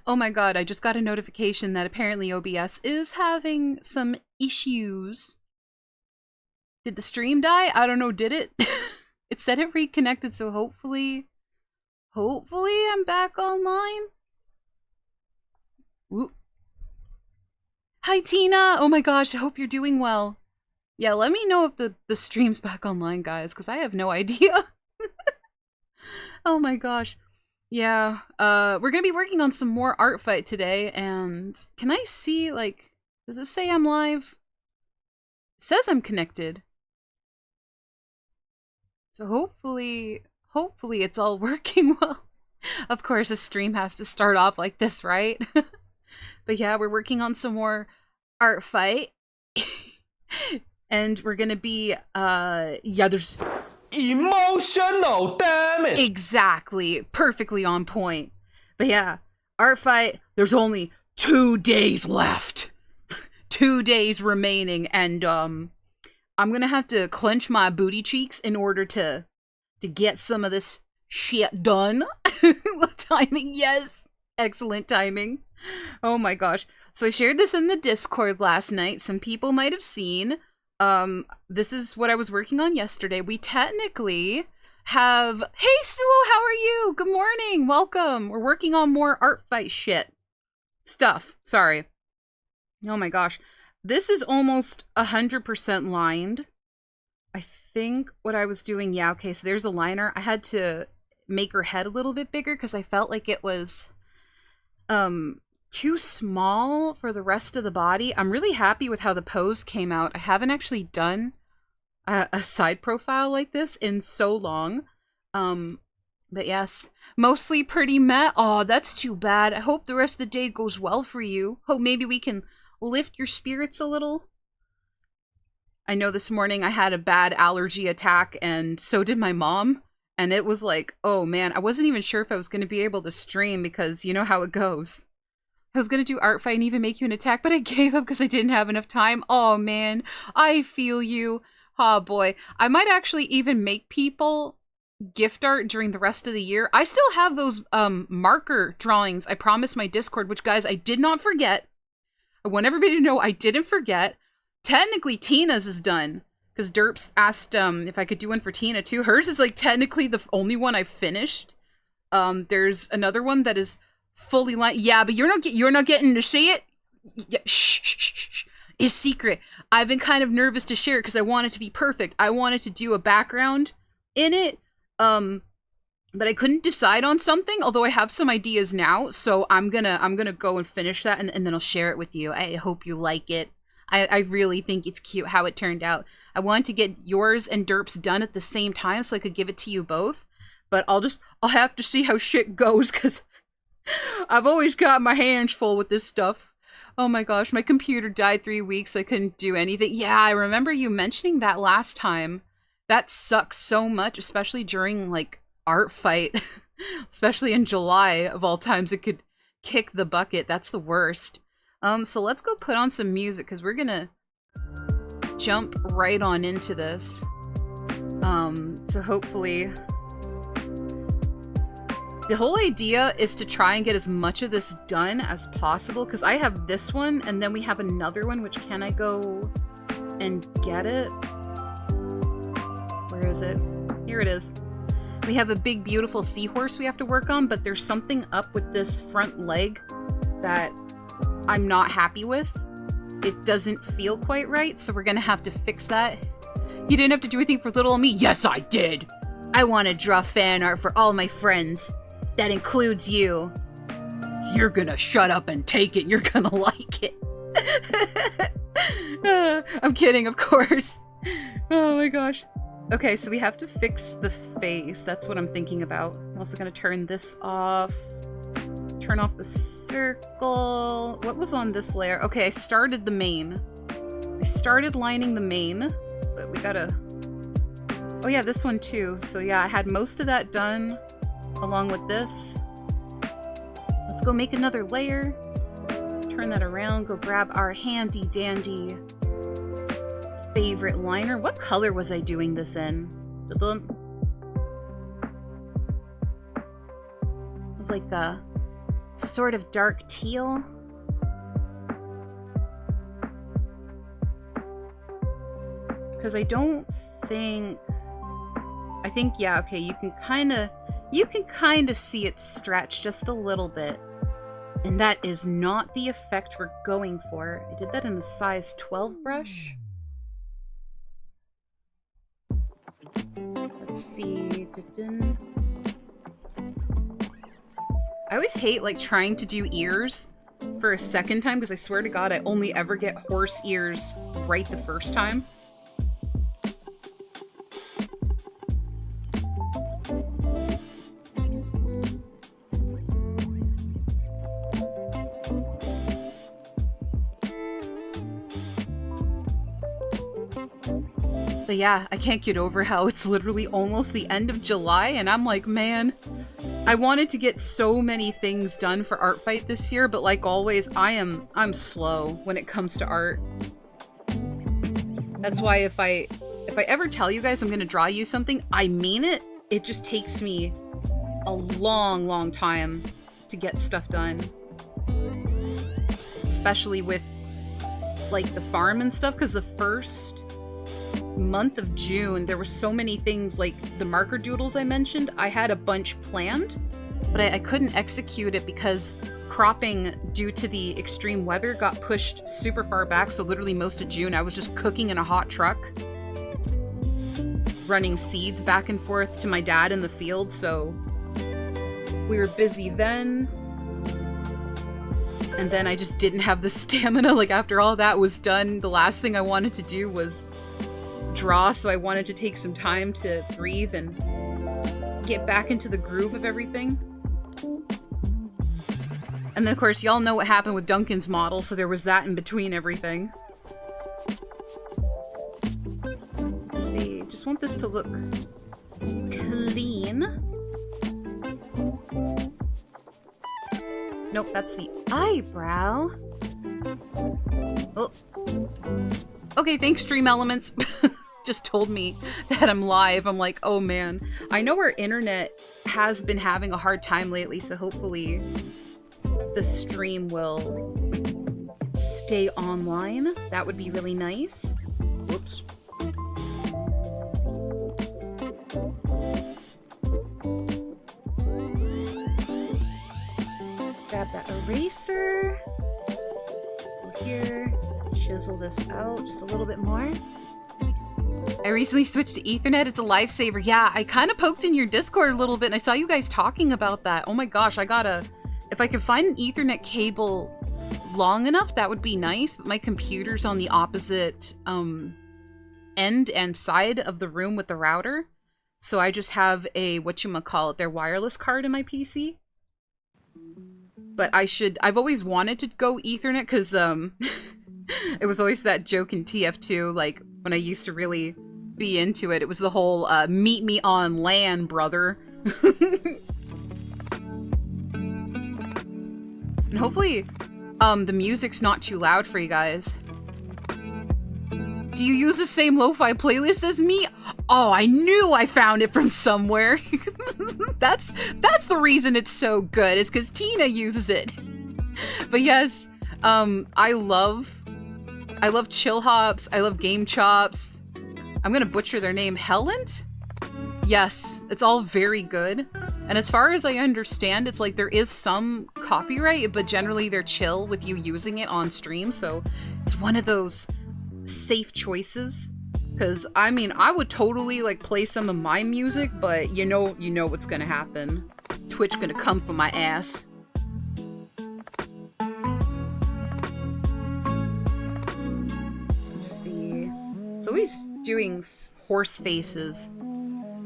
Oh my god, I just got a notification that apparently OBS is having some issues. Did the stream die? I don't know, did it? It said it reconnected, so hopefully I'm back online. Whoop. Hi Tina! Oh my gosh, I hope you're doing well. Yeah, let me know if the stream's back online, guys, because I have no idea. Oh my gosh. Yeah, we're gonna be working on some more Artfight today, and can I see, like, does it say I'm live? It says I'm connected. So hopefully it's all working well. Of course, a stream has to start off like this, right? But yeah, we're working on some more Artfight. And we're gonna be, yeah, there's... Emotional damage! Exactly. Perfectly on point. But yeah, Artfight, there's only 2 days left. 2 days remaining, and, I'm gonna have to clench my booty cheeks in order to get some of this shit done. Timing, yes! Excellent timing. Oh my gosh. So I shared this in the Discord last night. Some people might have seen. This is what I was working on yesterday. We technically have... Hey, Suo, how are you? Good morning. Welcome. We're working on more Artfight shit. Stuff. Sorry. Oh my gosh. This is almost 100% lined. I think what I was doing... Yeah, okay, so there's a liner. I had to make her head a little bit bigger because I felt like it was... too small for the rest of the body. I'm really happy with how the pose came out. I haven't actually done a side profile like this in so long. But yes, mostly pretty meh. Oh, that's too bad. I hope the rest of the day goes well for you. Hope maybe we can lift your spirits a little. I know this morning I had a bad allergy attack, and so did my mom. And it was like, oh man, I wasn't even sure if I was going to be able to stream because you know how it goes. I was gonna do Artfight and even make you an attack, but I gave up because I didn't have enough time. Oh man, I feel you. Oh boy. I might actually even make people gift art during the rest of the year. I still have those marker drawings I promised my Discord, which guys, I did not forget. I want everybody to know I didn't forget. Technically, Tina's is done. Because Derps asked if I could do one for Tina too. Hers is like technically the only one I've finished. There's another one that is fully lined. Yeah, but you're not getting to see it. Yeah, shh. It's secret. I've been kind of nervous to share it because I want it to be perfect. I wanted to do a background in it, but I couldn't decide on something. Although I have some ideas now, so I'm gonna go and finish that, and then I'll share it with you. I hope you like it. I really think it's cute how it turned out. I wanted to get yours and Derp's done at the same time so I could give it to you both. But I'll have to see how shit goes because I've always got my hands full with this stuff. Oh my gosh, my computer died 3 weeks. I couldn't do anything. Yeah, I remember you mentioning that last time. That sucks so much, especially during, like, Artfight. Especially in July, of all times, it could kick the bucket. That's the worst. So let's go put on some music, because we're gonna jump right on into this. So hopefully... The whole idea is to try and get as much of this done as possible, because I have this one, and then we have another one, which can I go and get it? Where is it? Here it is. We have a big, beautiful seahorse we have to work on, but there's something up with this front leg that I'm not happy with. It doesn't feel quite right, so we're gonna have to fix that. You didn't have to do anything for little me? Yes, I did! I want to draw fan art for all my friends. That includes you. So you're gonna shut up and take it. You're gonna like it. I'm kidding, of course. Oh my gosh. Okay, so we have to fix the face. That's what I'm thinking about. I'm also gonna turn this off. Turn off the circle. What was on this layer? Okay, I started the mane. I started lining the mane, but we gotta... Oh yeah, this one too. So yeah, I had most of that done. Along with this. Let's go make another layer. Turn that around, go grab our handy dandy favorite liner. What color was I doing this in? It was like sort of dark teal. Because I don't think... I think, yeah, okay, you can kind of see it stretch just a little bit. And that is not the effect we're going for. I did that in a size 12 brush. Let's see. I always hate, like, trying to do ears for a second time, because I swear to God, I only ever get horse ears right the first time. But yeah, I can't get over how it's literally almost the end of July, and I'm like, man, I wanted to get so many things done for Artfight this year, but like always, I'm slow when it comes to art. That's why if I ever tell you guys I'm gonna draw you something, I mean it. It just takes me a long, long time to get stuff done. Especially with like the farm and stuff, because the first month of June there were so many things, like the marker doodles I mentioned, I had a bunch planned, but I couldn't execute it because cropping due to the extreme weather got pushed super far back. So literally most of June I was just cooking in a hot truck, running seeds back and forth to my dad in the field, so we were busy then. And then I just didn't have the stamina. Like after all that was done, the last thing I wanted to do was draw, so I wanted to take some time to breathe and get back into the groove of everything. And then of course y'all know what happened with Duncan's model, so there was that in between everything. Let's see, just want this to look clean. Nope, that's the eyebrow. Oh. Okay, thanks Stream Elements. Just told me that I'm live. I'm like, oh man. I know our internet has been having a hard time lately, so hopefully the stream will stay online. That would be really nice. Whoops. Grab that eraser. Here. Chisel this out just a little bit more. I recently switched to Ethernet. It's a lifesaver. Yeah, I kind of poked in your Discord a little bit and I saw you guys talking about that. Oh my gosh, I gotta... If I could find an Ethernet cable long enough, that would be nice. But my computer's on the opposite end and side of the room with the router. So I just have a, whatchamacallit, their wireless card in my PC. But I've always wanted to go Ethernet because it was always that joke in TF2, like when I used to really be into it. It was the whole meet me on LAN, brother. And hopefully the music's not too loud for you guys. Do you use the same lo-fi playlist as me? Oh, I knew I found it from somewhere. That's the reason it's so good, is because Tina uses it. But yes, I love Chill Hops, I love Game Chops. I'm gonna butcher their name, Helland? Yes, it's all very good. And as far as I understand, it's like there is some copyright, but generally they're chill with you using it on stream, so it's one of those safe choices. Because, I mean, I would totally, like, play some of my music, but you know what's gonna happen. Twitch gonna come for my ass. Let's see. It's always doing horse faces.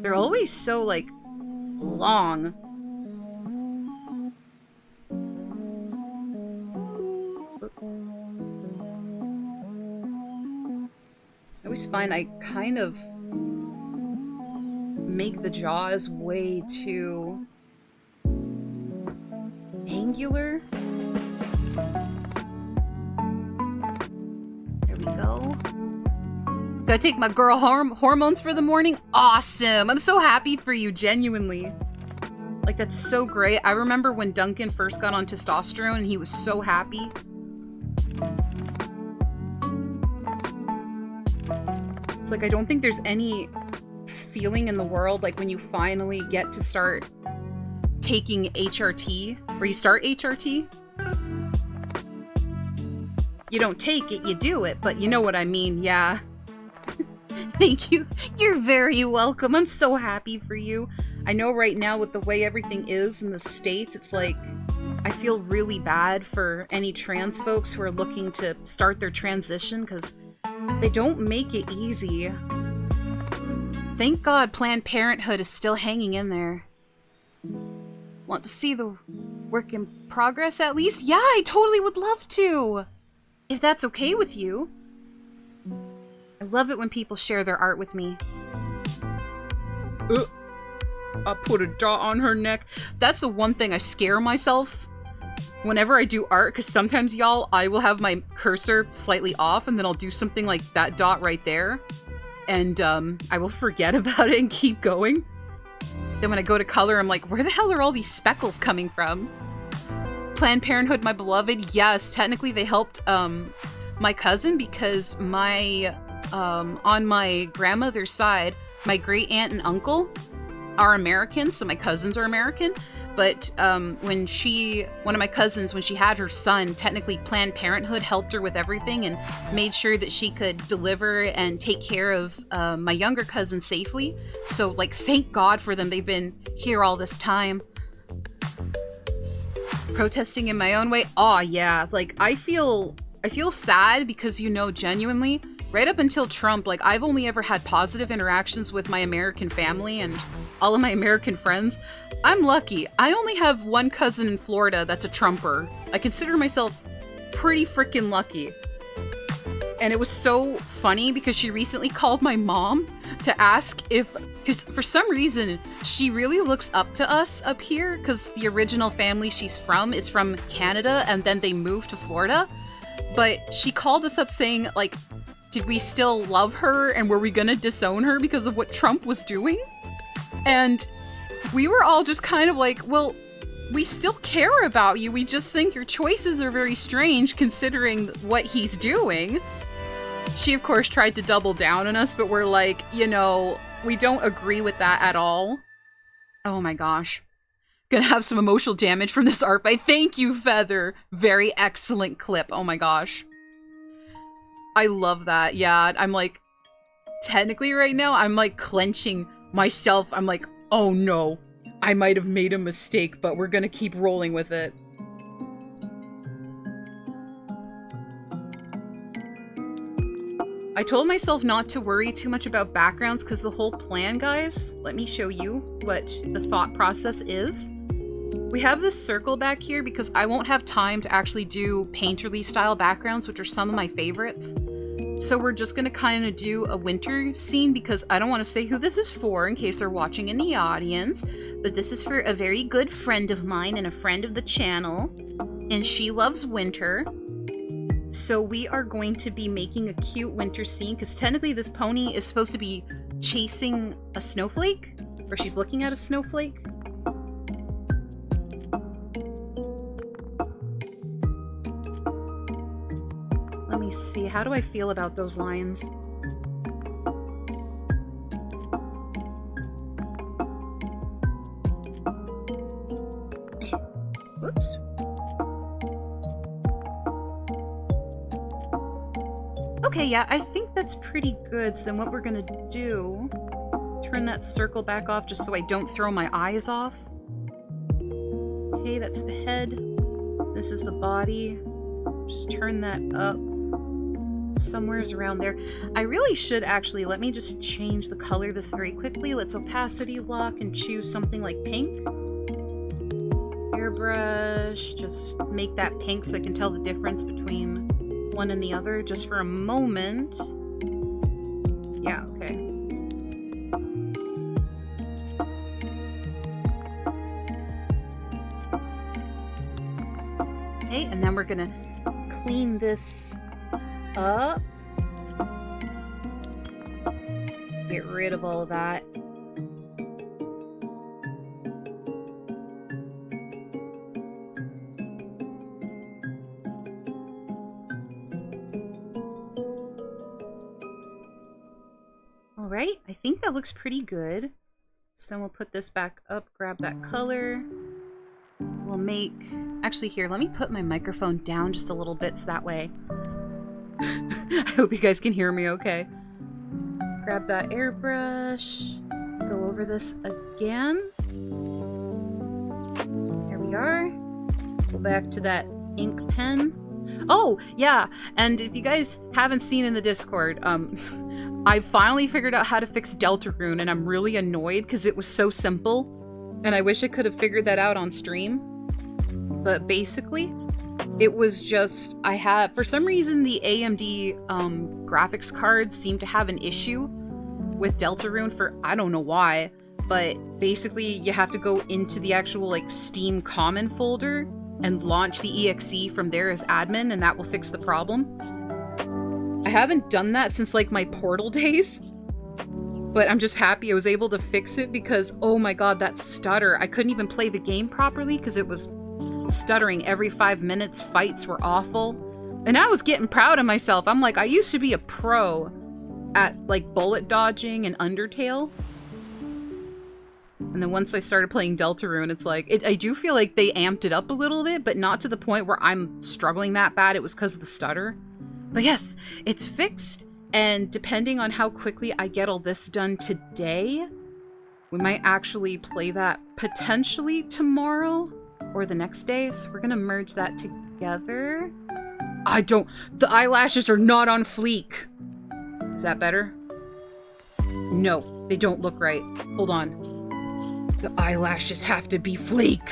They're always so, like, long. I always find I kind of make the jaws way too angular. There we go. Gotta take my girl hormones for the morning. Awesome! I'm so happy for you, genuinely. Like, that's so great. I remember when Duncan first got on testosterone and he was so happy. It's like, I don't think there's any feeling in the world like when you finally get to start taking HRT, or you start HRT. You don't take it, you do it, but you know what I mean, yeah. Thank you. You're very welcome. I'm so happy for you. I know right now with the way everything is in the States, it's like, I feel really bad for any trans folks who are looking to start their transition, because they don't make it easy. Thank God Planned Parenthood is still hanging in there. Want to see the work in progress at least? Yeah, I totally would love to! If that's okay with you. I love it when people share their art with me. I put a dot on her neck. That's the one thing I scare myself whenever I do art, because sometimes, y'all, I will have my cursor slightly off and then I'll do something like that dot right there. And I will forget about it and keep going. Then when I go to color, I'm like, where the hell are all these speckles coming from? Planned Parenthood, my beloved, yes, technically they helped my cousin, because my on my grandmother's side, my great aunt and uncle are American, so my cousins are American. But when one of my cousins, when she had her son, technically Planned Parenthood helped her with everything and made sure that she could deliver and take care of my younger cousin safely. So, like, thank God for them. They've been here all this time. Protesting in my own way. Aw, yeah. Like, I feel sad because, you know, genuinely, right up until Trump, like, I've only ever had positive interactions with my American family and all of my American friends. I'm lucky. I only have one cousin in Florida that's a Trumper. I consider myself pretty freaking lucky. And it was so funny because she recently called my mom to ask if, because for some reason, she really looks up to us up here, because the original family she's from is from Canada and then they moved to Florida. But she called us up saying, like, did we still love her and were we gonna disown her because of what Trump was doing? And we were all just kind of like, well, we still care about you. We just think your choices are very strange considering what he's doing. She, of course, tried to double down on us, but we're like, you know, we don't agree with that at all. Oh my gosh. Gonna have some emotional damage from this art fight. Thank you, Feather. Very excellent clip. Oh my gosh. I love that. Yeah, I'm like, technically right now, I'm like clenching myself. I'm like, oh no, I might have made a mistake, but we're gonna keep rolling with it. I told myself not to worry too much about backgrounds because the whole plan, guys, let me show you what the thought process is. We have this circle back here because I won't have time to actually do painterly style backgrounds, which are some of my favorites. So we're just gonna kind of do a winter scene because I don't want to say who this is for in case they're watching in the audience, but this is for a very good friend of mine and a friend of the channel, and she loves winter. So we are going to be making a cute winter scene because technically this pony is supposed to be chasing a snowflake, or she's looking at a snowflake. Let me see, how do I feel about those lines? Oops. Okay, yeah, I think that's pretty good. So then what we're gonna do, turn that circle back off just so I don't throw my eyes off. Okay, that's the head. This is the body. Just turn that up. Somewhere's around there. I really should actually, let me just change the color of this very quickly. Let's opacity lock and choose something like pink. Airbrush, just make that pink so I can tell the difference between one and the other just for a moment. Yeah, okay. Okay, and then we're gonna clean this up. Get rid of all of that. right, I think that looks pretty good. So then we'll put this back up, grab that color. We'll make... Actually, here, let me put my microphone down just a little bit so that way... I hope you guys can hear me okay. Grab that airbrush. Go over this again. There we are. Go back to that ink pen. Oh, yeah, and if you guys haven't seen in the Discord, I finally figured out how to fix Deltarune, and I'm really annoyed because it was so simple, and I wish I could have figured that out on stream. But basically, it was just, for some reason, the AMD graphics cards seem to have an issue with Deltarune for, I don't know why, but basically you have to go into the actual, like, Steam common folder and launch the exe from there as admin, and that will fix the problem. I haven't done that since, like, my Portal days, but I'm just happy I was able to fix it because, oh my god, that stutter. I couldn't even play the game properly because it was stuttering every 5 minutes. Fights were awful. And I was getting proud of myself. I'm like, I used to be a pro at, like, bullet dodging and Undertale. And then once I started playing Deltarune, it's like, I do feel like they amped it up a little bit, but not to the point where I'm struggling that bad. It was because of the stutter. But yes, it's fixed. And depending on how quickly I get all this done today, we might actually play that potentially tomorrow or the next day. So we're going to merge that together. The eyelashes are not on fleek. Is that better? No, they don't look right. Hold on. The eyelashes have to be fleek.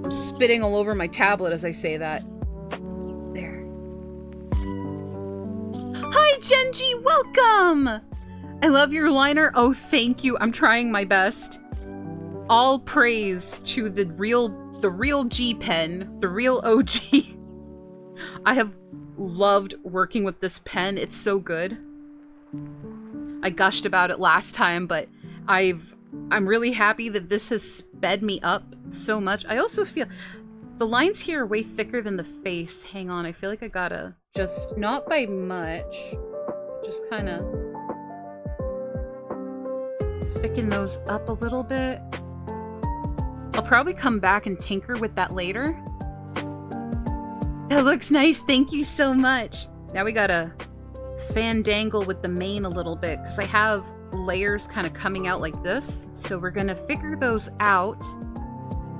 I'm spitting all over my tablet as I say that. There. Hi, Genji! Welcome! I love your liner. Oh, thank you. I'm trying my best. All praise to the real G pen, the real OG. I have loved working with this pen. It's so good. I gushed about it last time, but I'm really happy that this has sped me up so much. I also feel the lines here are way thicker than the face. Hang on, I feel like I gotta just, not by much, just kind of thicken those up a little bit. I'll probably come back and tinker with that later. That looks nice. Thank you so much. Now we gotta fandangle with the mane a little bit because I have layers kind of coming out like this. So we're gonna figure those out.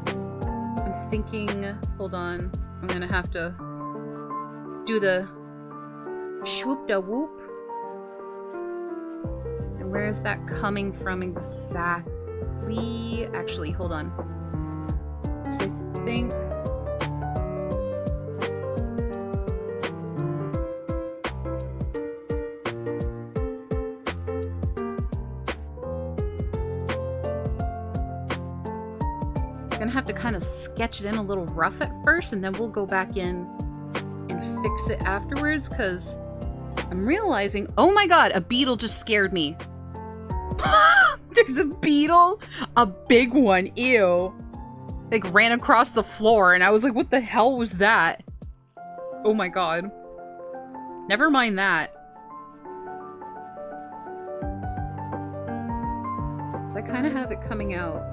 I'm thinking, hold on, I'm gonna have to do the swoop da whoop. And where is that coming from exactly? Actually, hold on. Because I think gonna have to kind of sketch it in a little rough at first, and then we'll go back in and fix it afterwards, because I'm realizing, oh my god, a beetle just scared me. There's a beetle? A big one, ew. Like, ran across the floor, and I was like, what the hell was that? Oh my god. Never mind that. So I kind of have it coming out.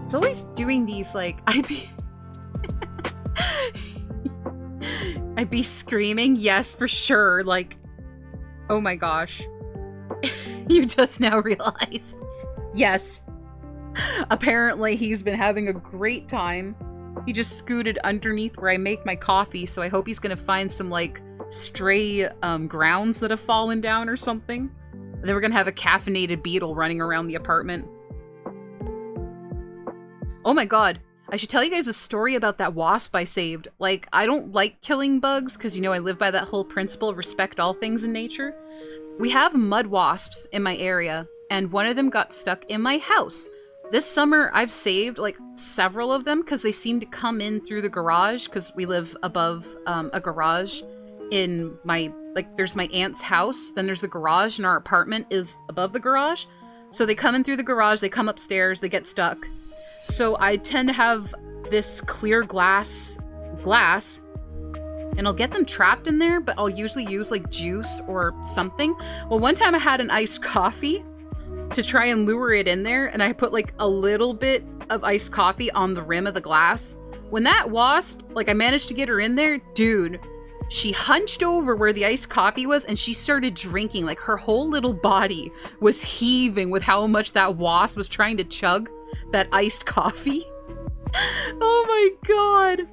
It's always doing these, like, I'd be screaming, yes, for sure, like, oh my gosh. You just now realized. Yes. Apparently he's been having a great time. He just scooted underneath where I make my coffee, so I hope he's gonna find some, like, stray, grounds that have fallen down or something. And then we're gonna have a caffeinated beetle running around the apartment. Oh my god, I should tell you guys a story about that wasp I saved. Like, I don't like killing bugs, because, you know, I live by that whole principle, respect all things in nature. We have mud wasps in my area, and one of them got stuck in my house. This summer, I've saved, like, several of them, because they seem to come in through the garage, because we live above a garage in my, like, there's my aunt's house, then there's the garage, and our apartment is above the garage. So they come in through the garage, they come upstairs, they get stuck. So I tend to have this clear glass, and I'll get them trapped in there, but I'll usually use like juice or something. Well, one time I had an iced coffee to try and lure it in there, and I put like a little bit of iced coffee on the rim of the glass. When that wasp, like I managed to get her in there, dude, she hunched over where the iced coffee was and she started drinking. Like her whole little body was heaving with how much that wasp was trying to chug that iced coffee. Oh my god.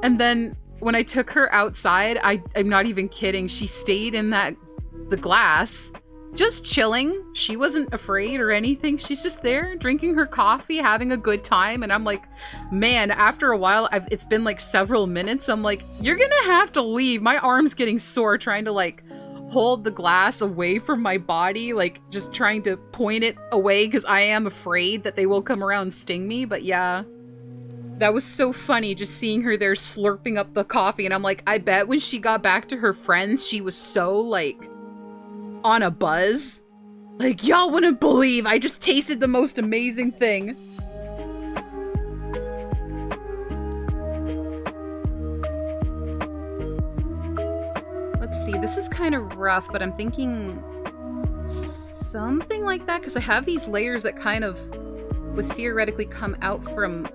And then when I took her outside, I'm not even kidding, she stayed in the glass, just chilling. She wasn't afraid or anything. She's just there drinking her coffee, having a good time. And I'm like, man, after a while, it's been like several minutes. I'm like, you're gonna have to leave. My arm's getting sore trying to like hold the glass away from my body, like just trying to point it away because I am afraid that they will come around and sting me. But yeah, that was so funny just seeing her there slurping up the coffee. And I'm like, I bet when she got back to her friends, she was so like on a buzz. Like, y'all wouldn't believe I just tasted the most amazing thing. Let's see, this is kind of rough, but I'm thinking something like that, because I have these layers that kind of would theoretically come out from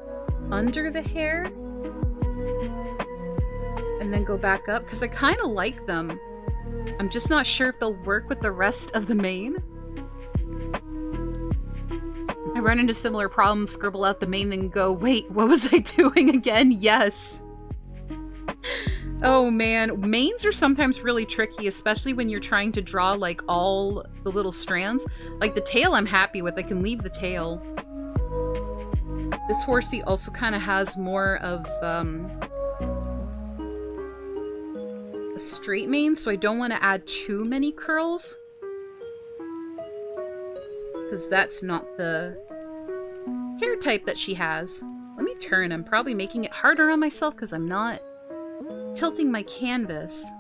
under the hair and then go back up, because I kind of like them. I'm just not sure if they'll work with the rest of the mane. I run into similar problems, scribble out the mane, then go, wait, what was I doing again? Yes. Oh man, manes are sometimes really tricky, especially when you're trying to draw like all the little strands. Like the tail I'm happy with, I can leave the tail. This horsey also kind of has more of a straight mane, so I don't want to add too many curls, because that's not the hair type that she has. Let me turn. I'm probably making it harder on myself because I'm not tilting my canvas.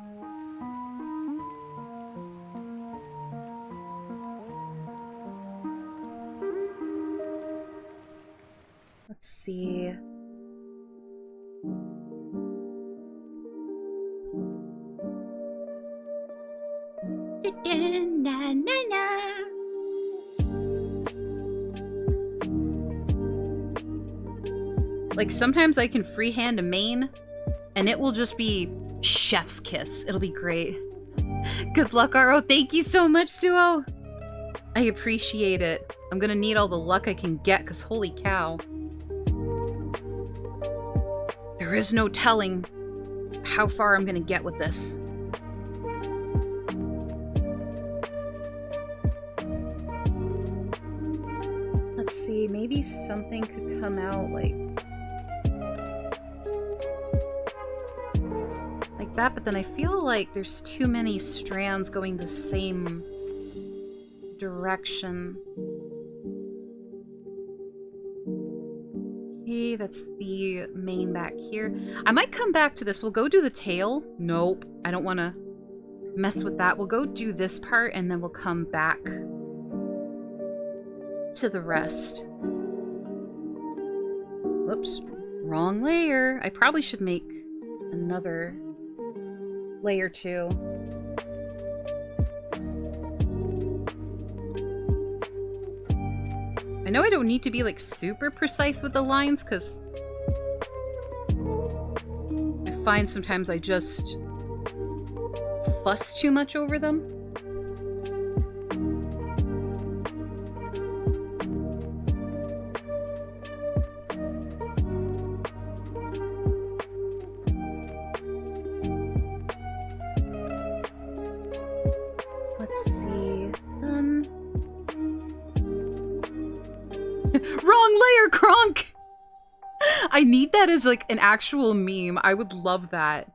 Let's see. Na, na, na. Like sometimes I can freehand a mane and it will just be chef's kiss. It'll be great. Good luck, Aro. Thank you so much, Suo. I appreciate it. I'm gonna need all the luck I can get, because holy cow. There is no telling how far I'm gonna get with this. Let's see, maybe something could come out like that, but then I feel like there's too many strands going the same direction. Okay, that's the mane back here. I might come back to this. We'll go do the tail. Nope, I don't want to mess with that. We'll go do this part and then we'll come back to the rest. Whoops, wrong layer. I probably should make another layer 2. I know I don't need to be like super precise with the lines, because I find sometimes I just fuss too much over them. Wrong layer, Kronk! I need that as like an actual meme. I would love that.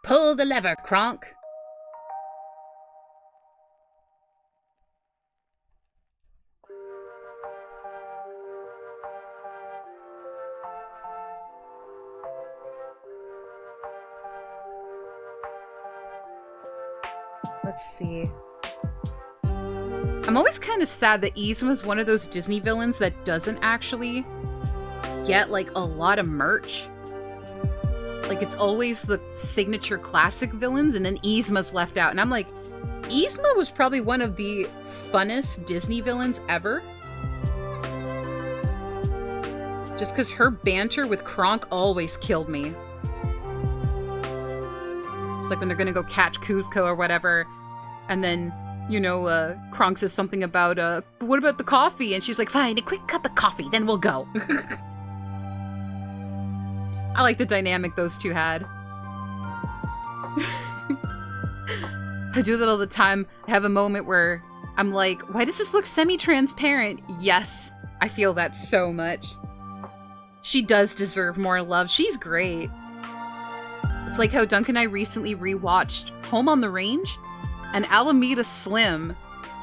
Pull the lever, Kronk. Let's see. I'm always kind of sad that Yzma is one of those Disney villains that doesn't actually get, like, a lot of merch. Like, it's always the signature classic villains, and then Yzma's left out. And I'm like, Yzma was probably one of the funnest Disney villains ever. Just because her banter with Kronk always killed me. It's like when they're gonna go catch Kuzco or whatever, and then, you know, Kronk says something about, what about the coffee? And she's like, fine, a quick cup of coffee, then we'll go. I like the dynamic those two had. I do that all the time. I have a moment where I'm like, why does this look semi-transparent? Yes, I feel that so much. She does deserve more love. She's great. It's like how Duncan and I recently rewatched Home on the Range, and Alameda Slim.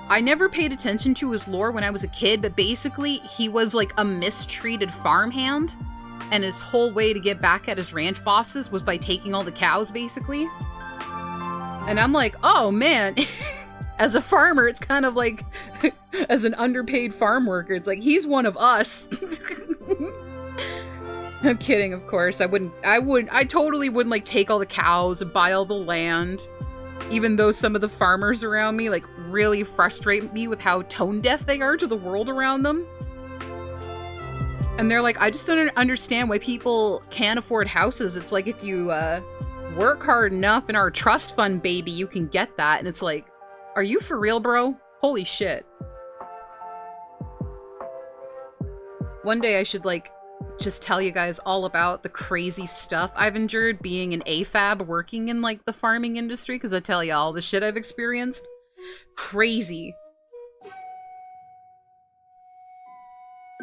I never paid attention to his lore when I was a kid, but basically he was like a mistreated farmhand, and his whole way to get back at his ranch bosses was by taking all the cows, basically. And I'm like, oh man, as a farmer, it's kind of like, as an underpaid farm worker, it's like, he's one of us. I'm kidding, of course. I totally wouldn't, like, take all the cows and buy all the land. Even though some of the farmers around me, like, really frustrate me with how tone deaf they are to the world around them. And they're like, I just don't understand why people can't afford houses. It's like, if you, work hard enough in our trust fund, baby, you can get that. And it's like, are you for real, bro? Holy shit. One day I should, like, just tell you guys all about the crazy stuff I've endured being an AFAB working in, like, the farming industry, because I tell you all the shit I've experienced. Crazy.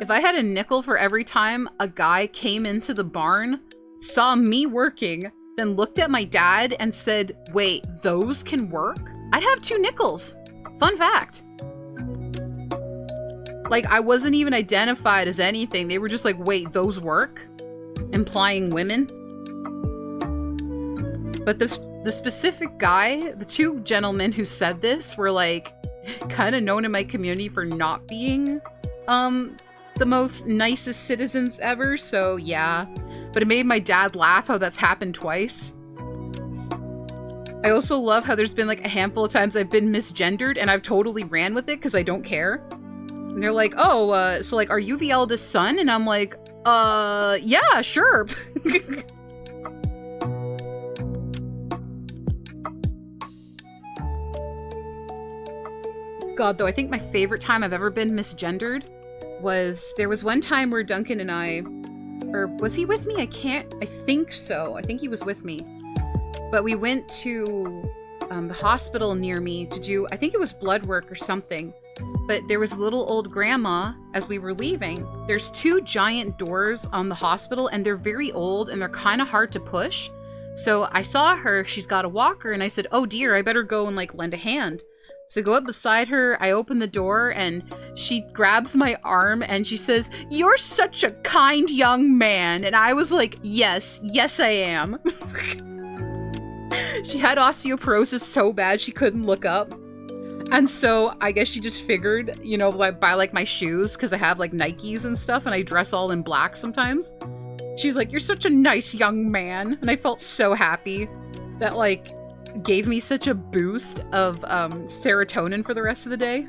If I had a nickel for every time a guy came into the barn, saw me working, then looked at my dad and said, wait, those can work? I'd have 2 nickels. Fun fact. Like, I wasn't even identified as anything. They were just like, wait, those work? Implying women. But the specific guy, the 2 gentlemen who said this were, like, kind of known in my community for not being, the most nicest citizens ever, so yeah. But it made my dad laugh how that's happened twice. I also love how there's been, like, a handful of times I've been misgendered, and I've totally ran with it because I don't care. And they're like, oh, so, like, are you the eldest son? And I'm like, yeah, sure. God, though, I think my favorite time I've ever been misgendered was, there was one time where Duncan and I, or was he with me? I think so. I think he was with me. But we went to the hospital near me to do, I think it was blood work or something. But there was a little old grandma as we were leaving. There's 2 giant doors on the hospital, and they're very old and they're kind of hard to push. So I saw her, she's got a walker, and I said, oh dear, I better go and, like, lend a hand. So I go up beside her, I open the door, and she grabs my arm and she says, you're such a kind young man. And I was like, yes, I am. She had osteoporosis so bad she couldn't look up. And so I guess she just figured, you know, by like my shoes, because I have like Nikes and stuff and I dress all in black sometimes. She's like, you're such a nice young man. And I felt so happy. That, like, gave me such a boost of serotonin for the rest of the day.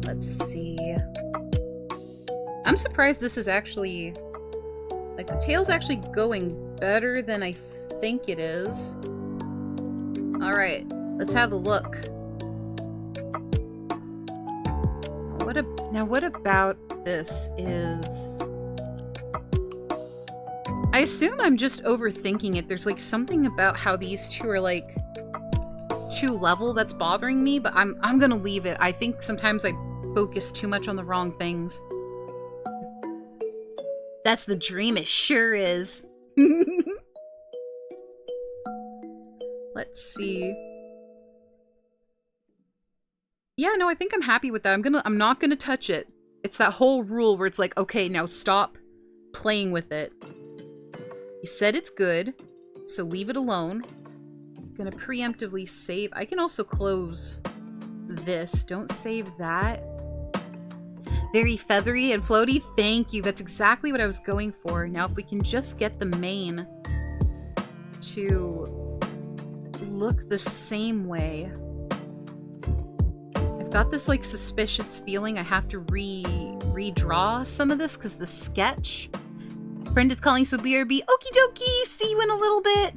Let's see. I'm surprised this is actually, like, the tail's actually going better than I think it is. Alright, let's have a look. Now what about this is... I assume I'm just overthinking it. There's, like, something about how these 2 are, like, too level that's bothering me, but I'm gonna leave it. I think sometimes I focus too much on the wrong things. That's the dream, it sure is. Let's see. Yeah, no, I think I'm happy with that. I'm not gonna touch it. It's that whole rule where it's like, okay, now stop playing with it. You said it's good, so leave it alone. I'm gonna preemptively save. I can also close this. Don't save that. Very feathery and floaty. Thank you. That's exactly what I was going for. Now, if we can just get the mane to look the same way. I've got this, like, suspicious feeling I have to redraw some of this because the sketch. Friend is calling, so BRB. Okie dokie. See you in a little bit.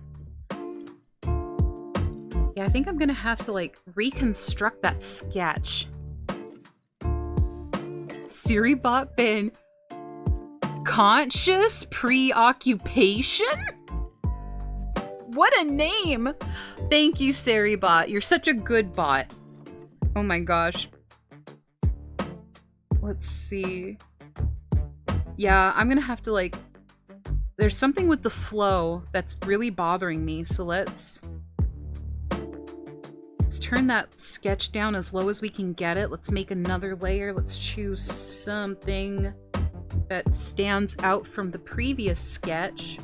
Yeah, I think I'm gonna have to, like, reconstruct that sketch. Siri bot been conscious preoccupation? What a name! Thank you, Siri bot. You're such a good bot. Oh my gosh. Let's see. Yeah, I'm gonna have to, like... There's something with the flow that's really bothering me, so let's turn that sketch down as low as we can get it. Let's make another layer. Let's choose something that stands out from the previous sketch.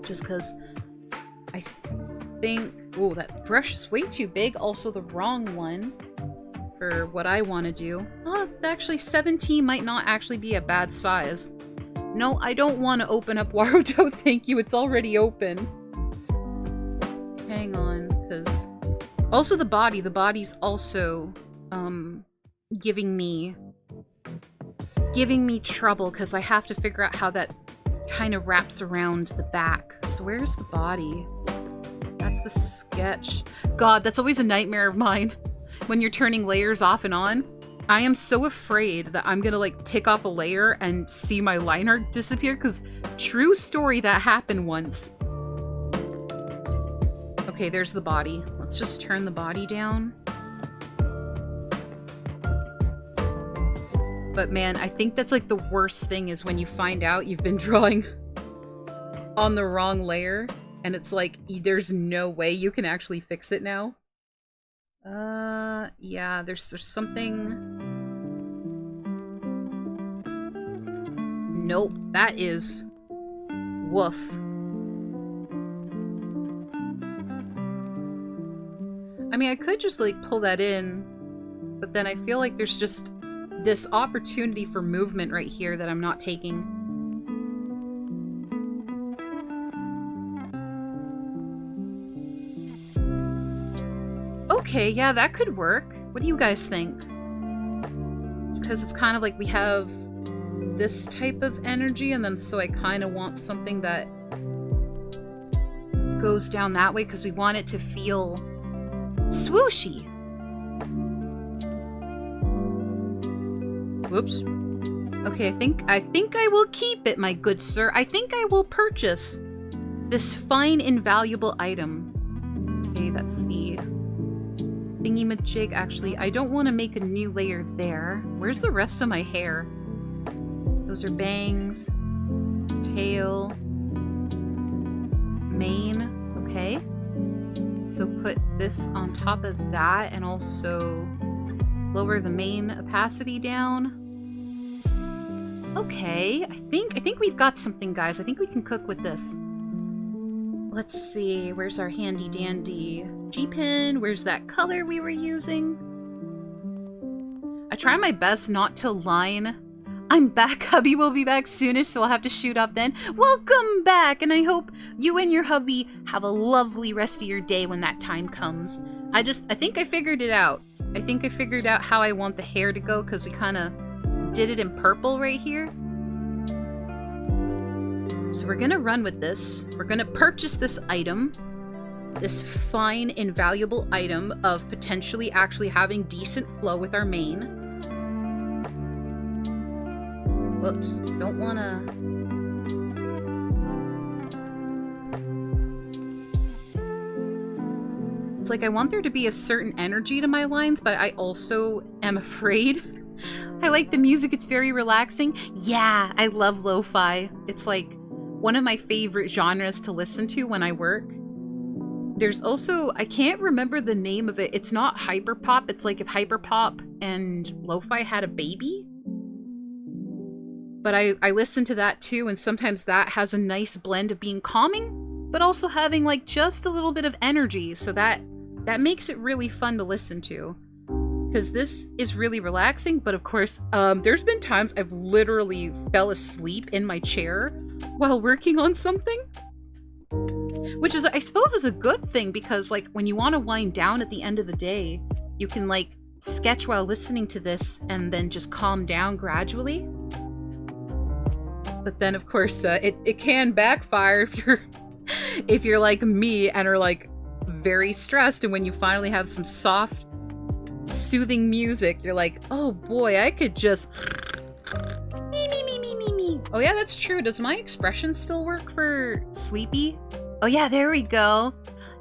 Just because I think... Oh, that brush is way too big. Also the wrong one for what I want to do. Oh, actually 17 might not actually be a bad size. No, I don't want to open up Warudo, thank you. It's already open. Hang on, because... Also the body's also, giving me trouble, because I have to figure out how that kind of wraps around the back. So where's the body? That's the sketch. God, that's always a nightmare of mine, when you're turning layers off and on. I am so afraid that I'm gonna, like, tick off a layer and see my line art disappear, because true story, that happened once. Okay, there's the body. Let's just turn the body down. But man, I think that's, like, the worst thing is when you find out you've been drawing on the wrong layer, and it's like, there's no way you can actually fix it now. Yeah, there's something... Nope, that is... Woof. I mean, I could just, like, pull that in, but then I feel like there's just this opportunity for movement right here that I'm not taking. Okay, yeah, that could work. What do you guys think? It's because it's kind of like we have this type of energy, and then so I kind of want something that goes down that way because we want it to feel swooshy. Whoops. Okay, I think I will keep it, my good sir. I think I will purchase this fine, invaluable item. Okay, that's the thingy-majig. Actually, I don't want to make a new layer there. Where's the rest of my hair? Those are bangs, tail, mane. Okay. So put this on top of that and also lower the mane opacity down. Okay, I think we've got something, guys. I think we can cook with this. Let's see, where's our handy dandy G-pen? Where's that color we were using? I try my best not to line. I'm back, hubby will be back soonish, so I'll have to shoot up then. Welcome back, and I hope you and your hubby have a lovely rest of your day when that time comes. I think I figured it out. I think I figured out how I want the hair to go, because we kind of did it in purple right here. So we're gonna run with this. We're gonna purchase this item. This fine, invaluable item of potentially actually having decent flow with our mane. Whoops, don't wanna... It's like I want there to be a certain energy to my lines, but I also am afraid. I like the music, it's very relaxing. Yeah, I love lo-fi. It's like one of my favorite genres to listen to when I work. There's also, I can't remember the name of it. It's not hyperpop. It's like if hyperpop and lo-fi had a baby. But I listen to that too, and sometimes that has a nice blend of being calming, but also having like just a little bit of energy, so that makes it really fun to listen to. Because this is really relaxing, but of course, there's been times I've literally fell asleep in my chair while working on something. Which is, I suppose, is a good thing, because like when you want to wind down at the end of the day, you can like sketch while listening to this and then just calm down gradually. But then, of course, it can backfire if you're like me and are like very stressed, and when you finally have some soft, soothing music, you're like, oh boy, I could just me. Oh yeah, that's true. Does my expression still work for sleepy? Oh yeah, there we go.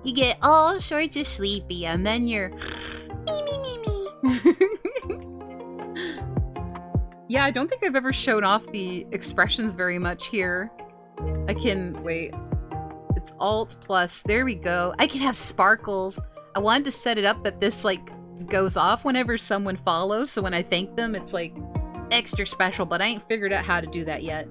You get all sorts of sleepy, and then you're me. Yeah, I don't think I've ever shown off the expressions very much here. I can, wait. It's Alt plus, there we go. I can have sparkles. I wanted to set it up that this like goes off whenever someone follows, so when I thank them, it's like extra special, but I ain't figured out how to do that yet.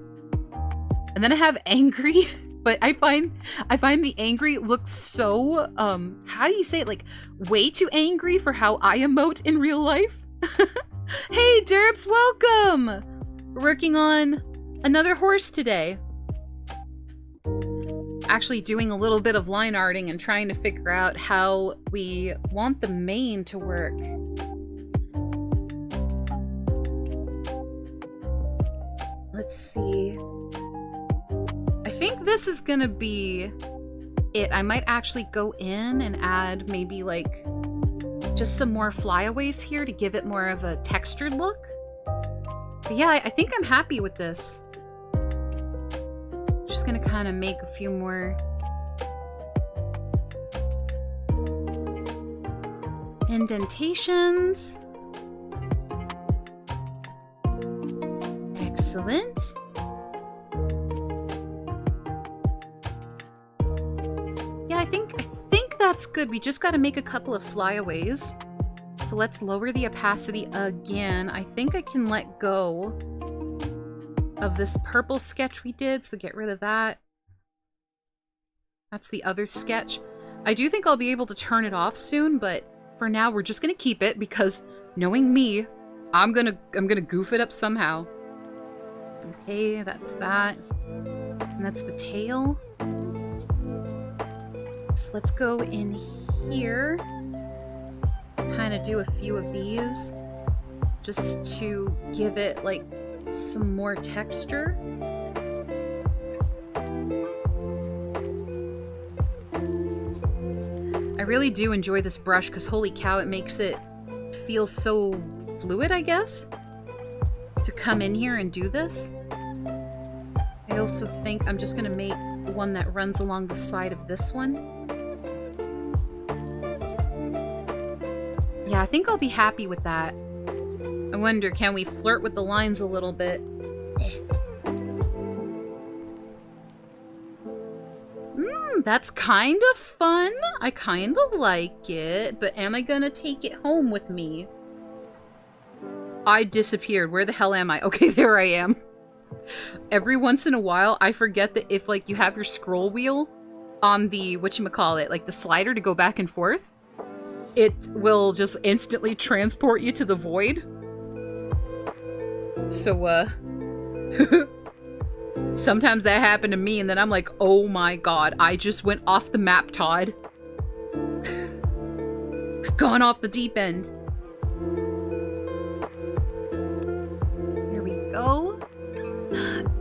And then I have angry, but I find the angry looks so, how do you say it? Like, way too angry for how I emote in real life. Hey, Derps, welcome! We're working on another horse today. Actually doing a little bit of line arting and trying to figure out how we want the mane to work. Let's see. I think this is gonna be it. I might actually go in and add maybe like just some more flyaways here to give it more of a textured look. But yeah, I think I'm happy with this. Just gonna kind of make a few more indentations. Excellent. Yeah, I think that's good. We just got to make a couple of flyaways. So let's lower the opacity again. I think I can let go of this purple sketch we did, so get rid of that. That's the other sketch. I do think I'll be able to turn it off soon, but for now we're just gonna keep it because knowing me, I'm gonna goof it up somehow. Okay, that's that. And that's the tail. So let's go in here, kind of do a few of these just to give it like some more texture. I really do enjoy this brush because holy cow, it makes it feel so fluid, I guess, to come in here and do this. I also think I'm just gonna make one that runs along the side of this one. Yeah, I think I'll be happy with that. I wonder, can we flirt with the lines a little bit? That's kind of fun. I kind of like it, but am I gonna take it home with me? I disappeared. Where the hell am I? Okay, there I am. Every once in a while, I forget that if, like, you have your scroll wheel on the, whatchamacallit, like the slider to go back and forth, it will just instantly transport you to the void. So, sometimes that happened to me, and then I'm like, oh my god, I just went off the map, Todd. Gone off the deep end. Here we go.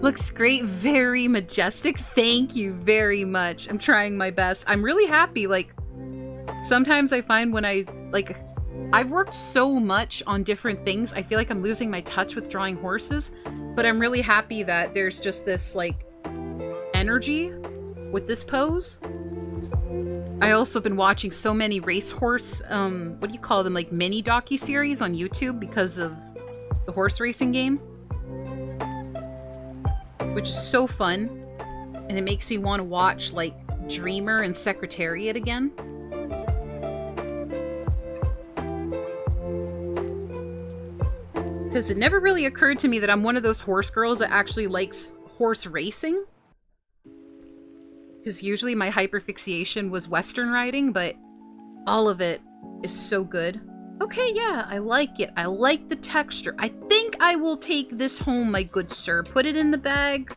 Looks great, very majestic. Thank you very much. I'm trying my best. I'm really happy, like, sometimes I find when I've worked so much on different things, I feel like I'm losing my touch with drawing horses, but I'm really happy that there's just this, like, energy with this pose. I also have been watching so many racehorse, what do you call them, like mini docuseries on YouTube because of the horse racing game, which is so fun, and it makes me want to watch, like, Dreamer and Secretariat again. Because it never really occurred to me that I'm one of those horse girls that actually likes horse racing. Because usually my hyperfixation was Western riding, but all of it is so good. Okay, yeah, I like it. I like the texture. I think I will take this home, my good sir. Put it in the bag.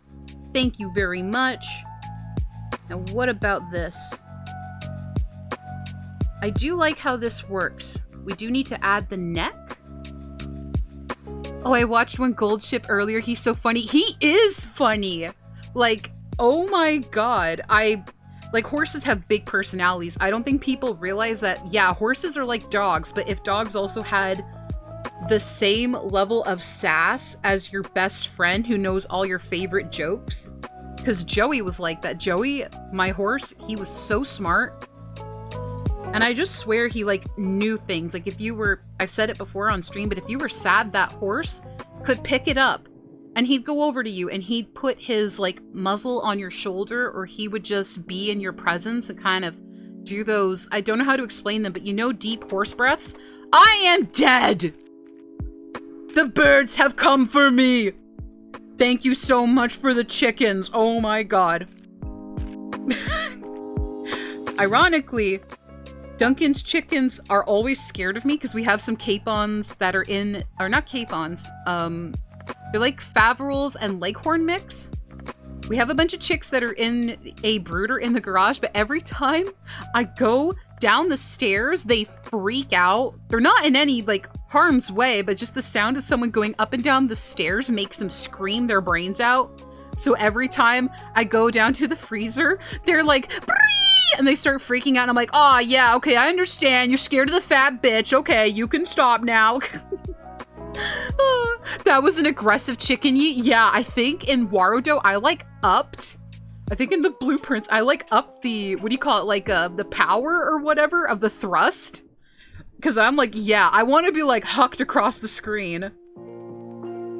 Thank you very much. Now, what about this? I do like how this works. We do need to add the neck. Oh, I watched one Gold Ship earlier. He's so funny. He is funny! Like, oh my god. Like, horses have big personalities. I don't think people realize that, yeah, horses are like dogs, but if dogs also had the same level of sass as your best friend who knows all your favorite jokes. Because Joey was like that. Joey, my horse, he was so smart. And I just swear he, like, knew things. Like, if you were, I've said it before on stream, but if you were sad, that horse could pick it up. And he'd go over to you and he'd put his, like, muzzle on your shoulder, or he would just be in your presence and kind of do those, I don't know how to explain them, but you know deep horse breaths? I am dead! The birds have come for me! Thank you so much for the chickens. Oh my god. Ironically, Duncan's chickens are always scared of me because we have some capons that are in, or not capons, they're like Faverolles and Leghorn mix. We have a bunch of chicks that are in a brooder in the garage, but every time I go down the stairs, they freak out. They're not in any, like, harm's way, but just the sound of someone going up and down the stairs makes them scream their brains out. So every time I go down to the freezer, they're like, Bree! And they start freaking out, and I'm like, oh, yeah, okay, I understand. You're scared of the fat bitch. Okay, you can stop now. That was an aggressive chicken yeet. Yeah, I think in Warudo, I, like, upped. I think in the blueprints, I, like, upped the, what do you call it, like, the power or whatever of the thrust. Because I'm like, yeah, I want to be, like, hucked across the screen.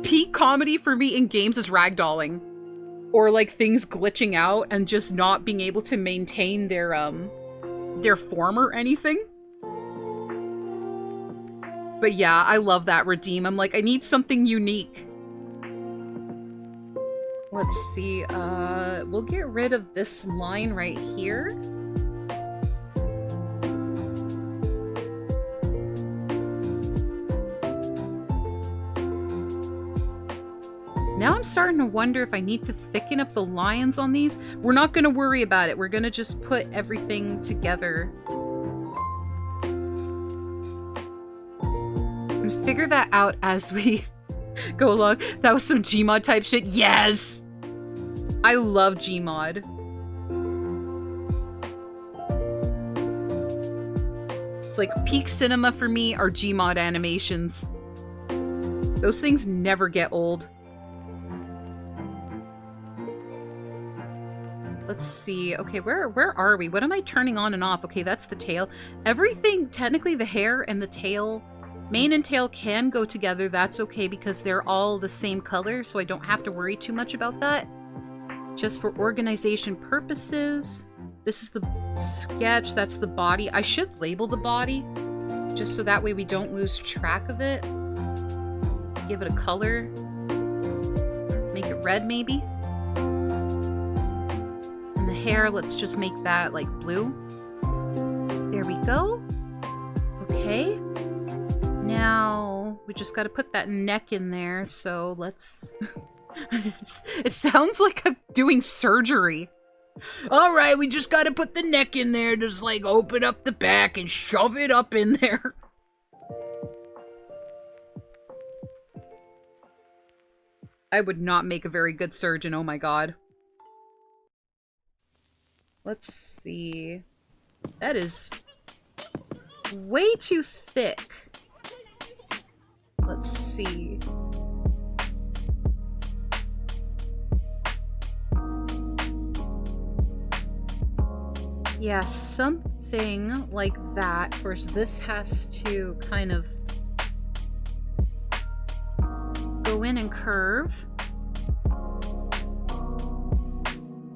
Peak comedy for me in games is ragdolling. Or, like, things glitching out and just not being able to maintain their form or anything. But yeah, I love that redeem. I'm like, I need something unique. Let's see, we'll get rid of this line right here. Now I'm starting to wonder if I need to thicken up the lines on these. We're not gonna worry about it. We're gonna just put everything together. And figure that out as we go along. That was some Gmod type shit. Yes! I love Gmod. It's like peak cinema for me are Gmod animations. Those things never get old. Let's see. Okay, where are we? What am I turning on and off? Okay, that's the tail. Everything, technically the hair and the tail, mane and tail can go together. That's okay because they're all the same color, so I don't have to worry too much about that. Just for organization purposes. This is the sketch, that's the body. I should label the body, just so that way we don't lose track of it. Give it a color. Make it red, maybe. And the hair, let's just make that, like, blue. There we go. Okay. Now, we just gotta put that neck in there, so let's... It sounds like I'm doing surgery. Alright, we just gotta put the neck in there, just like open up the back and shove it up in there. I would not make a very good surgeon, oh my god. Let's see. That is way too thick. Let's see. Yeah, something like that. Of course, this has to kind of go in and curve.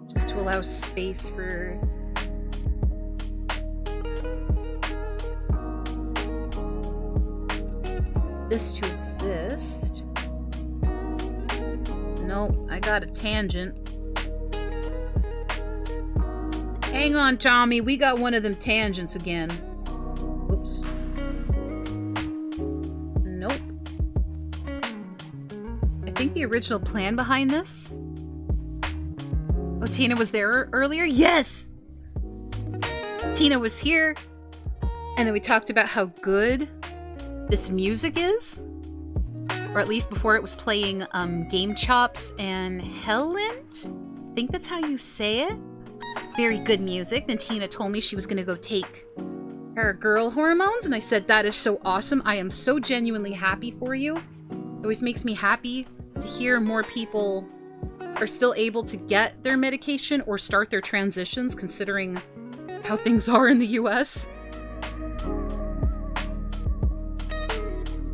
Just to allow space for this to exist. Nope, I got a tangent. Hang on, Tommy, we got one of them tangents again. Oops. Nope. I think the original plan behind this... Oh, Tina was there earlier? Yes! Tina was here, and then we talked about how good this music is. Or at least before it was playing Game Chops and Hellent? I think that's how you say it. Very good music. Then Tina told me she was gonna go take her girl hormones, and I said, that is so awesome. I am so genuinely happy for you. It always makes me happy to hear more people are still able to get their medication or start their transitions, considering how things are in the US.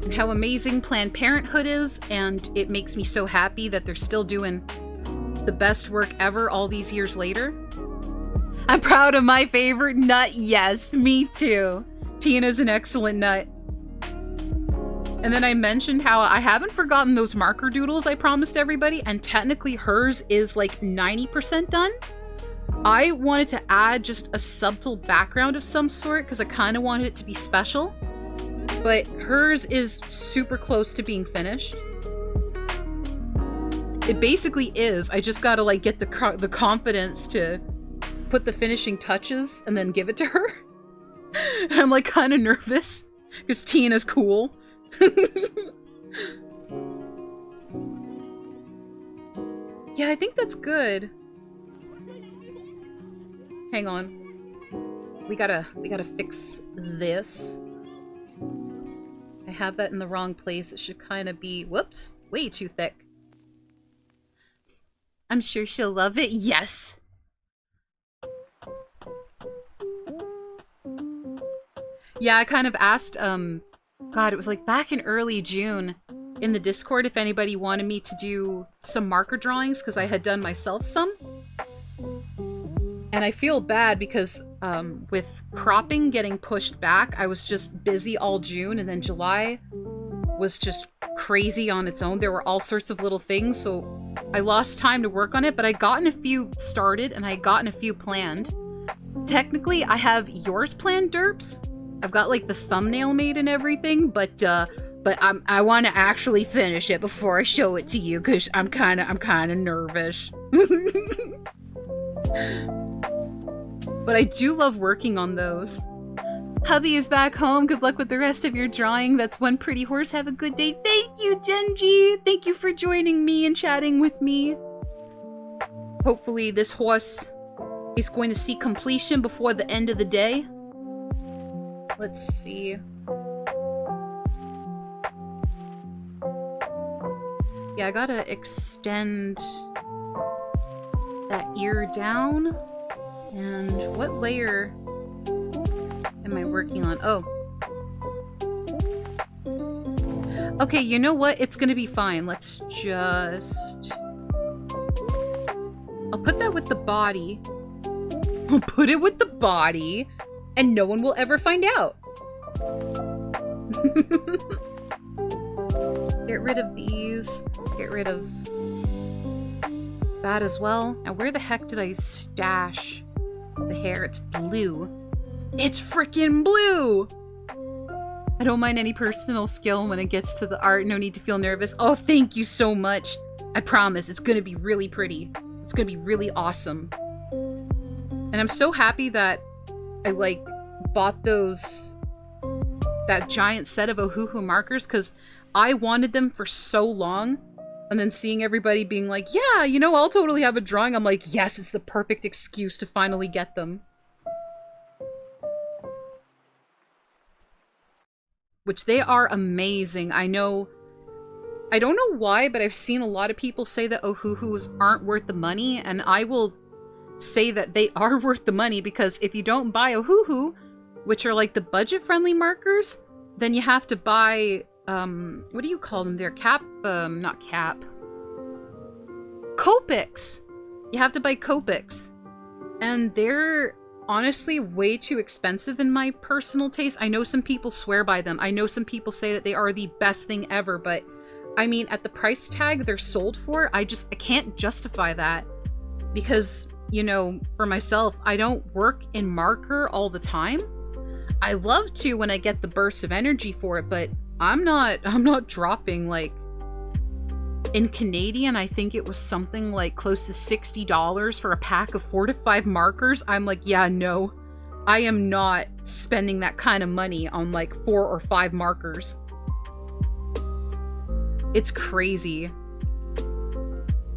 And how amazing Planned Parenthood is, and it makes me so happy that they're still doing the best work ever all these years later. I'm proud of my favorite nut. Yes, me too. Tina's an excellent nut. And then I mentioned how I haven't forgotten those marker doodles I promised everybody, and technically hers is like 90% done. I wanted to add just a subtle background of some sort because I kind of wanted it to be special. But hers is super close to being finished. It basically is. I just gotta like get the confidence to put the finishing touches and then give it to her. And I'm like kind of nervous because Tina's cool. Yeah, I think that's good. Hang on. We gotta fix this. I have that in the wrong place. It should kind of be, whoops, way too thick. I'm sure she'll love it. Yes. Yeah, I kind of asked, God, it was like back in early June in the Discord if anybody wanted me to do some marker drawings because I had done myself some. And I feel bad because with cropping getting pushed back, I was just busy all June, and then July was just crazy on its own. There were all sorts of little things, so I lost time to work on it, but I gotten a few started and I had gotten a few planned. Technically, I have yours planned, Derps. I've got like the thumbnail made and everything, but I want to actually finish it before I show it to you because I'm kind of nervous. But I do love working on those. Hubby is back home. Good luck with the rest of your drawing. That's one pretty horse. Have a good day. Thank you, Genji. Thank you for joining me and chatting with me. Hopefully this horse is going to see completion before the end of the day. Let's see. Yeah, I gotta extend that ear down. And what layer am I working on? Oh. Okay, you know what? It's gonna be fine. Let's just... I'll put that with the body. I'll put it with the body, and no one will ever find out. Get rid of these. Get rid of that as well. Now, where the heck did I stash the hair? It's blue. It's freaking blue! I don't mind any personal skill when it gets to the art. No need to feel nervous. Oh, thank you so much. I promise, it's gonna be really pretty. It's gonna be really awesome. And I'm so happy that I, like, bought that giant set of Ohuhu markers, because I wanted them for so long. And then seeing everybody being like, yeah, you know, I'll totally have a drawing. I'm like, yes, it's the perfect excuse to finally get them. Which they are amazing. I know, I don't know why, but I've seen a lot of people say that Ohuhus aren't worth the money, and I will say that they are worth the money, because if you don't buy Ohuhu, which are like the budget-friendly markers, then you have to buy, what do you call them? They're not cap. Copics! You have to buy Copics. And they're honestly way too expensive in my personal taste. I know some people swear by them. I know some people say that they are the best thing ever, but I mean, at the price tag they're sold for, I can't justify that. Because, you know, for myself, I don't work in marker all the time. I love to when I get the burst of energy for it, but I'm not dropping, like, in Canadian, I think it was something like close to $60 for a pack of 4 to 5 markers. I'm like, yeah, no, I am not spending that kind of money on like 4 or 5 markers. It's crazy.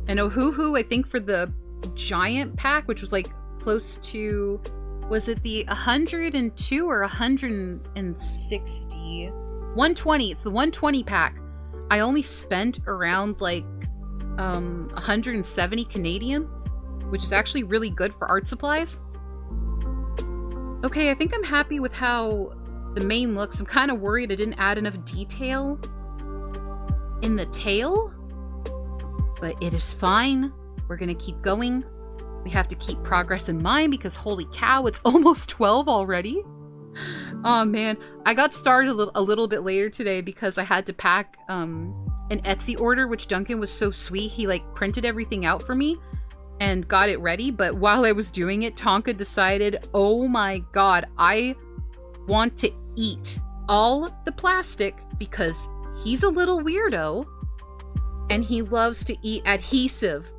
And Ohuhu, I think for the giant pack, which was like close to, was it the 102 or 160? 120, it's the 120 pack. I only spent around like 170 Canadian, which is actually really good for art supplies. Okay, I think I'm happy with how the mane looks. I'm kind of worried I didn't add enough detail in the tail, but it is fine. We're gonna keep going. We have to keep progress in mind because holy cow, it's almost 12 already. Oh man, I got started a little bit later today because I had to pack an Etsy order, which Duncan was so sweet. He like printed everything out for me and got it ready. But while I was doing it, Tonka decided, oh my god, I want to eat all the plastic because he's a little weirdo and he loves to eat adhesive.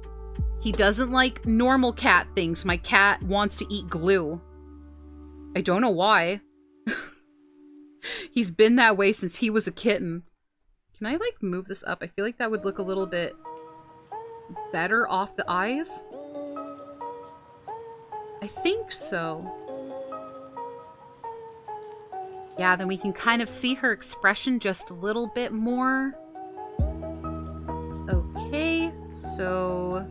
He doesn't like normal cat things. My cat wants to eat glue. I don't know why. He's been that way since he was a kitten. Can I, like, move this up? I feel like that would look a little bit better off the eyes. I think so. Yeah, then we can kind of see her expression just a little bit more. Okay, so...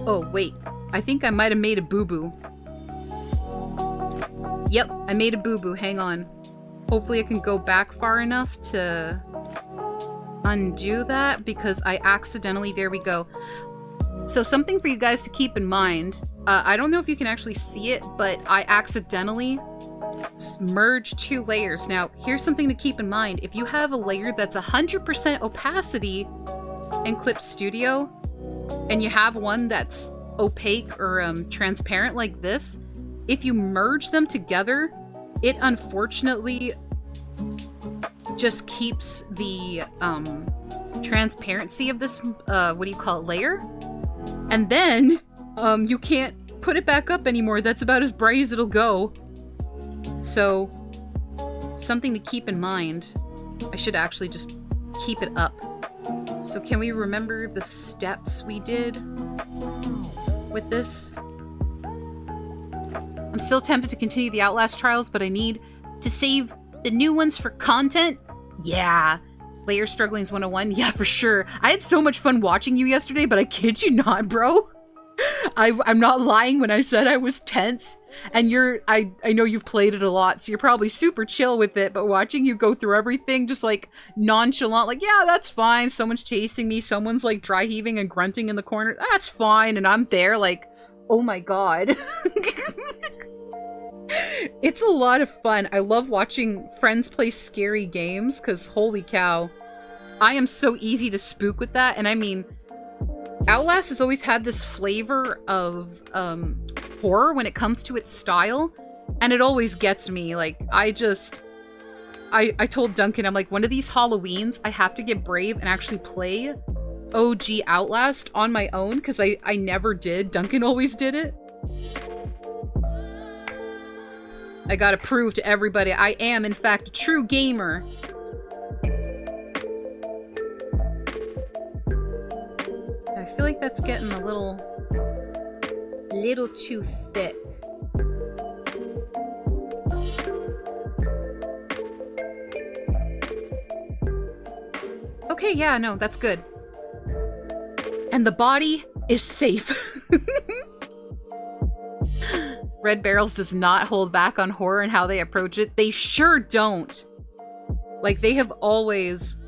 Oh, wait. I think I might have made a boo-boo. Yep, I made a boo-boo. Hang on. Hopefully I can go back far enough to undo that because I accidentally... There we go. So something for you guys to keep in mind. I don't know if you can actually see it, but I accidentally merged 2 layers. Now, here's something to keep in mind. If you have a layer that's 100% opacity in Clip Studio, and you have one that's opaque or transparent like this, if you merge them together, it unfortunately just keeps the transparency of this, what do you call it, layer? And then you can't put it back up anymore. That's about as bright as it'll go. So, something to keep in mind. I should actually just keep it up. So can we remember the steps we did with this? I'm still tempted to continue the Outlast trials, but I need to save the new ones for content. Yeah. Layer Strugglings 101. Yeah, for sure. I had so much fun watching you yesterday, but I kid you not, bro. I'm not lying when I said I was tense. And I know you've played it a lot, so you're probably super chill with it, but watching you go through everything just like nonchalant, like, yeah, that's fine. Someone's chasing me. Someone's like dry heaving and grunting in the corner. That's fine. And I'm there like, oh my god. It's a lot of fun. I love watching friends play scary games because holy cow. I am so easy to spook with that. And I mean, Outlast has always had this flavor of horror when it comes to its style, and it always gets me. Like, I told Duncan, I'm like, one of these Halloweens, I have to get brave and actually play OG Outlast on my own, because I never did. Duncan always did it. I gotta prove to everybody I am, in fact, a true gamer. I feel like that's getting a little too thick. Okay, yeah, no, that's good. And the body is safe. Red Barrels does not hold back on horror and how they approach it. They sure don't. Like, they have always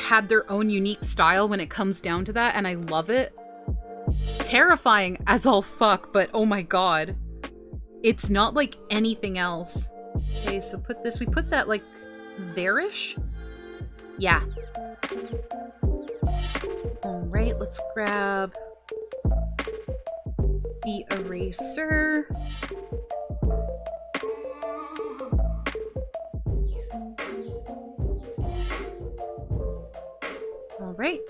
had their own unique style when it comes down to that, and I love it. Terrifying as all fuck, but oh my god. It's not like anything else. Okay, so we put that like there-ish? Yeah. Alright, let's grab the eraser. Alright.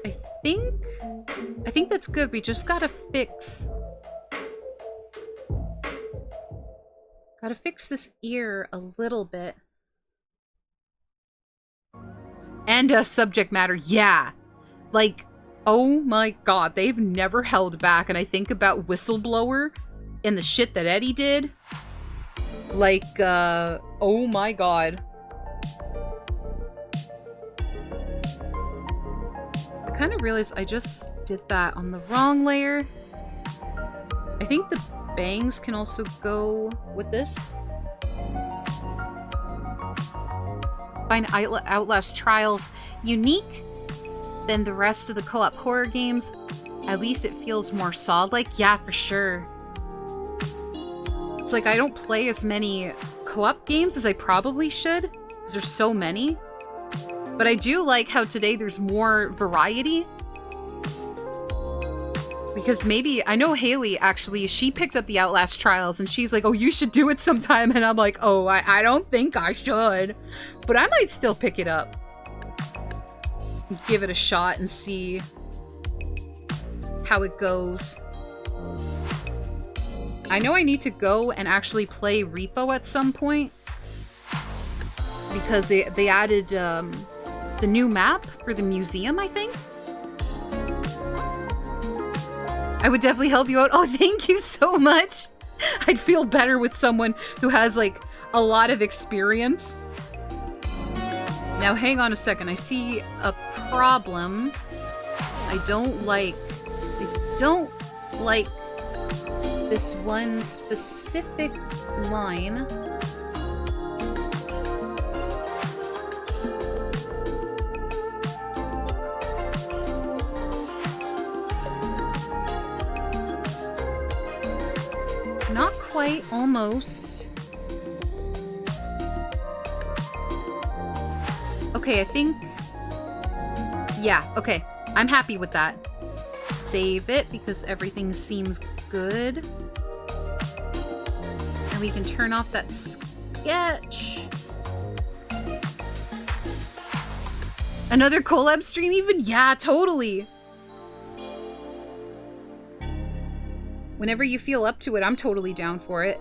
I think that's good. We just gotta fix this ear a little bit. And subject matter, yeah. Like, oh my god, they've never held back. And I think about Whistleblower and the shit that Eddie did. Like, oh my god. I kind of realized I just did that on the wrong layer. I think the bangs can also go with this. Find Outlast Trials unique than the rest of the co-op horror games. At least it feels more solid-like. Yeah, for sure. It's like I don't play as many co-op games as I probably should, because there's so many. But I do like how today there's more variety. Because maybe, I know Haley actually, she picked up the Outlast Trials and she's like, oh, you should do it sometime. And I'm like, oh, I don't think I should. But I might still pick it up. Give it a shot and see how it goes. I know I need to go and actually play Repo at some point. Because they added the new map for the museum, I think. I would definitely help you out. Oh, thank you so much. I'd feel better with someone who has, like, a lot of experience. Now, hang on a second. I see a problem. I don't like this one specific line. Not quite, almost. Okay, I think... Yeah, okay. I'm happy with that. Save it, because everything seems good. And we can turn off that sketch. Another collab stream even? Yeah, totally. Whenever you feel up to it, I'm totally down for it.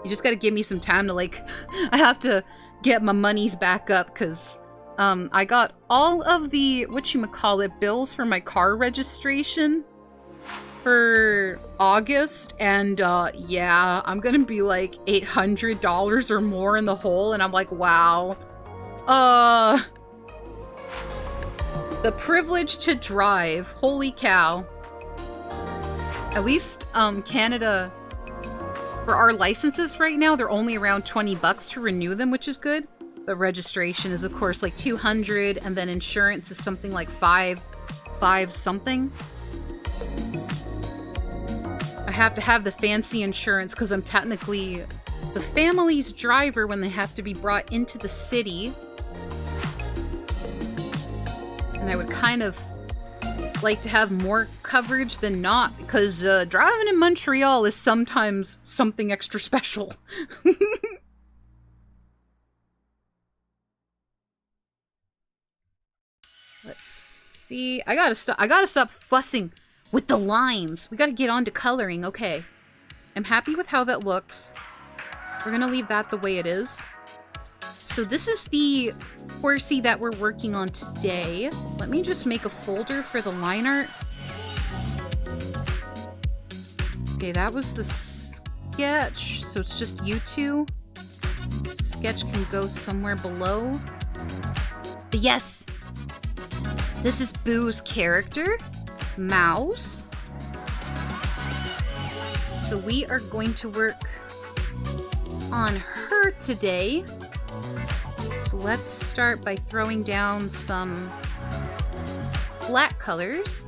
You just gotta give me some time to, like... I have to get my monies back up, because... I got all of the, whatchamacallit, bills for my car registration for August, and, yeah, I'm gonna be, like, $800 or more in the hole, and I'm like, wow. The privilege to drive. Holy cow. At least, Canada, for our licenses right now, they're only around $20 to renew them, which is good. But registration is, of course, like $200, and then insurance is something like five something. I have to have the fancy insurance because I'm technically the family's driver when they have to be brought into the city. And I would kind of like to have more coverage than not, because driving in Montreal is sometimes something extra special. Let's see. I gotta stop fussing with the lines. We gotta get on to coloring. Okay. I'm happy with how that looks. We're gonna leave that the way it is. So this is the horsey that we're working on today. Let me just make a folder for the line art. Okay, that was the sketch. So it's just you two. Sketch can go somewhere below. But yes! This is Boo's character, Mouse. So we are going to work on her today. So So let's start by throwing down some flat colors.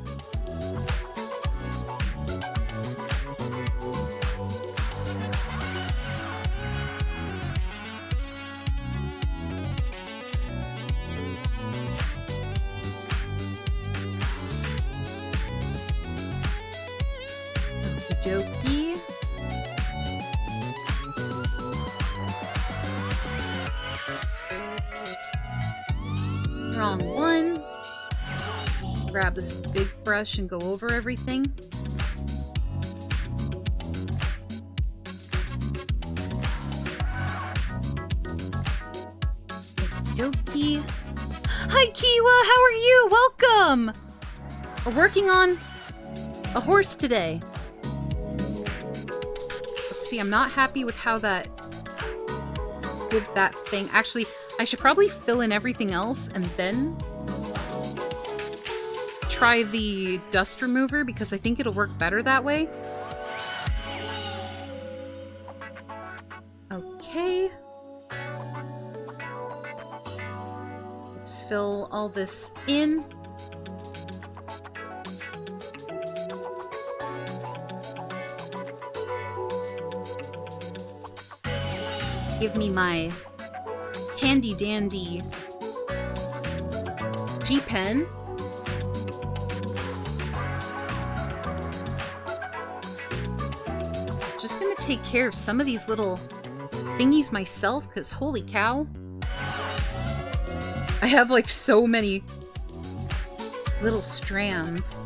Okey-dokey. Wrong one. Let's grab this big brush and go over everything. Okey-dokey. Hi, Kiwa! How are you? Welcome! We're working on a horse today. Let's see, I'm not happy with how that did that thing. Actually, I should probably fill in everything else and then try the dust remover because I think it'll work better that way. Okay. Let's fill all this in. Give me my handy dandy G-pen. Just gonna take care of some of these little thingies myself, because holy cow. I have like so many little strands.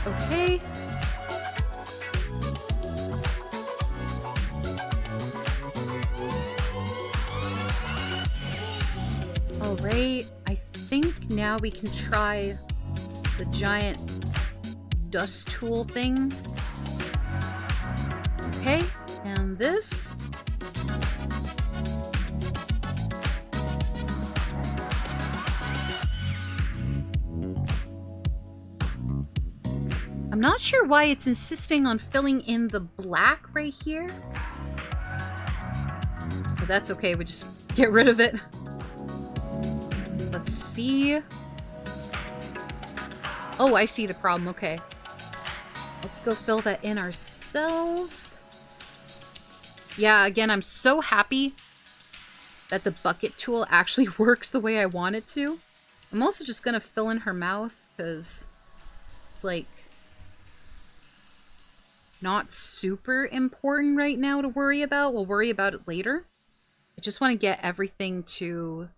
Okay. Alright, I think now we can try the giant dust tool thing. Okay, and this. I'm not sure why it's insisting on filling in the black right here. But that's okay, we just get rid of it. Let's see. Oh, I see the problem. Okay. Let's go fill that in ourselves. Yeah, again, I'm so happy that the bucket tool actually works the way I want it to. I'm also just gonna fill in her mouth because it's like not super important right now to worry about. We'll worry about it later. I just want to get everything to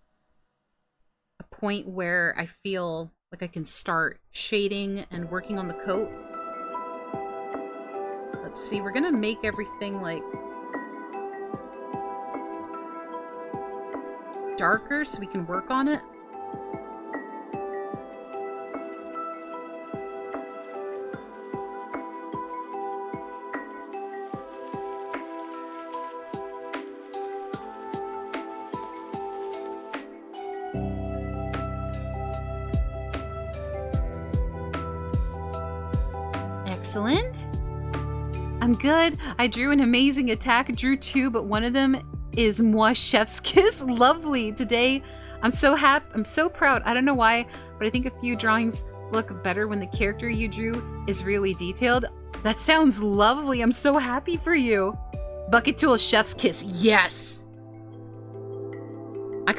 point where I feel like I can start shading and working on the coat. Let's see, we're gonna make everything like darker so we can work on it. Excellent. I'm good. I drew an amazing attack. Drew two, but one of them is moi chef's kiss. Lovely. Today, I'm so happy. I'm so proud. I don't know why, but I think a few drawings look better when the character you drew is really detailed. That sounds lovely. I'm so happy for you. Bucket tool chef's kiss. Yes. I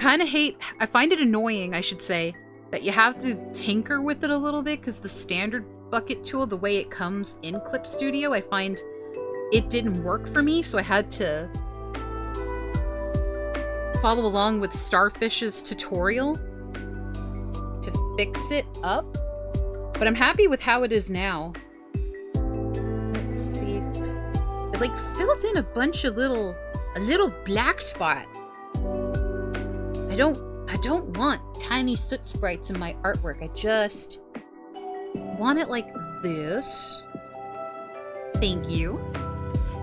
find it annoying, I should say, that you have to tinker with it a little bit because the standard bucket tool, the way it comes in Clip Studio, I find it didn't work for me, so I had to follow along with Starfish's tutorial to fix it up. But I'm happy with how it is now. Let's see. It like filled in a bunch of a little black spot. I don't want tiny soot sprites in my artwork. I just want it like this. Thank you.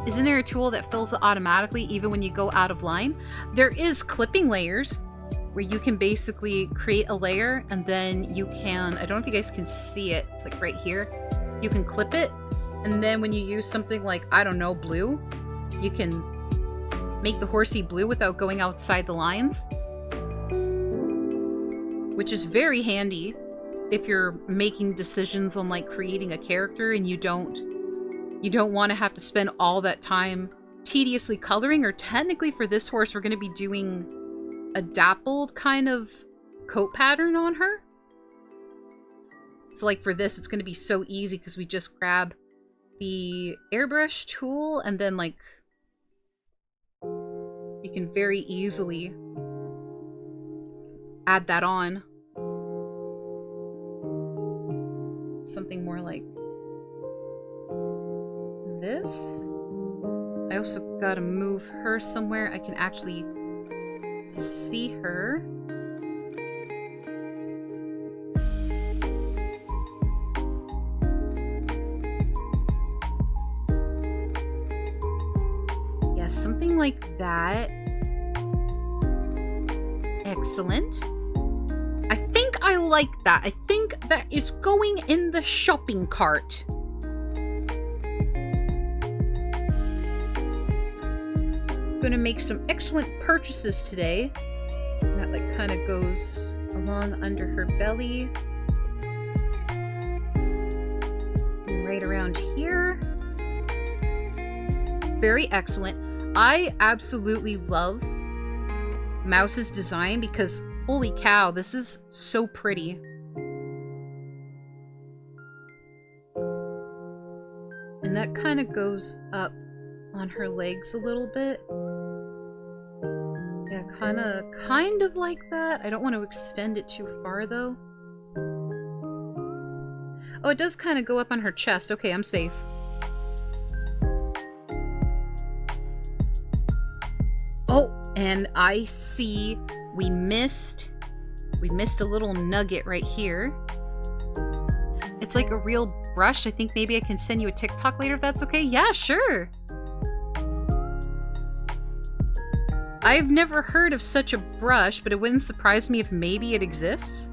Isn't there a tool that fills it automatically even when you go out of line? There is clipping layers where you can basically create a layer and then you can, I don't know if you guys can see it, it's like right here. You can clip it and then when you use something like, I don't know, blue, you can make the horsey blue without going outside the lines. Which is very handy if you're making decisions on like creating a character and you don't want to have to spend all that time tediously coloring. Or technically for this horse, we're going to be doing a dappled kind of coat pattern on her. So like for this, it's going to be so easy because we just grab the airbrush tool and then like you can very easily add that on. Something more like this. I also gotta move her somewhere I can actually see her. Yeah, something like that. Excellent. I think I like that. I think that is going in the shopping cart. Gonna make some excellent purchases today. That like kind of goes along under her belly. And right around here. Very excellent. I absolutely love Mouse's design because holy cow, this is so pretty. And that kind of goes up on her legs a little bit. Yeah, kind of like that. I don't want to extend it too far though. Oh, it does kind of go up on her chest. Okay, I'm safe. Oh, and I see we missed a little nugget right here. It's like a real brush. I think maybe I can send you a TikTok later if that's okay. Yeah, sure. I've never heard of such a brush, but it wouldn't surprise me if maybe it exists.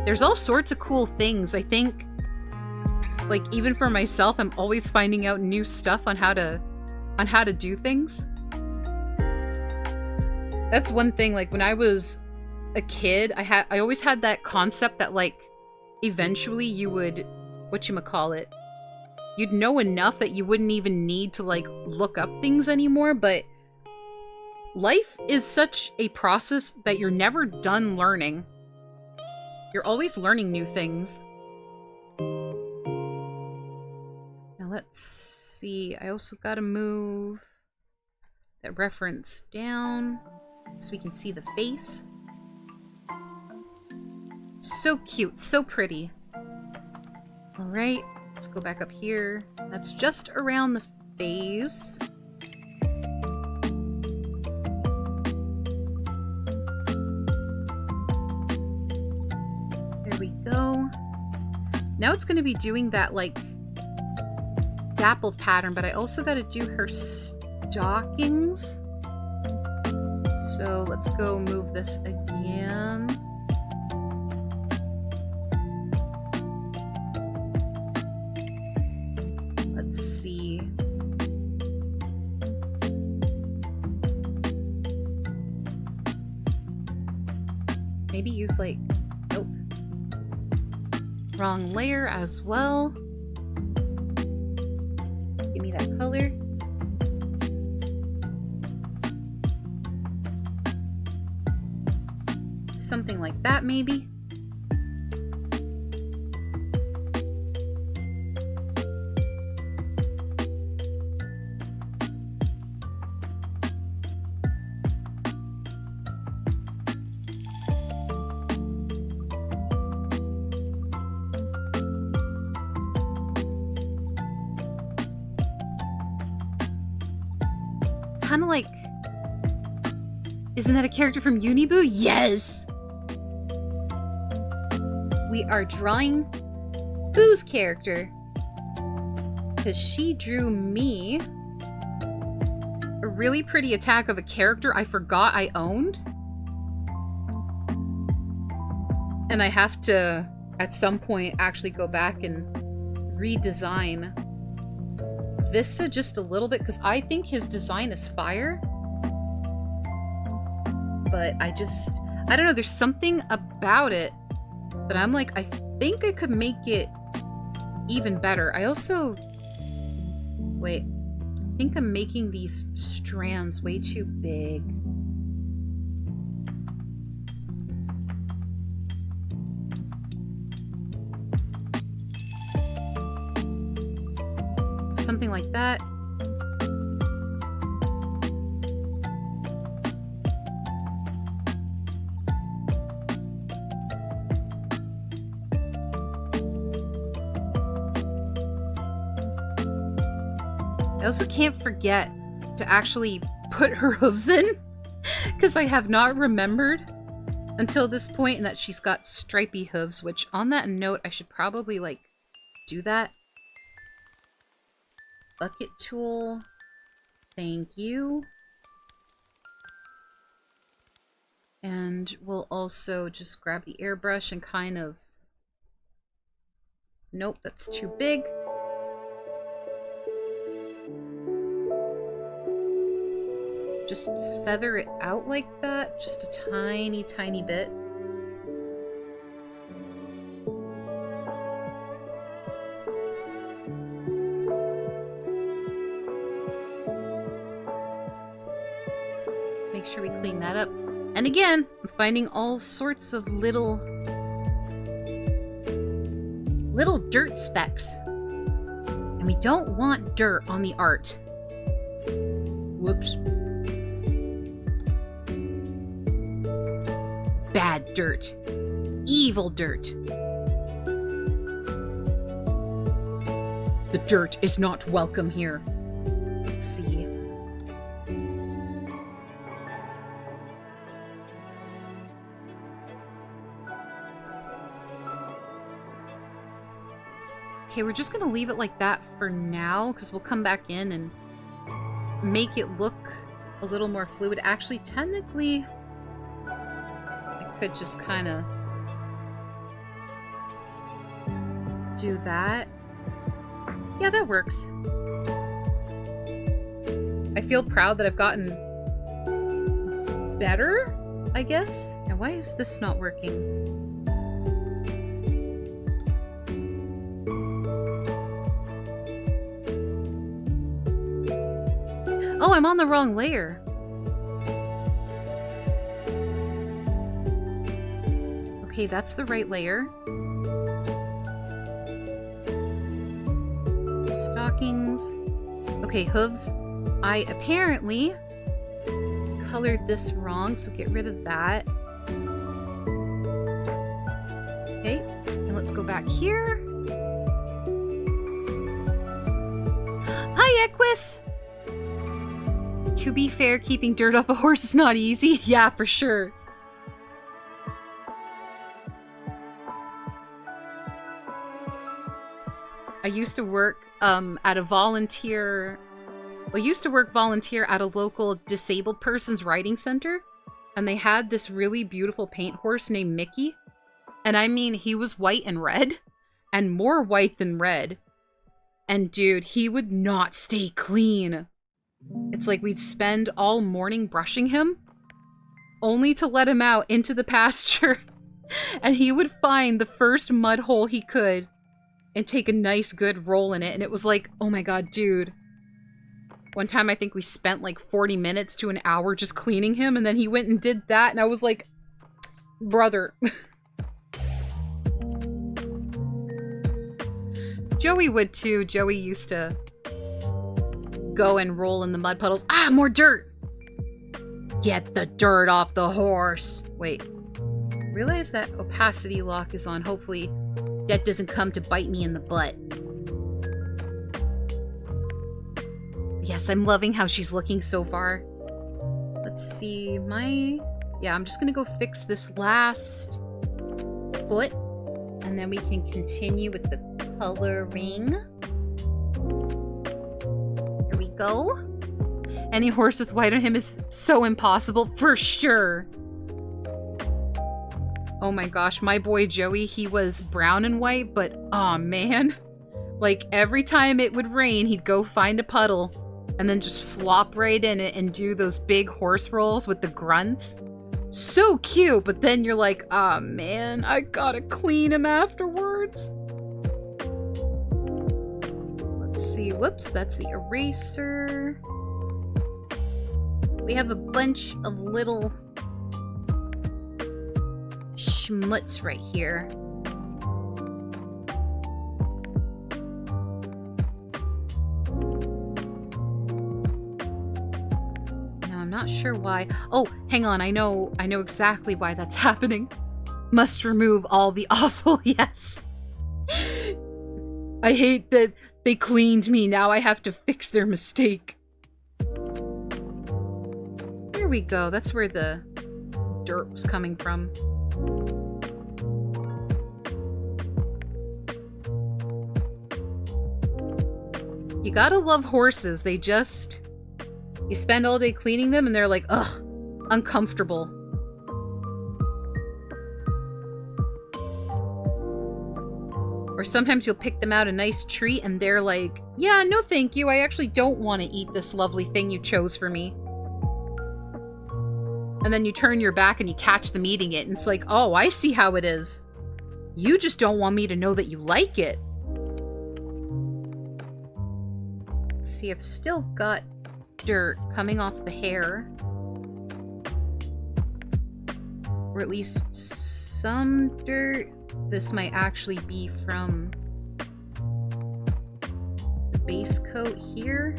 There's all sorts of cool things. I think, like, even for myself, I'm always finding out new stuff on how to do things. That's one thing, like, when I was a kid, I always had that concept that, like, eventually you would, whatchamacallit, you'd know enough that you wouldn't even need to, like, look up things anymore, but life is such a process that you're never done learning. You're always learning new things. Now let's see. I also gotta move that reference down so we can see the face. So cute, so pretty. Alright, let's go back up here. That's just around the face. There we go. Now it's going to be doing that, like, dappled pattern, but I also got to do her stockings. So let's go move this again. Let's see. Maybe use like, nope. Wrong layer as well. Give me that color. Something like that, maybe. Kind of like, isn't that a character from Uniboo? Yes! We are drawing Boo's character because she drew me a really pretty attack of a character I forgot I owned. And I have to, at some point, actually go back and redesign Vista just a little bit because I think his design is fire. But I don't know, there's something about it that I'm like, I think I could make it even better. I also, wait, I think I'm making these strands way too big. Something like that. I also can't forget to actually put her hooves in, because I have not remembered until this point, and that she's got stripy hooves, which on that note, I should probably, like, do that. Bucket tool. Thank you. And we'll also just grab the airbrush and kind of... Nope, that's too big. Just feather it out like that, just a tiny, tiny bit. Make sure we clean that up. And again, I'm finding all sorts of little dirt specks. And we don't want dirt on the art. Whoops. Bad dirt. Evil dirt. The dirt is not welcome here. Let's see. Okay, we're just gonna leave it like that for now, because we'll come back in and make it look a little more fluid. Actually, technically, I could just kind of do that. Yeah, that works. I feel proud that I've gotten better, I guess. Now, why is this not working? Oh, I'm on the wrong layer. Okay, that's the right layer. Stockings. Okay, hooves. I apparently colored this wrong, so get rid of that. Okay, and let's go back here. Hi, Equus! To be fair, keeping dirt off a horse is not easy. Yeah, for sure. I used to work at a volunteer... Well, I used to work volunteer at a local disabled person's riding center. And they had this really beautiful paint horse named Mickey. And I mean, he was white and red. And more white than red. And dude, he would not stay clean. It's like we'd spend all morning brushing him, only to let him out into the pasture, and he would find the first mud hole he could and take a nice good roll in it, and it was like, oh my god, dude. One time I think we spent like 40 minutes to an hour just cleaning him, and then he went and did that, and I was like, brother. Joey would too. Joey used to go and roll in the mud puddles. Ah, more dirt! Get the dirt off the horse! Wait. Realize that opacity lock is on. Hopefully that doesn't come to bite me in the butt. Yes, I'm loving how she's looking so far. Let's see, yeah, I'm just gonna go fix this last foot, and then we can continue with the coloring. Go. Any horse with white on him is so impossible, for sure. Oh my gosh, my boy Joey, he was brown and white, but oh man, Like, every time it would rain, he'd go find a puddle and then just flop right in it and do those big horse rolls with the grunts. So cute, but then you're like, ah, man, I gotta clean him afterwards. Let's see, whoops, that's the eraser. We have a bunch of little schmutz right here. Not sure why. Oh, hang on. I know exactly why that's happening. Must remove all the awful. Yes. I hate that they cleaned me. Now I have to fix their mistake. There we go. That's where the dirt was coming from. You gotta love horses. They just... You spend all day cleaning them and they're like, ugh, uncomfortable. Or sometimes you'll pick them out a nice treat and they're like, yeah, no thank you, I actually don't want to eat this lovely thing you chose for me. And then you turn your back and you catch them eating it and it's like, oh, I see how it is. You just don't want me to know that you like it. Let's see, I've still got dirt coming off the hair, or at least some dirt. This might actually be from the base coat here.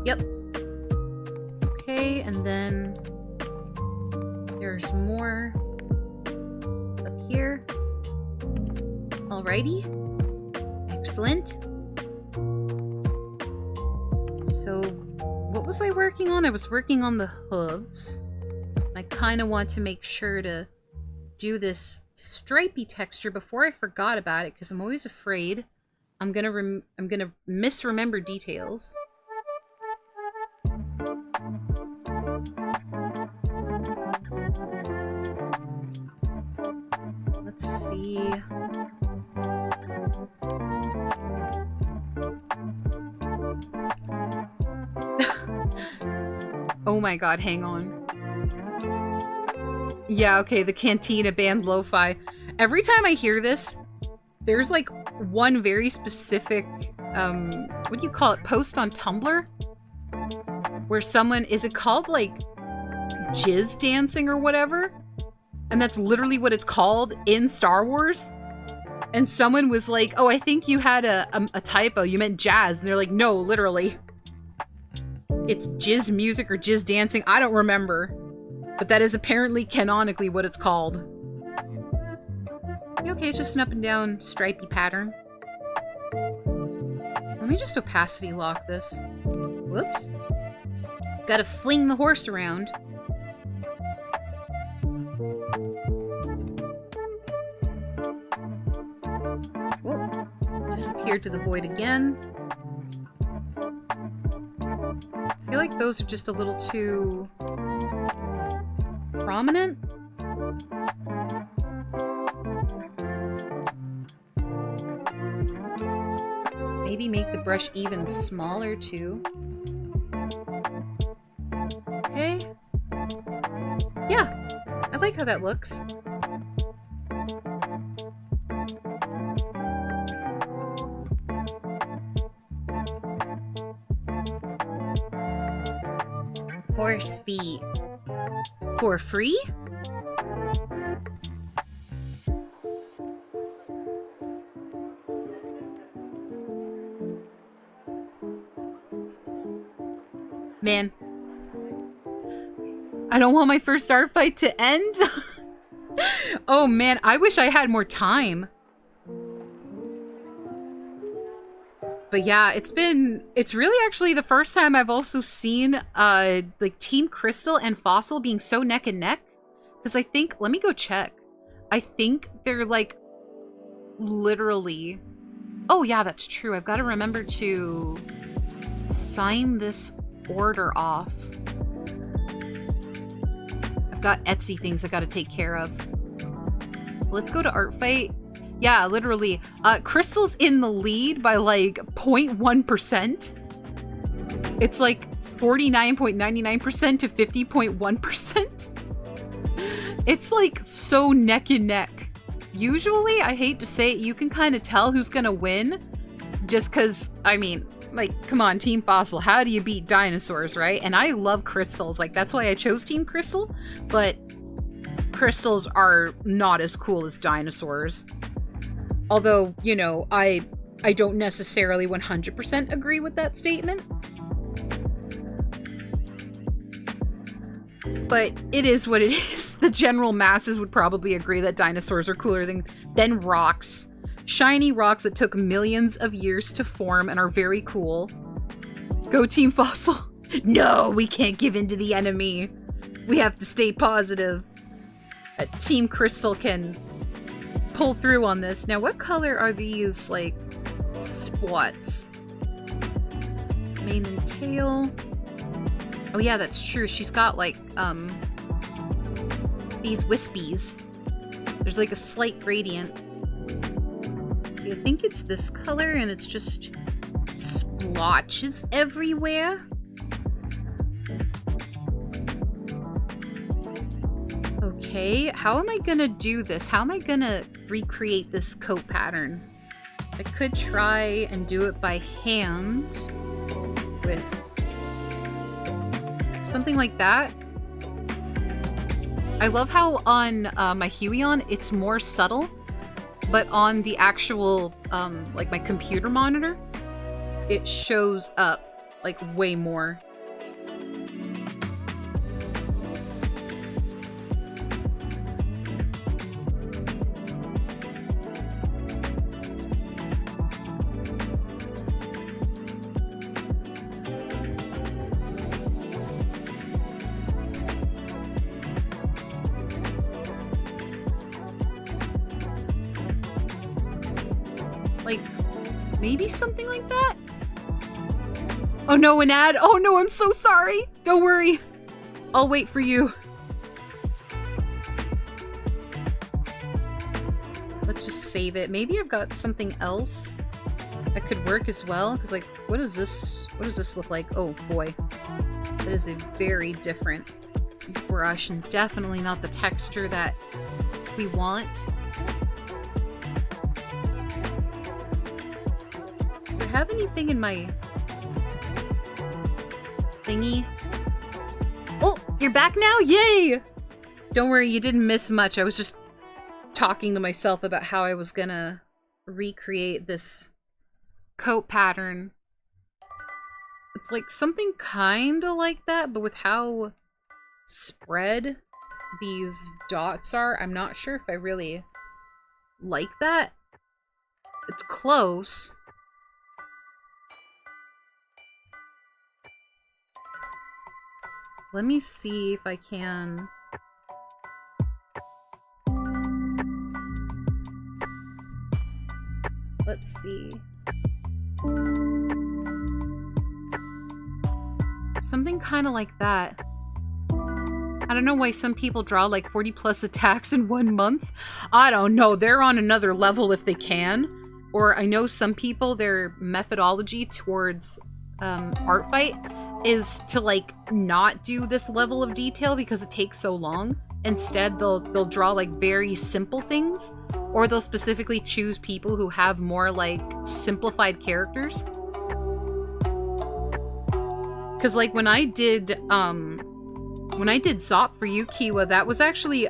Yep. Okay, and then there's more up here. Alrighty. Excellent. So, what was I working on? I was working on the hooves. I kind of want to make sure to do this stripy texture before I forgot about it, because I'm always afraid I'm gonna misremember details. Let's see. Oh my god, hang on. Yeah, okay, the Cantina band lo-fi. Every time I hear this, there's like one very specific, what do you call it, post on Tumblr? Where someone, is it called like jizz dancing or whatever? And that's literally what it's called in Star Wars. And someone was like, oh, I think you had a typo, you meant jazz. And they're like, no, literally. It's jizz music or jizz dancing, I don't remember. But that is apparently canonically what it's called. Okay, it's just an up and down stripy pattern. Let me just opacity lock this. Whoops. Gotta fling the horse around. Whoa. Disappeared to the void again. I feel like those are just a little too prominent. Maybe make the brush even smaller too. Okay. Yeah, I like how that looks. Horse feet. For free? Man. I don't want my first Artfight to end. Oh man, I wish I had more time. But yeah, it's really actually the first time I've also seen like Team Crystal and Fossil being so neck and neck. Because I think, let me go check. I think they're like literally, oh yeah, that's true. I've got to remember to sign this order off. I've got Etsy things I gotta take care of. Let's go to Artfight. Yeah, literally. Crystal's in the lead by like 0.1%. It's like 49.99% to 50.1%. It's like so neck and neck. Usually, I hate to say it, you can kind of tell who's gonna win. Just because, I mean, like, come on, Team Fossil, how do you beat dinosaurs, right? And I love crystals, like, that's why I chose Team Crystal, but crystals are not as cool as dinosaurs. Although, you know, I don't necessarily 100% agree with that statement. But it is what it is. The general masses would probably agree that dinosaurs are cooler than rocks. Shiny rocks that took millions of years to form and are very cool. Go Team Fossil. No, we can't give in to the enemy. We have to stay positive. Team Crystal can pull through on this. Now, what color are these, like, spots? Mane and tail. Oh yeah, that's true. She's got, like, these wispies. There's, like, a slight gradient. Let's see, I think it's this color, and it's just splotches everywhere. Okay, how am I gonna do this? How am I gonna recreate this coat pattern? I could try and do it by hand with something like that. I love how on my Huion it's more subtle, but on the actual, like my computer monitor, it shows up like way more. Maybe something like that? Oh no, an ad! Oh no, I'm so sorry! Don't worry. I'll wait for you. Let's just save it. Maybe I've got something else that could work as well. Because, like, what does this look like? Oh boy. That is a very different brush and definitely not the texture that we want. Do I have anything in my thingy? Oh, you're back now? Yay! Don't worry, you didn't miss much. I was just talking to myself about how I was gonna recreate this coat pattern. It's like something kinda like that, but with how spread these dots are, I'm not sure if I really like that. It's close. Let me see if I can... Let's see. Something kind of like that. I don't know why some people draw like 40 plus attacks in 1 month. I don't know. They're on another level if they can. Or I know some people, their methodology towards Artfight is to like not do this level of detail because it takes so long. Instead, they'll draw like very simple things, or they'll specifically choose people who have more like simplified characters. Cause like when I did Zop for you, Kiwa, that was actually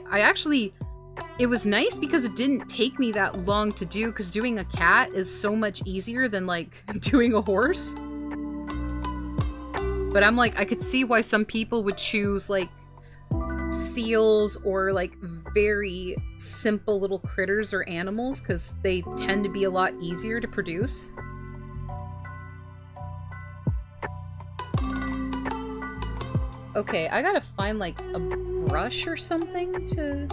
it was nice because it didn't take me that long to do, because doing a cat is so much easier than like doing a horse. But I'm like, I could see why some people would choose like seals or like very simple little critters or animals, because they tend to be a lot easier to produce. Okay, I gotta find like a brush or something to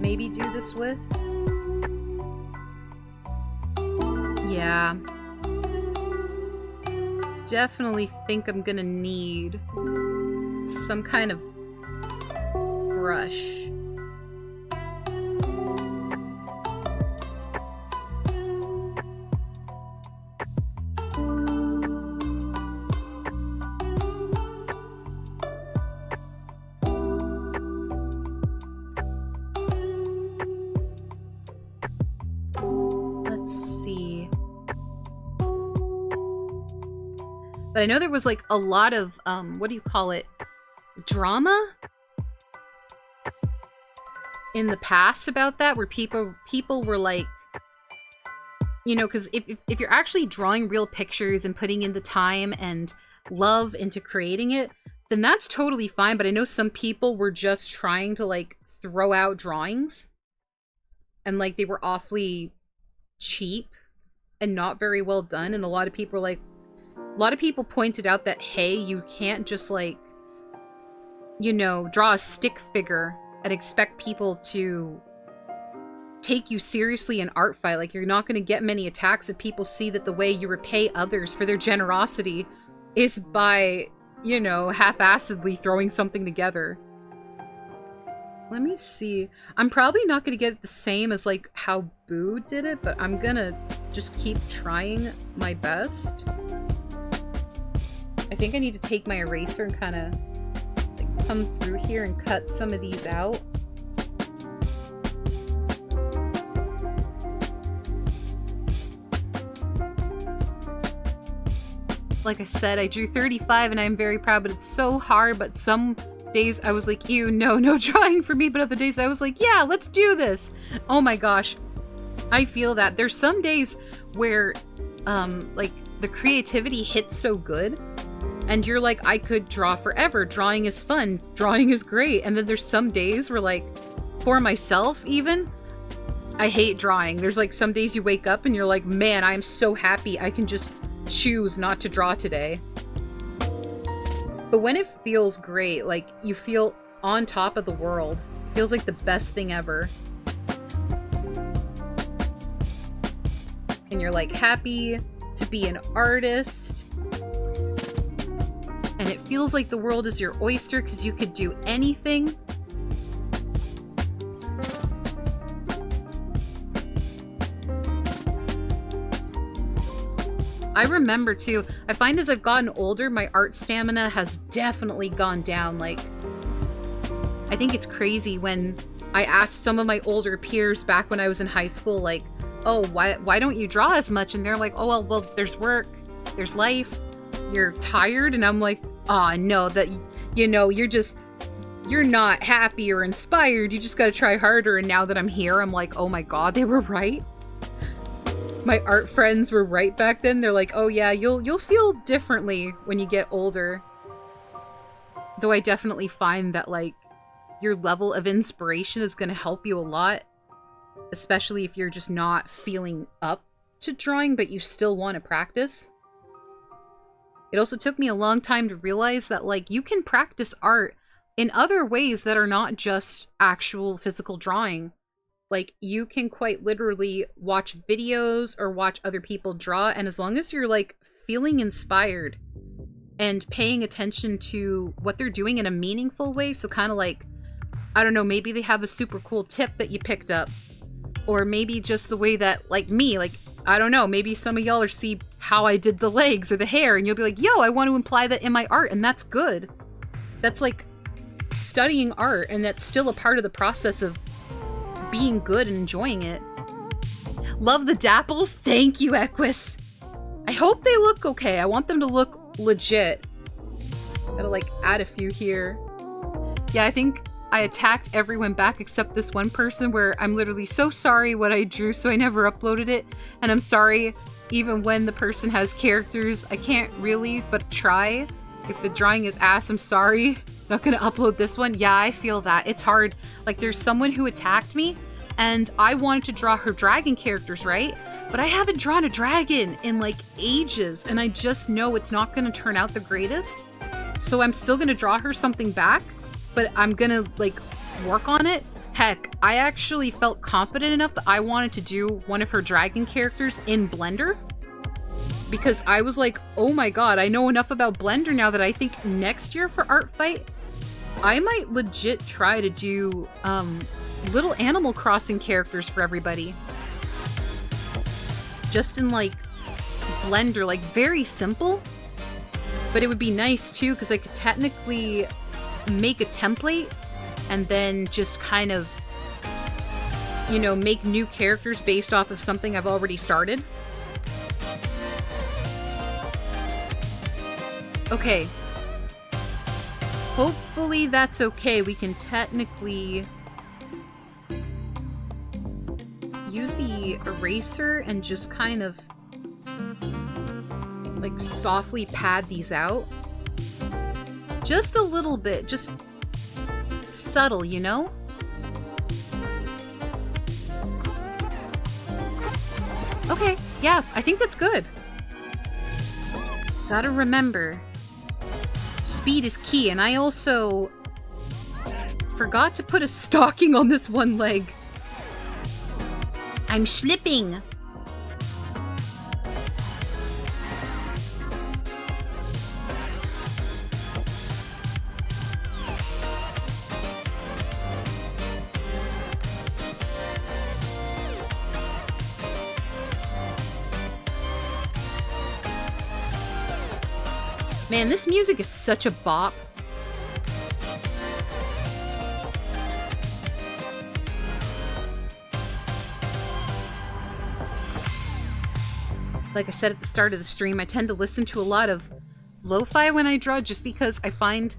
maybe do this with. Yeah. Definitely think I'm gonna need some kind of brush. But I know there was like a lot of, what do you call it? Drama? In the past about that, where people were like, you know, because if you're actually drawing real pictures and putting in the time and love into creating it, then that's totally fine. But I know some people were just trying to like throw out drawings. And like they were awfully cheap and not very well done. And a lot of people were like, a lot of people pointed out that, hey, you can't just like, you know, draw a stick figure and expect people to take you seriously in Artfight. Like, you're not going to get many attacks if people see that the way you repay others for their generosity is by, you know, half-assedly throwing something together. Let me see. I'm probably not going to get it the same as, like, how Boo did it, but I'm going to just keep trying my best. I think I need to take my eraser and kind of like, come through here and cut some of these out. Like I said, I drew 35 and I'm very proud, but it's so hard. But some days I was like, ew, no drawing for me. But other days I was like, yeah, let's do this. Oh my gosh. I feel that. There's some days where, like, the creativity hits so good. And you're like, I could draw forever. Drawing is fun. Drawing is great. And then there's some days where, like, for myself even, I hate drawing. There's like some days you wake up and you're like, man, I'm so happy I can just choose not to draw today. But when it feels great, like you feel on top of the world, it feels like the best thing ever. And you're like happy to be an artist. And it feels like the world is your oyster because you could do anything. I remember too, I find as I've gotten older, my art stamina has definitely gone down. Like, I think it's crazy when I asked some of my older peers back when I was in high school, like, oh, why don't you draw as much? And they're like, oh, well, there's work, there's life, you're tired. And I'm like, oh, no, that, you know, you're not happy or inspired. You just got to try harder. And now that I'm here, I'm like, oh my God, they were right. My art friends were right back then. They're like, oh yeah, you'll feel differently when you get older. Though I definitely find that, like, your level of inspiration is going to help you a lot. Especially if you're just not feeling up to drawing, but you still want to practice. It also took me a long time to realize that, like, you can practice art in other ways that are not just actual physical drawing. Like, you can quite literally watch videos or watch other people draw, and as long as you're, like, feeling inspired and paying attention to what they're doing in a meaningful way, so kind of like, I don't know, maybe they have a super cool tip that you picked up, or maybe just the way that, like me, like, I don't know, maybe some of y'all are see how I did the legs or the hair, and you'll be like, yo, I want to imply that in my art, and that's good. That's, like, studying art, and that's still a part of the process of being good and enjoying it. Love the dapples. Thank you, Equus. I hope they look okay. I want them to look legit. Gotta like add a few here. Yeah, I think I attacked everyone back except this one person where I'm literally so sorry what I drew, so I never uploaded it. And I'm sorry even when the person has characters. I can't really but try. If the drawing is ass, I'm sorry. Not gonna upload this one. Yeah, I feel that. It's hard. Like, there's someone who attacked me, and I wanted to draw her dragon characters, right? But I haven't drawn a dragon in, like, ages, and I just know it's not gonna turn out the greatest. So I'm still gonna draw her something back, but I'm gonna, like, work on it. Heck, I actually felt confident enough that I wanted to do one of her dragon characters in Blender. Because I was like, oh my God, I know enough about Blender now that I think next year for Artfight, I might legit try to do little Animal Crossing characters for everybody. Just in like Blender, like very simple. But it would be nice too, because I could technically make a template and then just kind of, you know, make new characters based off of something I've already started. Okay. Hopefully that's okay. We can technically use the eraser and just kind of like softly pad these out. Just a little bit, just subtle, you know? Okay, yeah, I think that's good. Gotta remember, speed is key, and I also forgot to put a stocking on this one leg. I'm slipping. Man, this music is such a bop. Like I said at the start of the stream, I tend to listen to a lot of lo-fi when I draw just because I find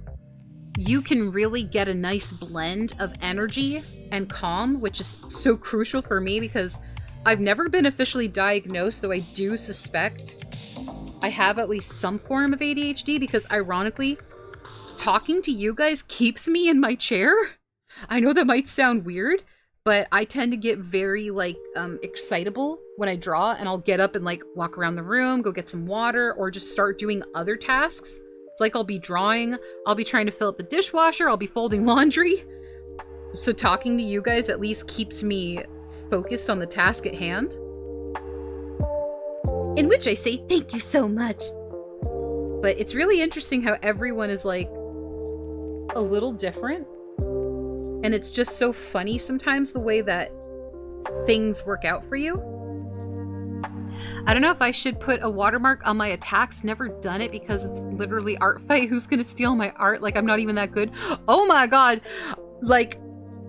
you can really get a nice blend of energy and calm, which is so crucial for me because I've never been officially diagnosed, though I do suspect I have at least some form of ADHD because, ironically, talking to you guys keeps me in my chair. I know that might sound weird, but I tend to get very, like, excitable when I draw, and I'll get up and, like, walk around the room, go get some water, or just start doing other tasks. It's like I'll be drawing, I'll be trying to fill up the dishwasher, I'll be folding laundry. So talking to you guys at least keeps me focused on the task at hand. In which I say thank you so much. But it's really interesting how everyone is like a little different. And it's just so funny sometimes the way that things work out for you. I don't know if I should put a watermark on my attacks. Never done it because it's literally Artfight. Who's gonna steal my art? Like, I'm not even that good. Oh my god. Like,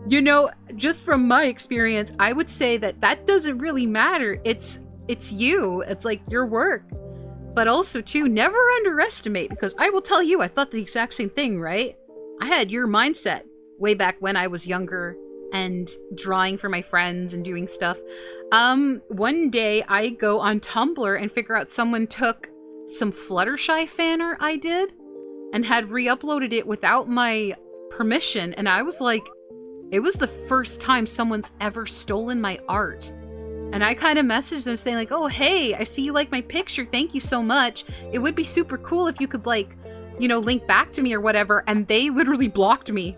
you know, just from my experience, I would say that that doesn't really matter. It's you. It's like your work. But also, too, never underestimate, because I will tell you, I thought the exact same thing, right? I had your mindset way back when I was younger and drawing for my friends and doing stuff. One day I go on Tumblr and figure out someone took some Fluttershy fan art I did and had re-uploaded it without my permission. And I was like, it was the first time someone's ever stolen my art. And I kind of messaged them saying like, oh, hey, I see you like my picture. Thank you so much. It would be super cool if you could, like, you know, link back to me or whatever. And they literally blocked me.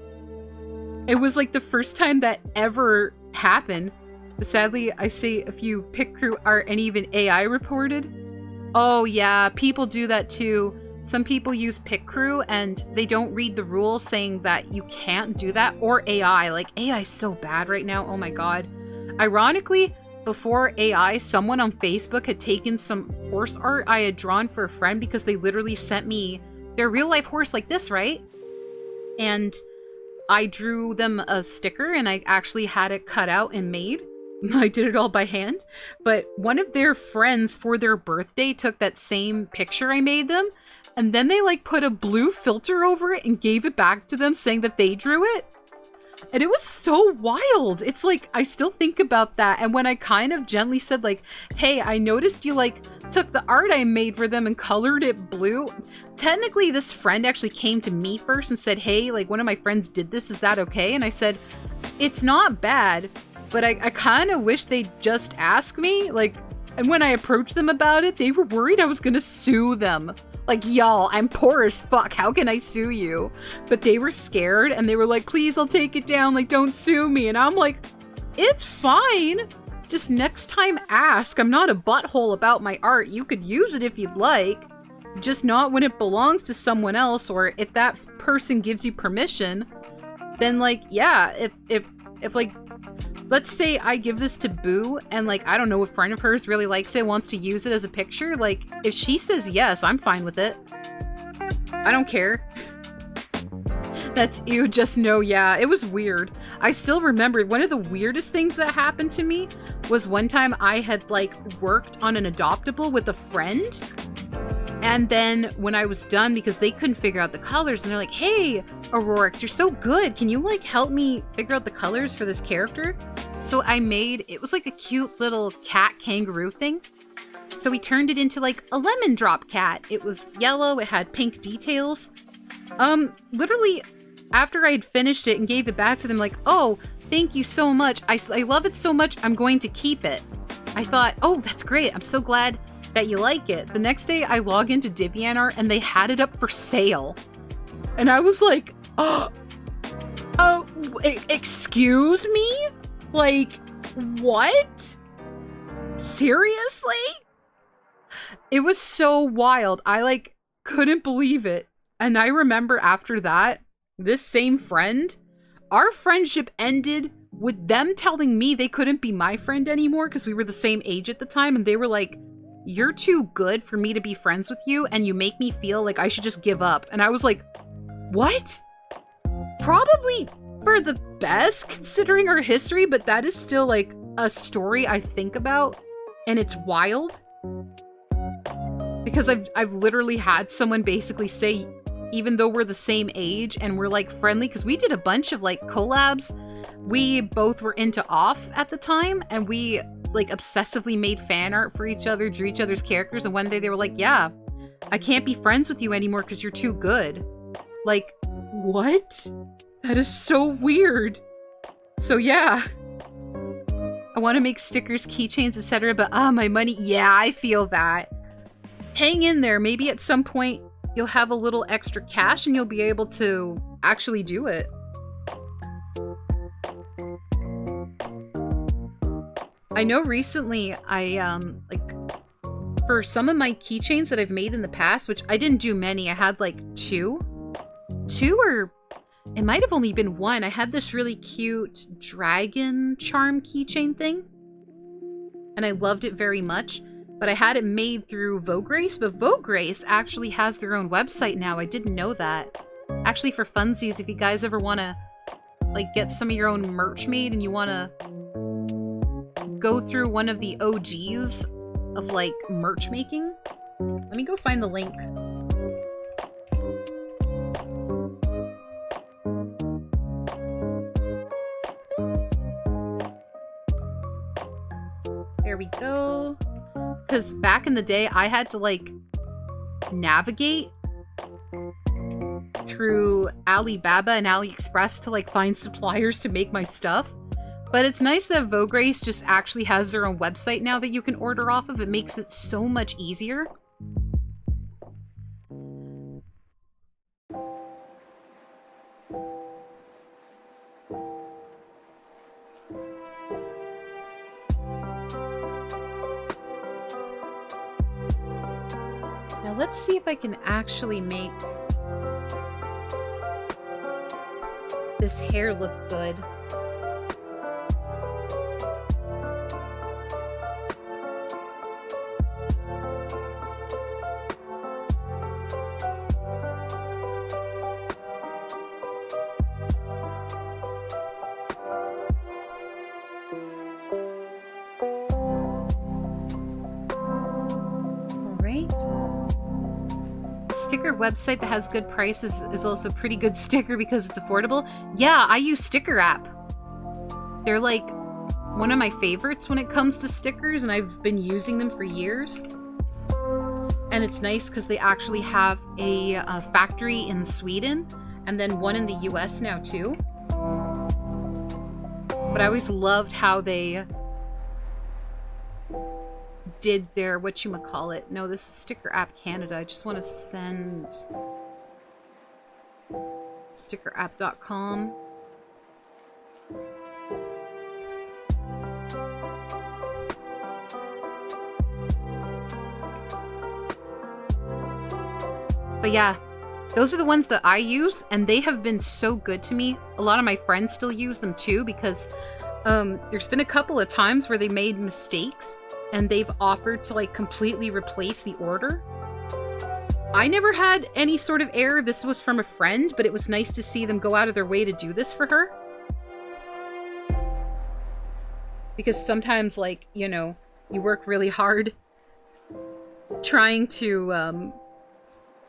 It was like the first time that ever happened. But sadly, I see a few Pit Crew art and even AI reported. Oh yeah, people do that too. Some people use Pit Crew and they don't read the rules saying that you can't do that. Or AI. Like, AI is so bad right now. Oh my god. Ironically, before AI, someone on Facebook had taken some horse art I had drawn for a friend because they literally sent me their real life horse like this, right? And I drew them a sticker and I actually had it cut out and made. I did it all by hand. But one of their friends for their birthday took that same picture I made them, and then they like put a blue filter over it and gave it back to them saying that they drew it. And it was so wild. It's like, I still think about that. And when I kind of gently said like, hey, I noticed you like took the art I made for them and colored it blue. Technically, this friend actually came to me first and said, hey, like one of my friends did this. Is that okay? And I said, it's not bad, but I kind of wish they'd just ask me. Like, and when I approached them about it, they were worried I was going to sue them. Like, y'all, I'm poor as fuck. How can I sue you? But they were scared and they were like, please, I'll take it down. Like, don't sue me. And I'm like, it's fine. Just next time ask. I'm not a butthole about my art. You could use it if you'd like. just not when it belongs to someone else, or if that person gives you permission, then like, yeah, if like, let's say I give this to Boo and like, I don't know, a friend of hers really likes it, wants to use it as a picture, like if she says yes, I'm fine with it. I don't care. That's ew, just no, yeah, it was weird. I still remember one of the weirdest things that happened to me was one time I had like worked on an adoptable with a friend. And then when I was done, because they couldn't figure out the colors, and they're like, hey, Aurorax, you're so good. Can you like help me figure out the colors for this character? So I made, it was like a cute little cat kangaroo thing. So we turned it into like a lemon drop cat. It was yellow, it had pink details. Literally after I had finished it and gave it back to them, like, oh, thank you so much. I love it so much, I'm going to keep it. I thought, oh, that's great. I'm so glad that you like it. The next day I log into DeviantArt and they had it up for sale. And I was like, oh, excuse me? Like, what? Seriously? It was so wild. I like couldn't believe it. And I remember after that, this same friend, our friendship ended with them telling me they couldn't be my friend anymore because we were the same age at the time, and they were like, you're too good for me to be friends with you, and you make me feel like I should just give up. And I was like, what? Probably for the best considering our history, but that is still like a story I think about, and it's wild. Because I've literally had someone basically say, even though we're the same age and we're like friendly, because we did a bunch of like collabs. We both were into Off at the time, and we like obsessively made fan art for each other, drew each other's characters, and one day they were like, yeah, I can't be friends with you anymore because you're too good. Like, what? That is so weird. So yeah. I want to make stickers, keychains, etc., but my money, yeah, I feel that. Hang in there, maybe at some point you'll have a little extra cash and you'll be able to actually do it. I know recently I, like, for some of my keychains that I've made in the past, which I didn't do many, I had like two, or it might have only been one. I had this really cute dragon charm keychain thing, and I loved it very much, but I had it made through Vograce, but Vograce actually has their own website now. I didn't know that. Actually, for funsies, if you guys ever want to, like, get some of your own merch made and you want to go through one of the OGs of, like, merch making, let me go find the link. There we go. Because back in the day, I had to, like, navigate through Alibaba and AliExpress to, like, find suppliers to make my stuff. But it's nice that Vograce just actually has their own website now that you can order off of. It makes it so much easier. Now let's see if I can actually make this hair look good. Sticker website that has good prices is also pretty good sticker because it's affordable. Yeah, I use Sticker App. They're like one of my favorites when it comes to stickers, and I've been using them for years. And it's nice because they actually have a factory in Sweden and then one in the US now too. But I always loved how they did their whatchamacallit. No, this is Sticker App Canada. I just want to send stickerapp.com. But yeah, those are the ones that I use, and they have been so good to me. A lot of my friends still use them too, because there's been a couple of times where they made mistakes, and they've offered to like completely replace the order. I never had any sort of error. This was from a friend, but it was nice to see them go out of their way to do this for her. Because sometimes, like, you know, you work really hard trying to,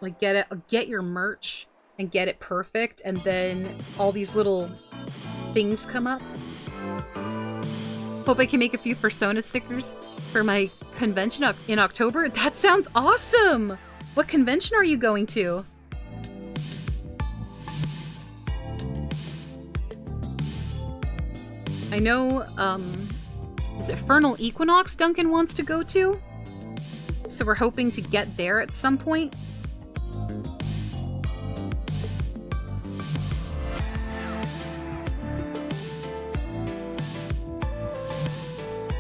like, get your merch and get it perfect, and then all these little things come up. Hope I can make a few Persona stickers for my convention in October. That sounds awesome! What convention are you going to? I know, is it Infernal Equinox Duncan wants to go to? So we're hoping to get there at some point.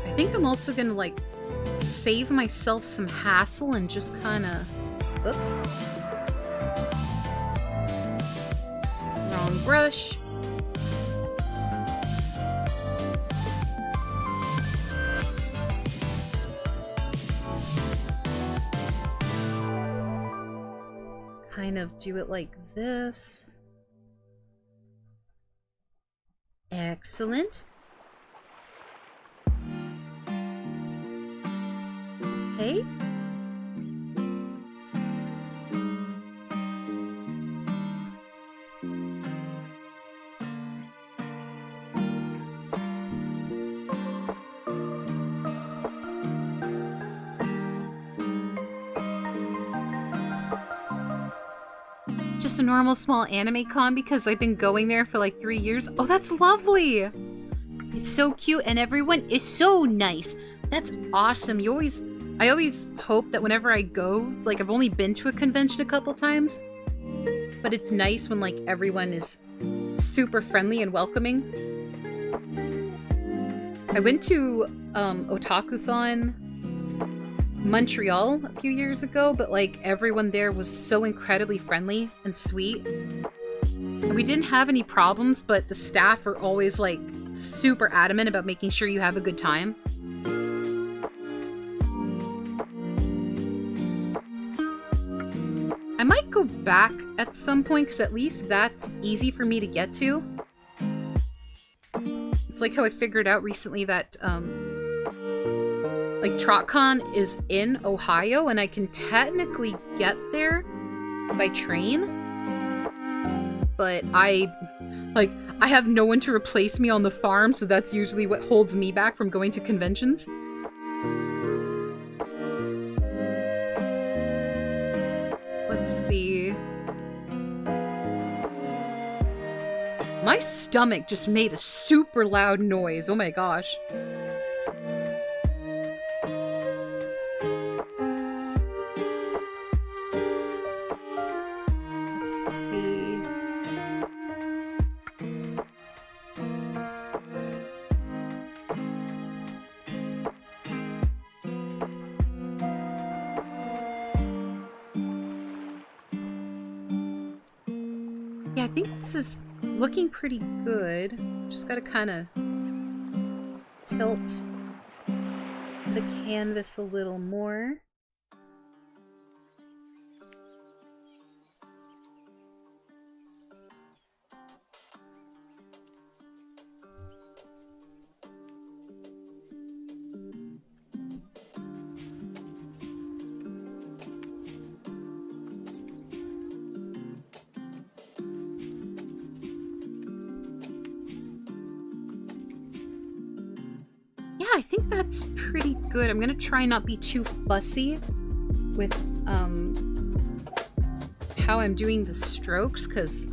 I think I'm also gonna, like, save myself some hassle and just kinda... Oops. Wrong brush. Kind of do it like this. Excellent. Okay. Just a normal small anime con because I've been going there for like 3 years. Oh, that's lovely! It's so cute and everyone is so nice. That's awesome. I always hope that whenever I go, like, I've only been to a convention a couple times, but it's nice when, like, everyone is super friendly and welcoming. I went to Otakuthon Montreal a few years ago, but, like, everyone there was so incredibly friendly and sweet. And we didn't have any problems, but the staff are always, like, super adamant about making sure you have a good time. I might go back at some point, because at least that's easy for me to get to. It's like how I figured out recently that, like, TrotCon is in Ohio, and I can technically get there by train. But I have no one to replace me on the farm, so that's usually what holds me back from going to conventions. Let's see. My stomach just made a super loud noise. Oh my gosh. Let's see. Yeah, I think this is looking pretty good. Just gotta kind of tilt the canvas a little more. I think that's pretty good. I'm gonna try not be too fussy with how I'm doing the strokes, because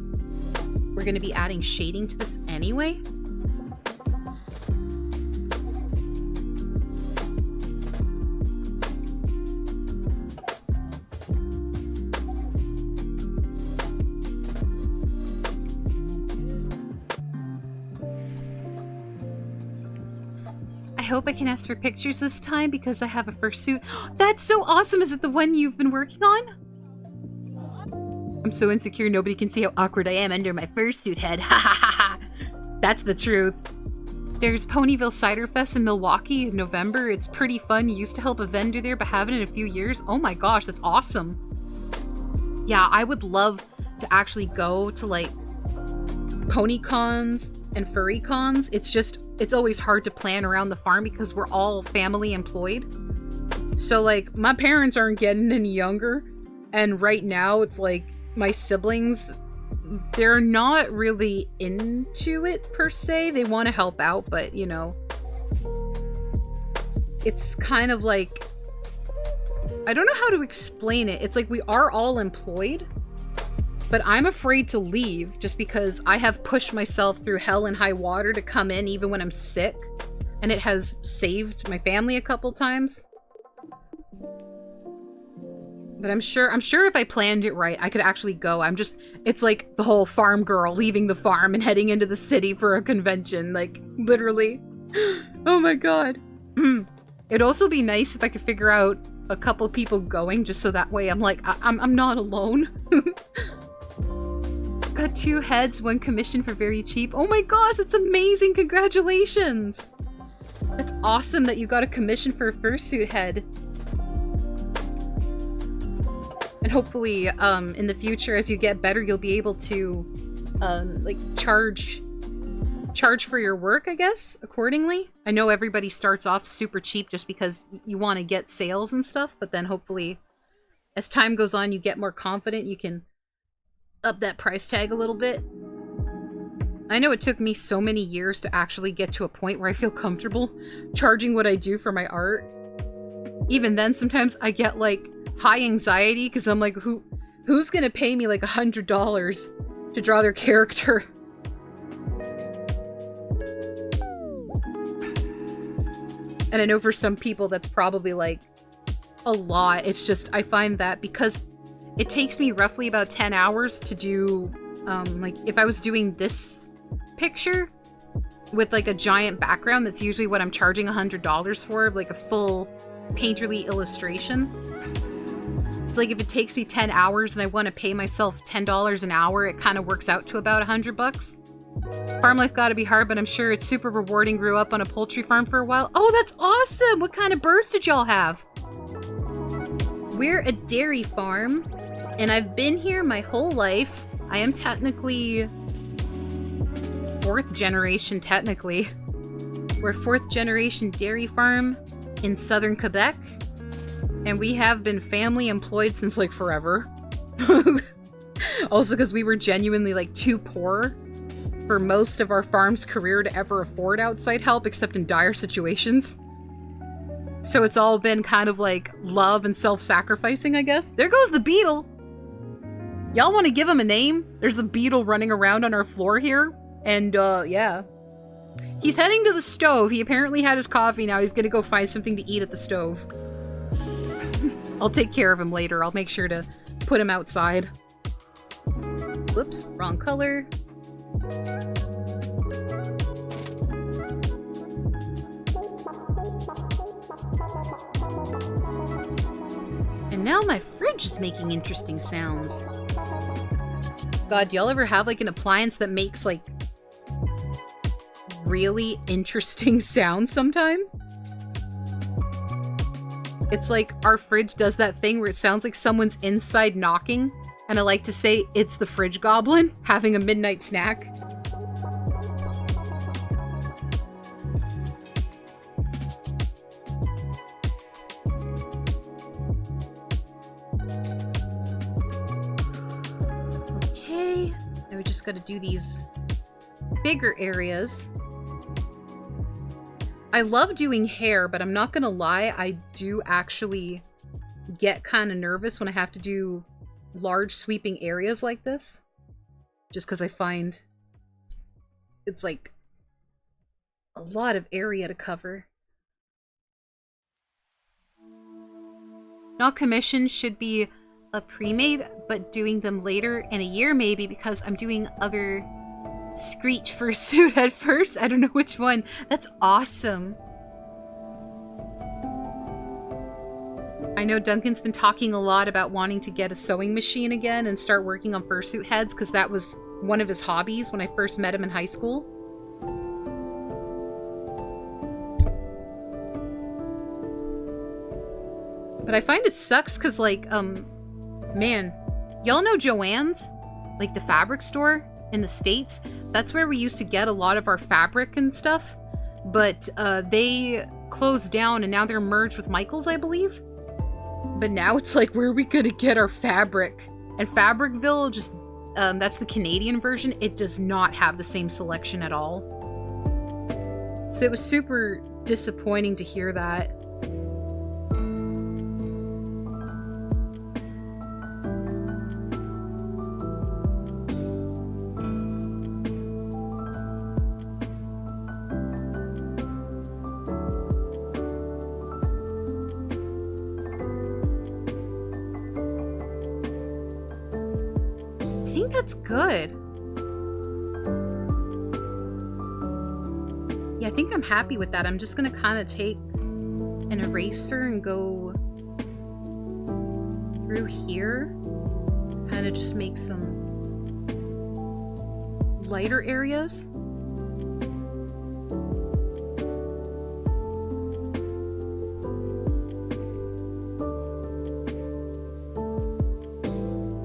we're gonna be adding shading to this anyway. I hope I can ask for pictures this time because I have a fursuit. That's so awesome! Is it the one you've been working on? I'm so insecure nobody can see how awkward I am under my fursuit head. Ha ha ha ha. That's the truth. There's Ponyville Cider Fest in Milwaukee in November. It's pretty fun. Used to help a vendor there, but haven't in a few years. Oh my gosh, that's awesome. Yeah, I would love to actually go to like pony cons and furry cons. It's always hard to plan around the farm because we're all family employed. So like my parents aren't getting any younger, and right now it's like my siblings, they're not really into it per se. They want to help out, but you know, it's kind of like, I don't know how to explain it. It's like we are all employed, but I'm afraid to leave just because I have pushed myself through hell and high water to come in even when I'm sick, and it has saved my family a couple times. But I'm sure if I planned it right, I could actually go. It's like the whole farm girl leaving the farm and heading into the city for a convention, like literally. Oh my god. It'd also be nice if I could figure out a couple people going, just so that way I'm like, I'm not alone. Got 2 heads, 1 commission for very cheap. Oh my gosh, that's amazing! Congratulations! That's awesome that you got a commission for a fursuit head. And hopefully, in the future, as you get better, you'll be able to, like, charge for your work, I guess, accordingly. I know everybody starts off super cheap just because you want to get sales and stuff, but then hopefully, as time goes on, you get more confident, you can up that price tag a little bit. I know it took me so many years to actually get to a point where I feel comfortable charging what I do for my art. Even then, sometimes I get, like, high anxiety because I'm like, who's gonna pay me like $100 to draw their character? And I know for some people that's probably like a lot. It's just, I find that because it takes me roughly about 10 hours to do, like if I was doing this picture with like a giant background, that's usually what I'm charging $100 for, like a full painterly illustration. It's like if it takes me 10 hours and I want to pay myself $10 an hour, it kind of works out to about $100. Farm life gotta be hard, but I'm sure it's super rewarding. Grew up on a poultry farm for a while. Oh, that's awesome! What kind of birds did y'all have? We're a dairy farm, and I've been here my whole life. I am technically 4th generation, technically. We're a 4th generation dairy farm in southern Quebec. And we have been family employed since, like, forever. Also because we were genuinely, like, too poor for most of our farm's career to ever afford outside help, except in dire situations. So it's all been kind of, like, love and self-sacrificing, I guess. There goes the beetle! Y'all want to give him a name? There's a beetle running around on our floor here. And, yeah. He's heading to the stove. He apparently had his coffee now. He's gonna go find something to eat at the stove. I'll take care of him later. I'll make sure to put him outside. Whoops, wrong color. And now my fridge is making interesting sounds. God, do y'all ever have like an appliance that makes like really interesting sounds sometime? It's like our fridge does that thing where it sounds like someone's inside knocking, and I like to say it's the fridge goblin having a midnight snack. Okay, now we just gotta do these bigger areas. I love doing hair, but I'm not gonna lie, I do actually get kind of nervous when I have to do large sweeping areas like this. Just because I find it's like a lot of area to cover. Not commissioned should be a pre-made, but doing them later in a year maybe because I'm doing other Screech fursuit at first. I don't know which one. That's awesome. I know Duncan's been talking a lot about wanting to get a sewing machine again and start working on fursuit heads, because that was one of his hobbies when I first met him in high school. But I find it sucks because, like, man, y'all know Joann's? Like the fabric store in the States? That's where we used to get a lot of our fabric and stuff. But they closed down and now they're merged with Michael's, I believe. But now it's like, where are we gonna get our fabric? And Fabricville, just, that's the Canadian version, it does not have the same selection at all. So it was super disappointing to hear that. That's good. Yeah, I think I'm happy with that. I'm just gonna kind of take an eraser and go through here. Kind of just make some lighter areas.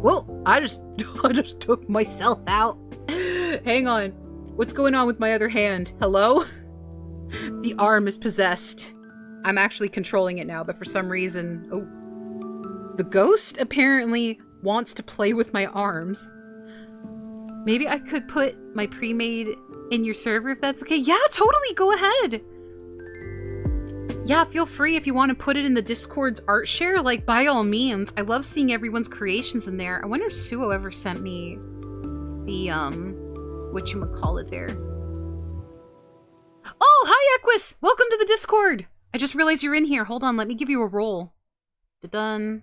Whoa, I just took myself out. Hang on. What's going on with my other hand? Hello? The arm is possessed. I'm actually controlling it now, but for some reason... Oh. The ghost apparently wants to play with my arms. Maybe I could put my pre-made in your server if that's okay. Yeah, totally, go ahead. Yeah, feel free if you want to put it in the Discord's art share, like, by all means. I love seeing everyone's creations in there. I wonder if Suo ever sent me the, whatchamacallit there. Oh, hi, Equus! Welcome to the Discord! I just realized you're in here. Hold on, let me give you a role. Done.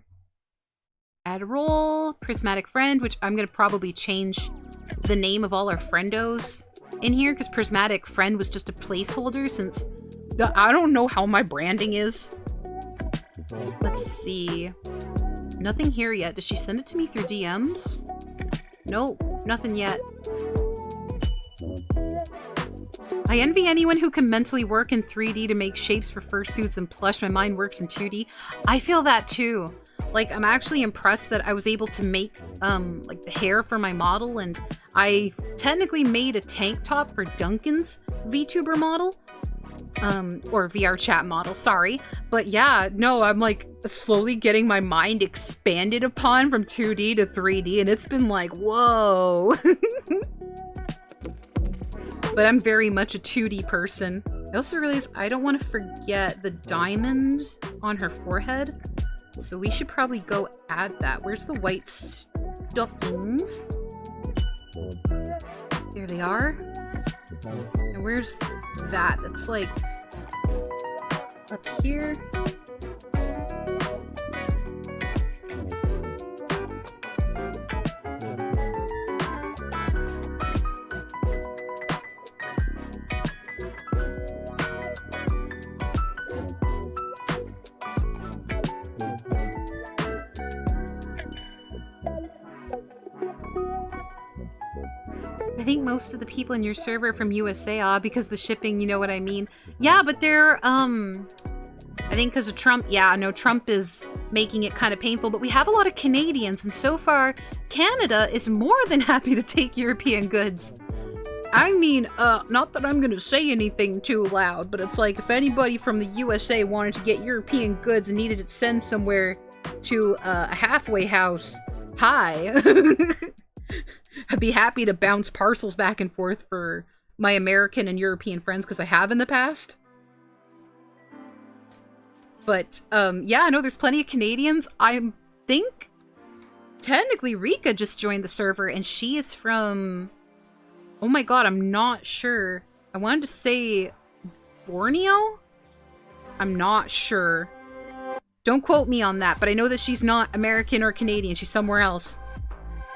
Add a role. Prismatic friend, which I'm gonna probably change the name of all our friendos in here, because Prismatic friend was just a placeholder since... I don't know how my branding is. Let's see. Nothing here yet. Did she send it to me through DMs? Nope, nothing yet. I envy anyone who can mentally work in 3D to make shapes for fursuits and plush. My mind works in 2D. I feel that too. Like, I'm actually impressed that I was able to make, like, the hair for my model, and I technically made a tank top for Duncan's VTuber model. Or VR chat model, sorry. But yeah, no, I'm like slowly getting my mind expanded upon from 2D to 3D, and it's been like, whoa. But I'm very much a 2D person. I also realized I don't want to forget the diamond on her forehead, so we should probably go add that. Where's the white stockings? There they are. And where's that? It's like up here. I think most of the people in your server are from USA, because the shipping, you know what I mean? Yeah, but they're, I think because of Trump, yeah, no, Trump is making it kind of painful, but we have a lot of Canadians, and so far, Canada is more than happy to take European goods. I mean, not that I'm gonna say anything too loud, but it's like, if anybody from the USA wanted to get European goods and needed it sent somewhere to a halfway house, hi. I'd be happy to bounce parcels back and forth for my American and European friends, because I have in the past. But, yeah, no, there's plenty of Canadians. I think, technically, Rika just joined the server, and she is from... Oh my god, I'm not sure. I wanted to say Borneo? I'm not sure. Don't quote me on that, but I know that she's not American or Canadian. She's somewhere else.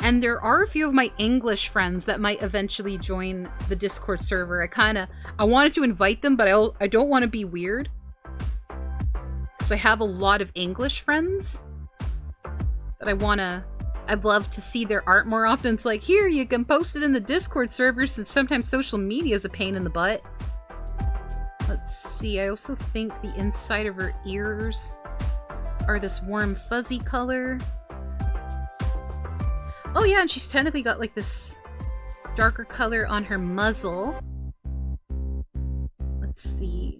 And there are a few of my English friends that might eventually join the Discord server. I wanted to invite them, but I don't want to be weird. Because I have a lot of English friends that I'd love to see their art more often. It's like, here, you can post it in the Discord server since sometimes social media is a pain in the butt. Let's see, I also think the inside of her ears are this warm fuzzy color. Oh yeah, and she's technically got like this darker color on her muzzle. Let's see.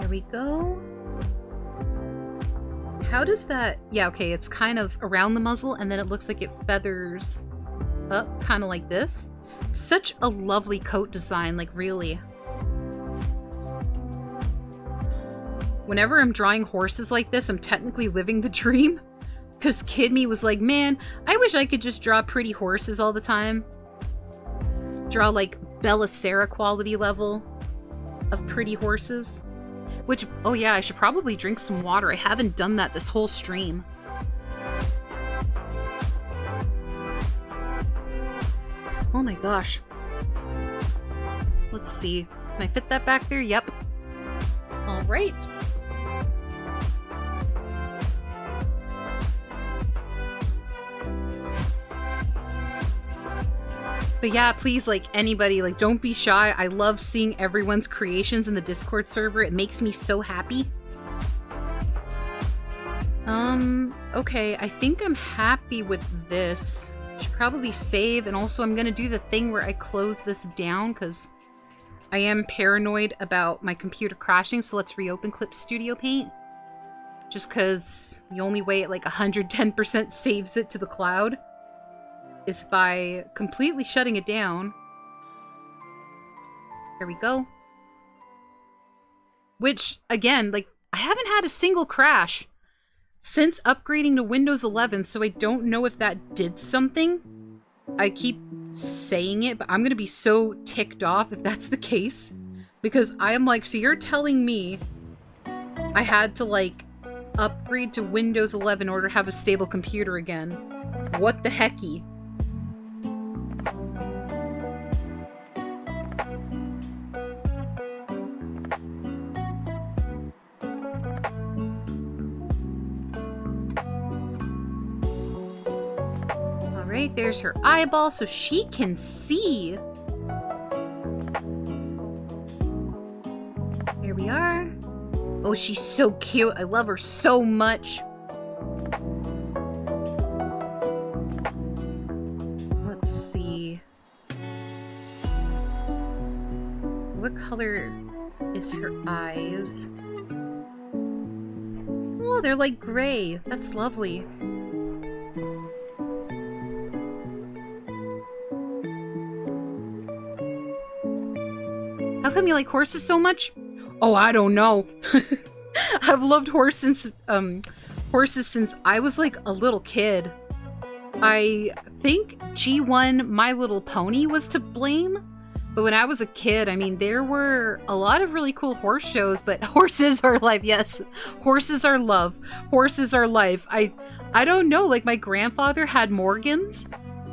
There we go. How does that... Yeah, okay, it's kind of around the muzzle, and then it looks like it feathers up, kind of like this. It's such a lovely coat design, like, really. Whenever I'm drawing horses like this, I'm technically living the dream. Because kid me was like, man, I wish I could just draw pretty horses all the time. Draw, like, Bella Sarah quality level of pretty horses. Which, oh yeah, I should probably drink some water. I haven't done that this whole stream. Oh my gosh. Let's see. Can I fit that back there? Yep. Alright. But yeah, please, like, anybody, like, don't be shy. I love seeing everyone's creations in the Discord server. It makes me so happy. Okay, I think I'm happy with this. Should probably save, and also I'm gonna do the thing where I close this down, because I am paranoid about my computer crashing, so let's reopen Clip Studio Paint. Just because the only way it, like, 110% saves it to the cloud is by completely shutting it down. There we go. Which, again, like, I haven't had a single crash since upgrading to Windows 11, so I don't know if that did something. I keep saying it, but I'm gonna be so ticked off if that's the case. Because I am like, so you're telling me I had to, like, upgrade to Windows 11 in order to have a stable computer again? What the hecky? Alright, there's her eyeball so she can see. Here we are. Oh, she's so cute. I love her so much. Let's see. What color is her eyes? Oh, they're like gray. That's lovely. How come you like horses so much? Oh, I don't know. I've loved horses since I was like a little kid. I think G1 My Little Pony was to blame, but when I was a kid, I mean, there were a lot of really cool horse shows, but horses are life. Yes, horses are love. Horses are life. I don't know, like my grandfather had Morgans,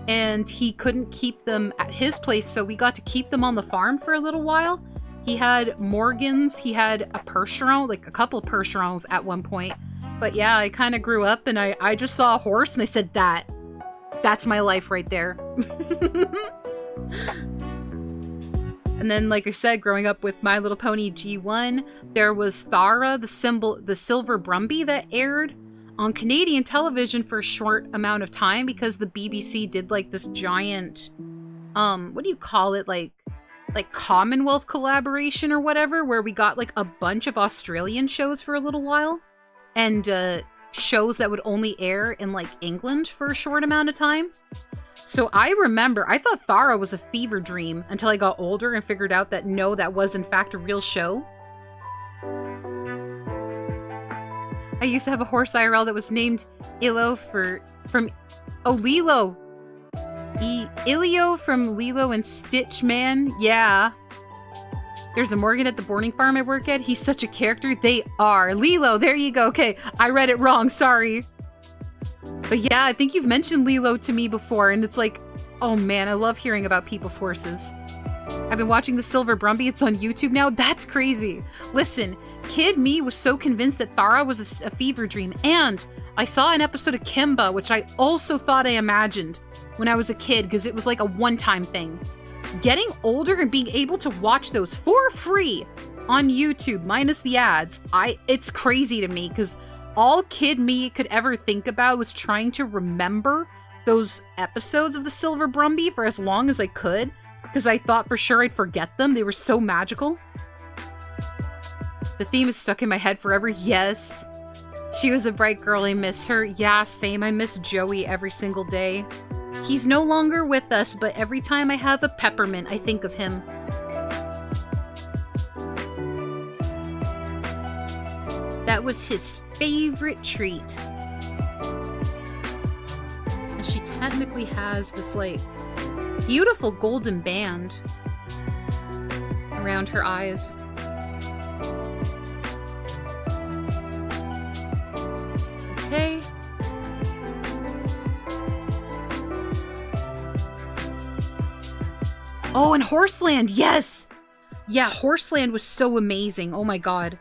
and he couldn't keep them at his place, so we got to keep them on the farm for a little while. He had Morgans, he had a Percheron, like a couple Percherons at one point. But yeah, I kind of grew up and I just saw a horse and I said, that's my life right there. And then, like I said, growing up with My Little Pony G1, there was Thara, the silver Brumby that aired on Canadian television for a short amount of time because the BBC did like this giant, what do you call it? Like Commonwealth collaboration or whatever, where we got like a bunch of Australian shows for a little while and shows that would only air in like England for a short amount of time. So I remember, I thought Thara was a fever dream until I got older and figured out that no, that was in fact a real show. I used to have a horse IRL that was named Illo Lilo. Ilio from Lilo and Stitch, man. Yeah. There's a Morgan at the boarding farm I work at. He's such a character. They are. Lilo, there you go. Okay, I read it wrong. Sorry. But yeah, I think you've mentioned Lilo to me before, and it's like, oh man, I love hearing about people's horses. I've been watching the Silver Brumby. It's on YouTube now. That's crazy. Listen, kid me was so convinced that Thara was a fever dream, and I saw an episode of Kimba, which I also thought I imagined when I was a kid, because it was like a one-time thing. Getting older and being able to watch those for free on YouTube, minus the ads, it's crazy to me, because all kid me could ever think about was trying to remember those episodes of the Silver Brumby for as long as I could, because I thought for sure I'd forget them. They were so magical. The theme is stuck in my head forever. Yes. She was a bright girl. I miss her. Yeah, same. I miss Joey every single day. He's no longer with us, but every time I have a peppermint, I think of him. That was his favorite treat. And she technically has this, like, beautiful golden band around her eyes. Okay. Oh, and Horseland, yes! Yeah, Horseland was so amazing. Oh my god.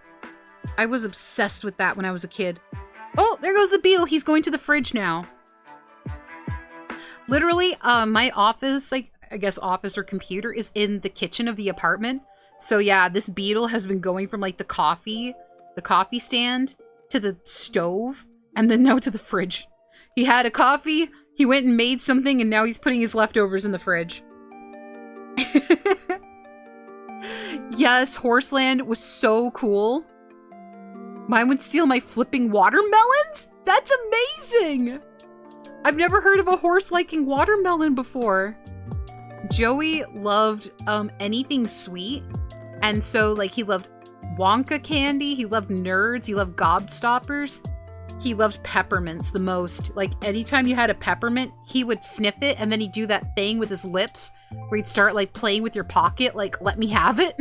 I was obsessed with that when I was a kid. Oh, there goes the beetle. He's going to the fridge now. Literally, my office, like, I guess office or computer, is in the kitchen of the apartment. So yeah, this beetle has been going from, like, the coffee stand to the stove, and then now to the fridge. He had a coffee, he went and made something, and now he's putting his leftovers in the fridge. Yes, Horseland was so cool. Mine would steal my flipping watermelons? That's amazing! I've never heard of a horse liking watermelon before. Joey loved anything sweet, and so, like, he loved Wonka candy, he loved Nerds, he loved Gobstoppers, he loved peppermints the most. Like, anytime you had a peppermint, he would sniff it, and then he'd do that thing with his lips, where he'd start, like, playing with your pocket, like, let me have it.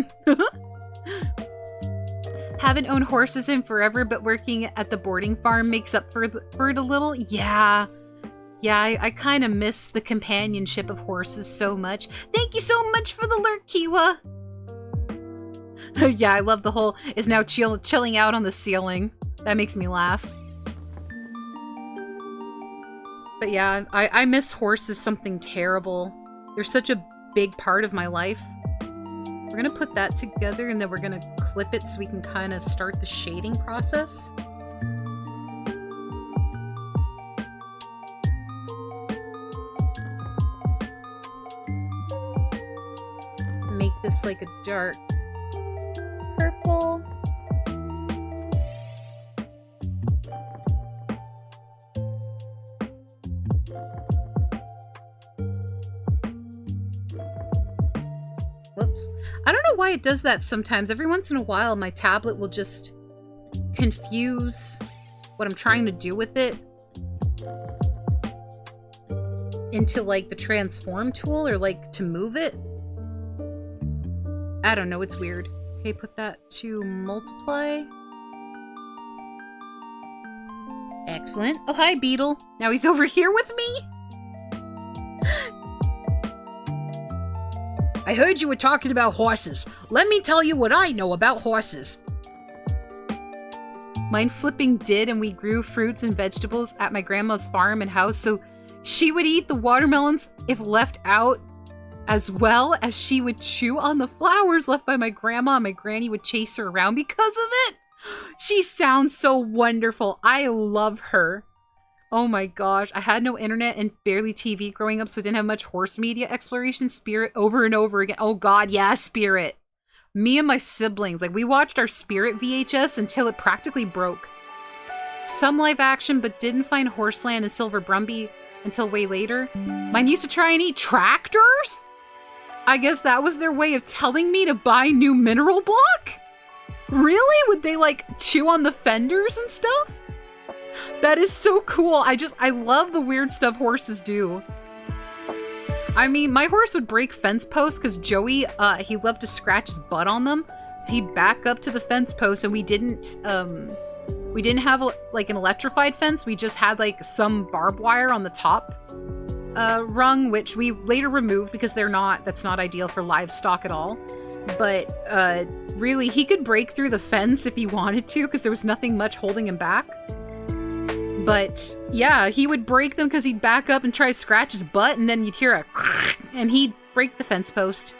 Haven't owned horses in forever, but working at the boarding farm makes up for it a little. Yeah. Yeah, I kind of miss the companionship of horses so much. Thank you so much for the lurk, Kiwa! Yeah, I love the whole is now chilling out on the ceiling. That makes me laugh. But yeah, I miss horses something terrible. They're such a big part of my life. We're gonna put that together and then we're gonna clip it so we can kind of start the shading process. Make this like a dark purple. Whoops. I don't know why it does that sometimes. Every once in a while, my tablet will just confuse what I'm trying to do with it into, like, the transform tool or, like, to move it. I don't know, it's weird. Okay, put that to multiply. Excellent. Oh, hi, Beetle. Now he's over here with me? I heard you were talking about horses. Let me tell you what I know about horses. Mine flipping did, and we grew fruits and vegetables at my grandma's farm and house, so she would eat the watermelons if left out, as well as she would chew on the flowers left by my grandma, and my granny would chase her around because of it. She sounds so wonderful. I love her. Oh my gosh, I had no internet and barely TV growing up, so I didn't have much horse media exploration. Spirit over and over again. Oh god, yeah, Spirit. Me and my siblings, like, we watched our Spirit VHS until it practically broke. Some live action, but didn't find Horseland and Silver Brumby until way later. Mine used to try and eat tractors? I guess that was their way of telling me to buy new mineral block? Really? Would they, like, chew on the fenders and stuff? That is so cool. I love the weird stuff horses do. I mean, my horse would break fence posts because Joey, he loved to scratch his butt on them. So he'd back up to the fence post, and we didn't have like an electrified fence. We just had like some barbed wire on the top rung, which we later removed because that's not ideal for livestock at all. But really, he could break through the fence if he wanted to because there was nothing much holding him back. But yeah, he would break them because he'd back up and try to scratch his butt, and then you'd hear a and he'd break the fence post.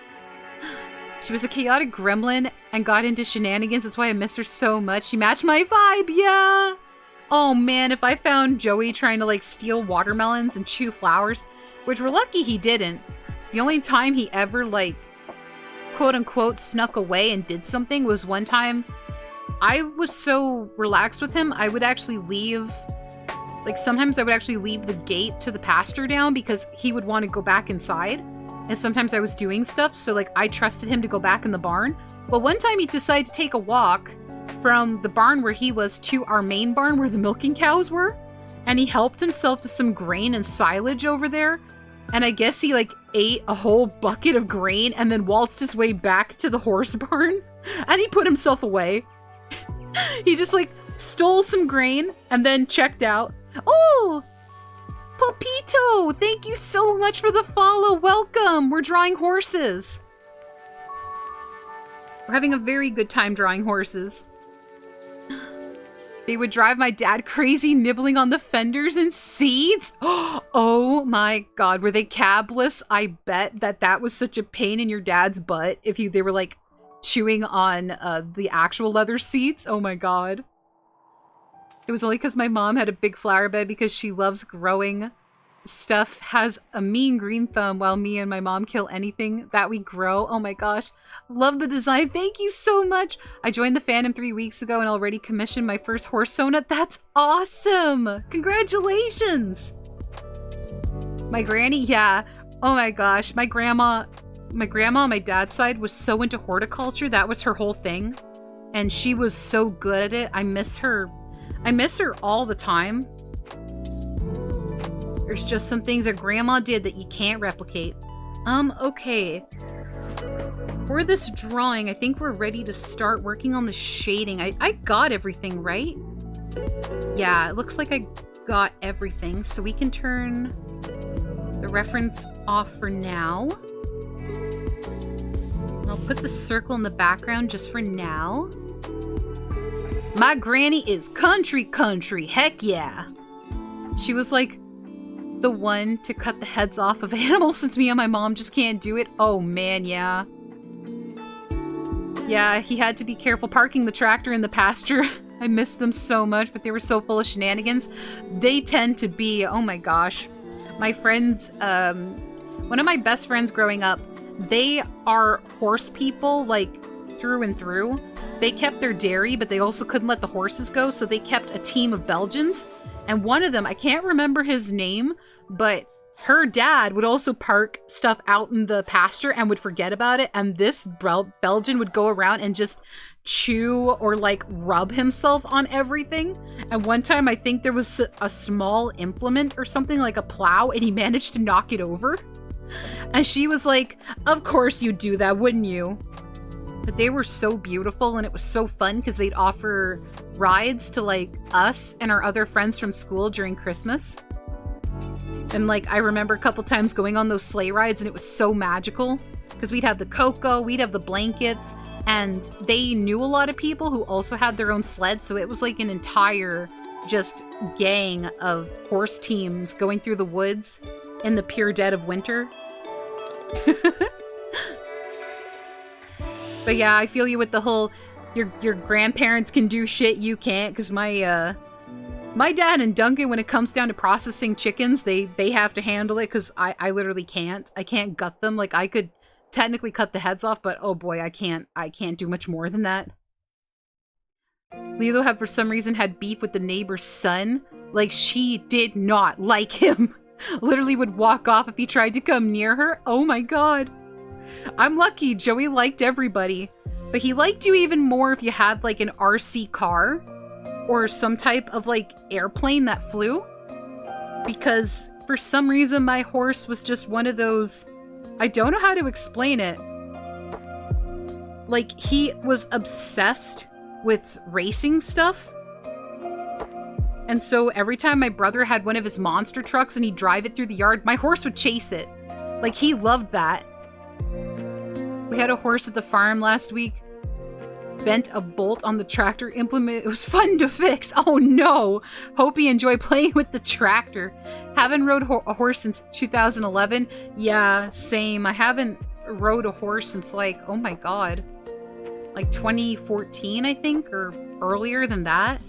She was a chaotic gremlin and got into shenanigans. That's why I miss her so much. She matched my vibe, yeah! Oh man, if I found Joey trying to like steal watermelons and chew flowers, which we're lucky he didn't. The only time he ever like quote unquote snuck away and did something was one time. I was so relaxed with him, I would actually leave, like sometimes I would actually leave the gate to the pasture down because he would want to go back inside. And sometimes I was doing stuff, so like I trusted him to go back in the barn. But one time he decided to take a walk from the barn where he was to our main barn where the milking cows were. And he helped himself to some grain and silage over there. And I guess he like ate a whole bucket of grain and then waltzed his way back to the horse barn. And he put himself away. He just like stole some grain and then checked out. Oh! Popito! Thank you so much for the follow. Welcome! We're drawing horses. We're having a very good time drawing horses. They would drive my dad crazy, nibbling on the fenders and seats. Oh my god, were they cabless? I bet that was such a pain in your dad's butt if they were like chewing on the actual leather seats. Oh my god. It was only because my mom had a big flower bed because she loves growing stuff, has a mean green thumb while me and my mom kill anything that we grow. Oh my gosh. Love the design. Thank you so much. I joined the fandom 3 weeks ago and already commissioned my first horse sonnet. That's awesome. Congratulations. My granny, yeah. Oh my gosh. My grandma on my dad's side was so into horticulture. That was her whole thing. And she was so good at it. I miss her all the time. There's just some things that grandma did that you can't replicate. Okay. For this drawing, I think we're ready to start working on the shading. I got everything, right? Yeah, it looks like I got everything, so we can turn the reference off for now. I'll put the circle in the background just for now. My granny is country, heck yeah. She was like the one to cut the heads off of animals since me and my mom just can't do it. Oh man, yeah. Yeah, he had to be careful parking the tractor in the pasture. I miss them so much, but they were so full of shenanigans. They tend to be, oh my gosh. My friends, one of my best friends growing up, they are horse people, like, through and through. They kept their dairy, but they also couldn't let the horses go, so they kept a team of Belgians. And one of them, I can't remember his name, but her dad would also park stuff out in the pasture and would forget about it. And this Belgian would go around and just chew or like rub himself on everything. And one time I think there was a small implement or something like a plow and he managed to knock it over. And she was like, of course you'd do that, wouldn't you? But they were so beautiful and it was so fun because they'd offer rides to like us and our other friends from school during Christmas. And like I remember a couple times going on those sleigh rides and it was so magical because we'd have the cocoa, we'd have the blankets, and they knew a lot of people who also had their own sleds, so it was like an entire just gang of horse teams going through the woods in the pure dead of winter. But yeah, I feel you with the whole your grandparents can do shit you can't, because my dad and Duncan, when it comes down to processing chickens, they have to handle it, because I literally can't. I can't gut them. Like, I could technically cut the heads off, but oh boy, I can't do much more than that. Lilo had for some reason had beef with the neighbor's son. Like, she did not like him. Literally would walk off if he tried to come near her. Oh my god. I'm lucky, Joey liked everybody. But he liked you even more if you had like an RC car or some type of like airplane that flew. Because for some reason my horse was just one of those, I don't know how to explain it. Like, he was obsessed with racing stuff. And so every time my brother had one of his monster trucks and he'd drive it through the yard, my horse would chase it. Like, he loved that. We had a horse at the farm last week. Bent a bolt on the tractor implement. It was fun to fix. Oh no! Hope you enjoy playing with the tractor. Haven't rode a horse since 2011. Yeah, same. I haven't rode a horse since, like, oh my god, like 2014, I think, or earlier than that.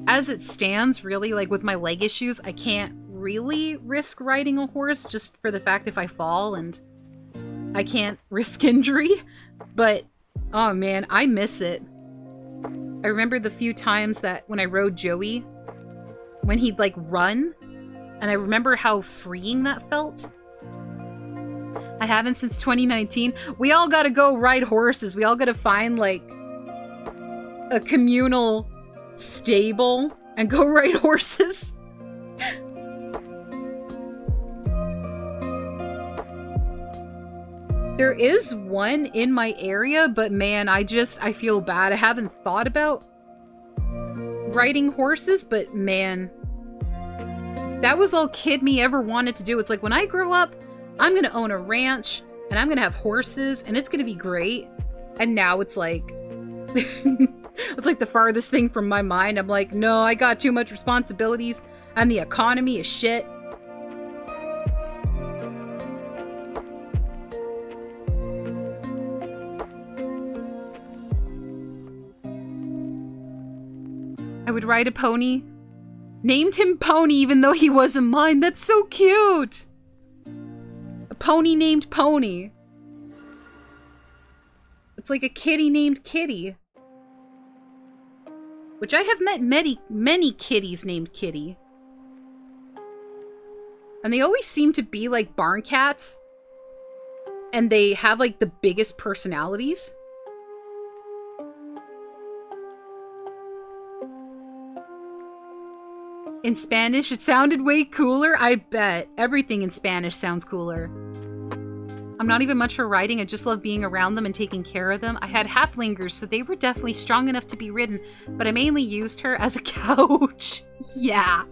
As it stands, really, like with my leg issues, I can't really risk riding a horse just for the fact if I fall, and I can't risk injury. But oh man, I miss it. I remember the few times that when I rode Joey, when he'd like run, and I remember how freeing that felt. I haven't since 2019. We all gotta go ride horses. We all gotta find like a communal stable and go ride horses. There is one in my area, but man, I feel bad. I haven't thought about riding horses, but man, that was all kid me ever wanted to do. It's like, when I grow up, I'm gonna own a ranch, and I'm gonna have horses, and it's gonna be great. And now it's like, it's like the farthest thing from my mind. I'm like, no, I got too much responsibilities, and the economy is shit. I would ride a pony. Named him Pony even though he wasn't mine. That's so cute! A pony named Pony. It's like a kitty named Kitty. Which I have met many kitties named Kitty. And they always seem to be like barn cats. And they have like the biggest personalities. In Spanish, it sounded way cooler. I bet. Everything in Spanish sounds cooler. I'm not even much for riding. I just love being around them and taking care of them. I had halflingers, so they were definitely strong enough to be ridden, but I mainly used her as a couch. Yeah.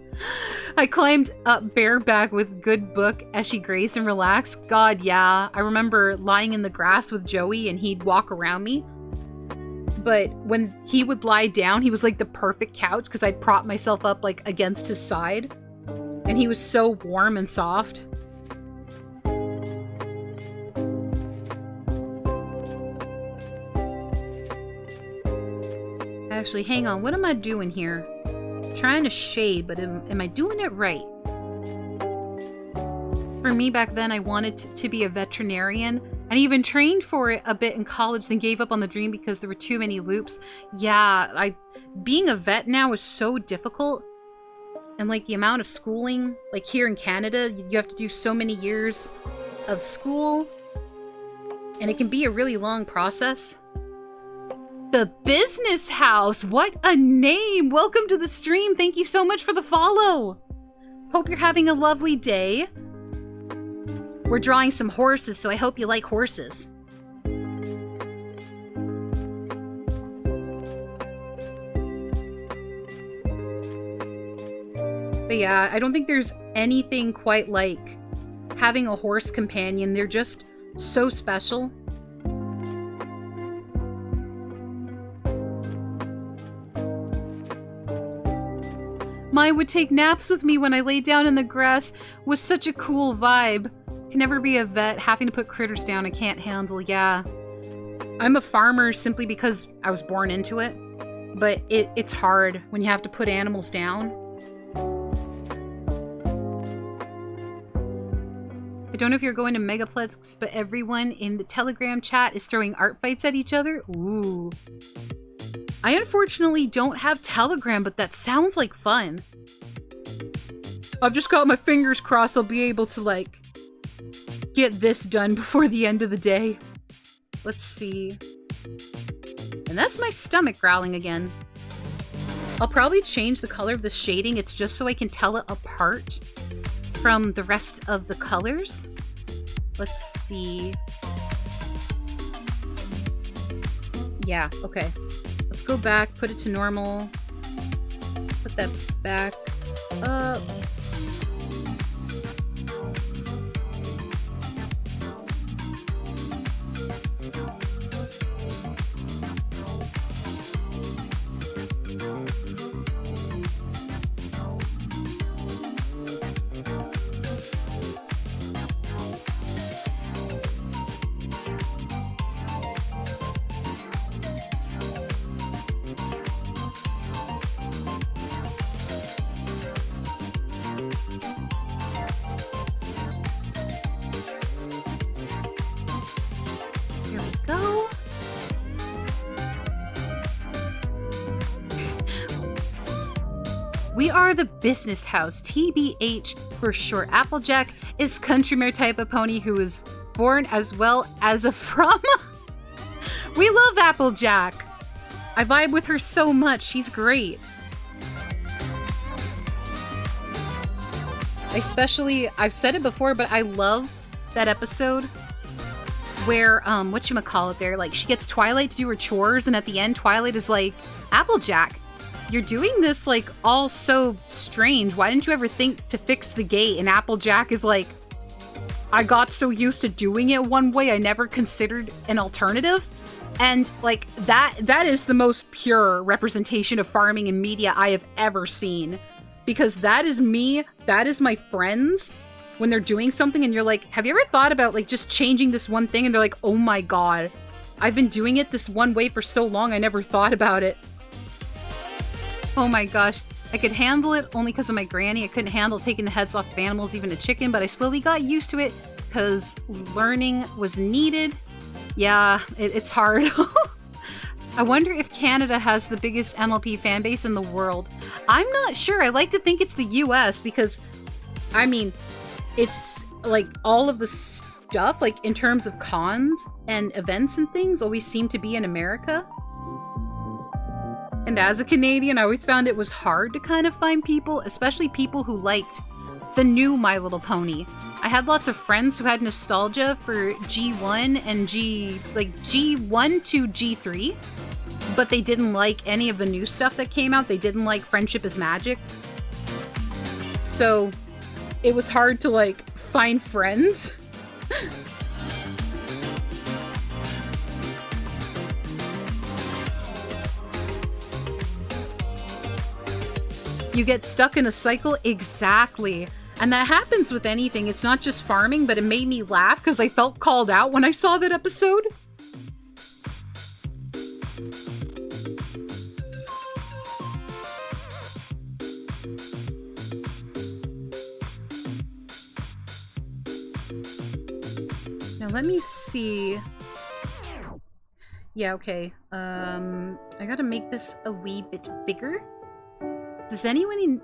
I climbed up bareback with good book as she grazed and relaxed. God, yeah. I remember lying in the grass with Joey and he'd walk around me. But when he would lie down, he was like the perfect couch because I'd prop myself up like against his side. And he was so warm and soft. Actually, hang on. What am I doing here? I'm trying to shade, but am I doing it right? For me back then, I wanted to be a veterinarian. And even trained for it a bit in college, then gave up on the dream because there were too many loops. Yeah, being a vet now is so difficult. And like the amount of schooling, like here in Canada, you have to do so many years of school. And it can be a really long process. The Business House, what a name! Welcome to the stream, thank you so much for the follow! Hope you're having a lovely day. We're drawing some horses, so I hope you like horses. But yeah, I don't think there's anything quite like having a horse companion. They're just so special. Mine would take naps with me when I lay down in the grass. Was such a cool vibe. Can never be a vet, having to put critters down I can't handle, yeah. I'm a farmer simply because I was born into it, but it's hard when you have to put animals down. I don't know if you're going to Megaplex, but everyone in the Telegram chat is throwing art fights at each other. Ooh. I unfortunately don't have Telegram, but that sounds like fun. I've just got my fingers crossed I'll be able to, like, get this done before the end of the day. Let's see. And that's my stomach growling again. I'll probably change the color of the shading. It's just so I can tell it apart from the rest of the colors. Let's see. Yeah, okay. Let's go back, put it to normal. put that back up. We are the business house, TBH for short. Applejack is countrymare type of pony who is born as well as a from. We love Applejack. I vibe with her so much. She's great. I've said it before, but I love that episode where, whatchamacallit there, like, she gets Twilight to do her chores, and at the end, Twilight is like, Applejack, you're doing this, like, all so strange. Why didn't you ever think to fix the gate? And Applejack is like, I got so used to doing it one way, I never considered an alternative. And, like, that is the most pure representation of farming in media I have ever seen. Because that is me, that is my friends, when they're doing something and you're like, have you ever thought about, like, just changing this one thing? And they're like, oh my god, I've been doing it this one way for so long, I never thought about it. Oh my gosh, I could handle it only because of my granny. I couldn't handle taking the heads off of animals, even a chicken, but I slowly got used to it because learning was needed. Yeah, it's hard. I wonder if Canada has the biggest MLP fan base in the world. I'm not sure. I like to think it's the US because, I mean, it's like all of the stuff, like in terms of cons and events and things, always seem to be in America. And as a Canadian, I always found it was hard to kind of find people, especially people who liked the new My Little Pony. I had lots of friends who had nostalgia for G1 and G1 to G3, but they didn't like any of the new stuff that came out. They didn't like Friendship is Magic. So it was hard to, like, find friends. You get stuck in a cycle? Exactly. And that happens with anything. It's not just farming, but it made me laugh because I felt called out when I saw that episode. Now let me see. Yeah, okay. I gotta make this a wee bit bigger. Does anyone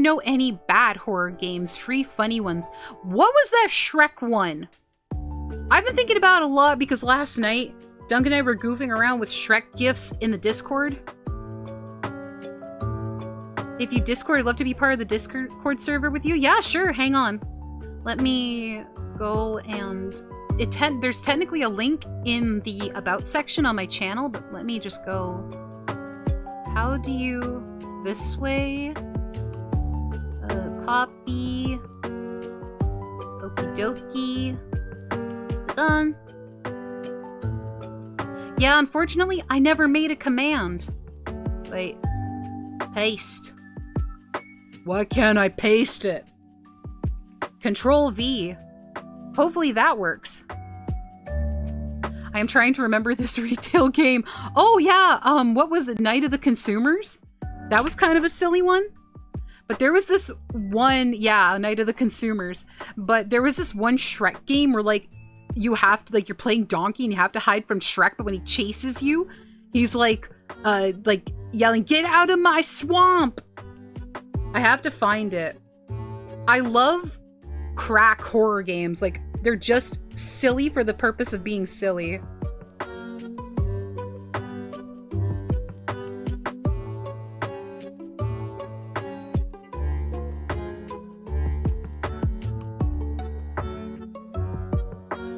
know any bad horror games? Free funny ones. What was that Shrek one? I've been thinking about it a lot because last night, Duncan and I were goofing around with Shrek gifs in the Discord. If you Discord, I'd love to be part of the Discord server with you. Yeah, sure, hang on. Let me go and... there's technically a link in the About section on my channel, but let me just go... How do you... This way. Copy. Okie dokie. Done. Yeah, unfortunately, I never made a command. Wait. Paste. Why can't I paste it? Control V. Hopefully that works. I am trying to remember this retail game. Oh yeah, what was it? Night of the Consumers? That was kind of a silly one. But there was this one, yeah, Night of the Consumers. But there was this one Shrek game where, like, you have to, like, you're playing Donkey and you have to hide from Shrek, but when he chases you, he's like yelling, "Get out of my swamp!" I have to find it. I love crack horror games. Like, they're just silly for the purpose of being silly.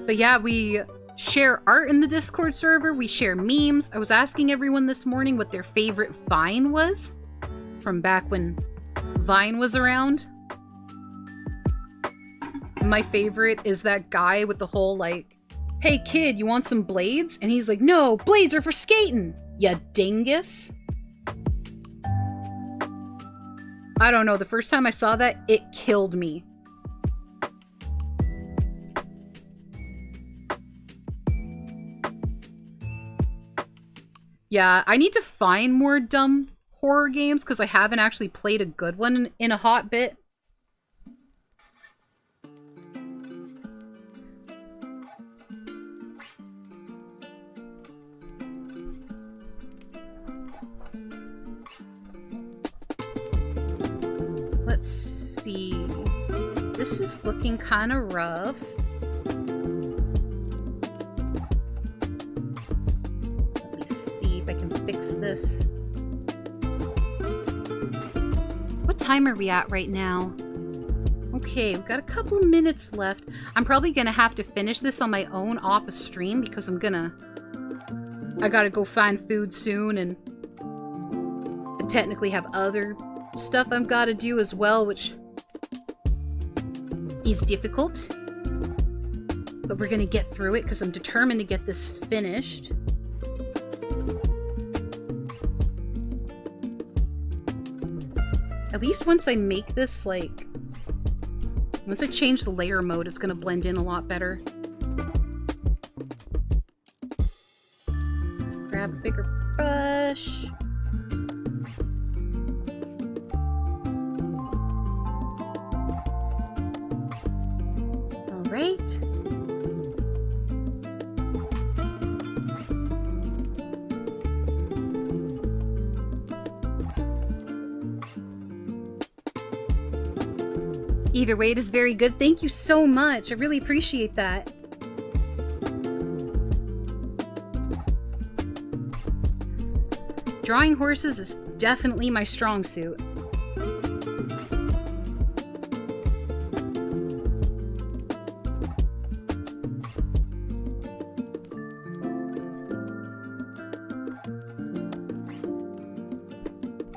But yeah, we share art in the Discord server, we share memes. I was asking everyone this morning what their favorite vine was. from back when Vine was around. My favorite is that guy with the whole like, hey kid, you want some blades? And he's like, no, blades are for skating, ya dingus. I don't know, the first time I saw that, it killed me. Yeah, I need to find more dumb horror games because I haven't actually played a good one in a hot bit. Let's see. This is looking kind of rough. Let me see if I can fix this. What time are we at right now? Okay, we've got a couple of minutes left. I'm probably gonna have to finish this on my own off a stream because I gotta go find food soon and technically have other stuff I've got to do as well, which is difficult. But we're gonna get through it because I'm determined to get this finished. At least once I make this, like, once I change the layer mode, it's gonna blend in a lot better. Let's grab a bigger brush. Right? Either way, it is very good. Thank you so much. I really appreciate that. Drawing horses is definitely my strong suit.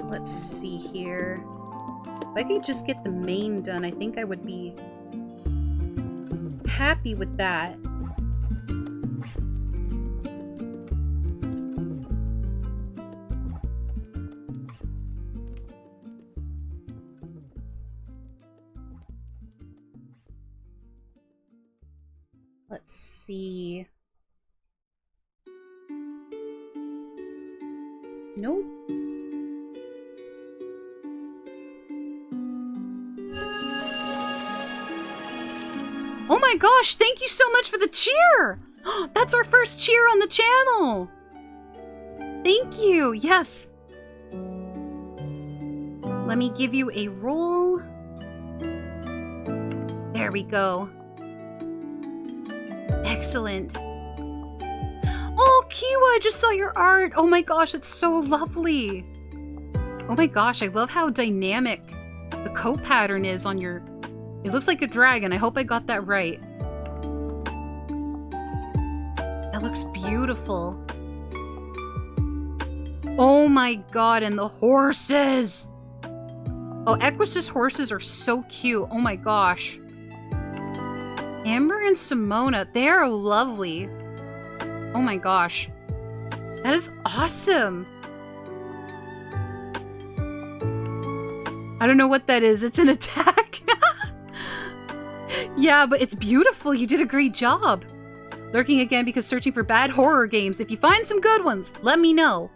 Let's see here. If I could just get the mane done, I think I would be happy with that. Let's see. Nope. Oh my gosh, thank you so much for the cheer! That's our first cheer on the channel! Thank you, yes. Let me give you a roll. There we go. Excellent. Oh, Kiwa, I just saw your art! Oh my gosh, it's so lovely! Oh my gosh, I love how dynamic the coat pattern is on your... It looks like a dragon. I hope I got that right. That looks beautiful. Oh my god, and the horses! Oh, Equus's horses are so cute. Oh my gosh. Amber and Simona, they're lovely. Oh my gosh. That is awesome. I don't know what that is. It's an attack. Yeah, but it's beautiful. You did a great job. Lurking again because searching for bad horror games. If you find some good ones, let me know.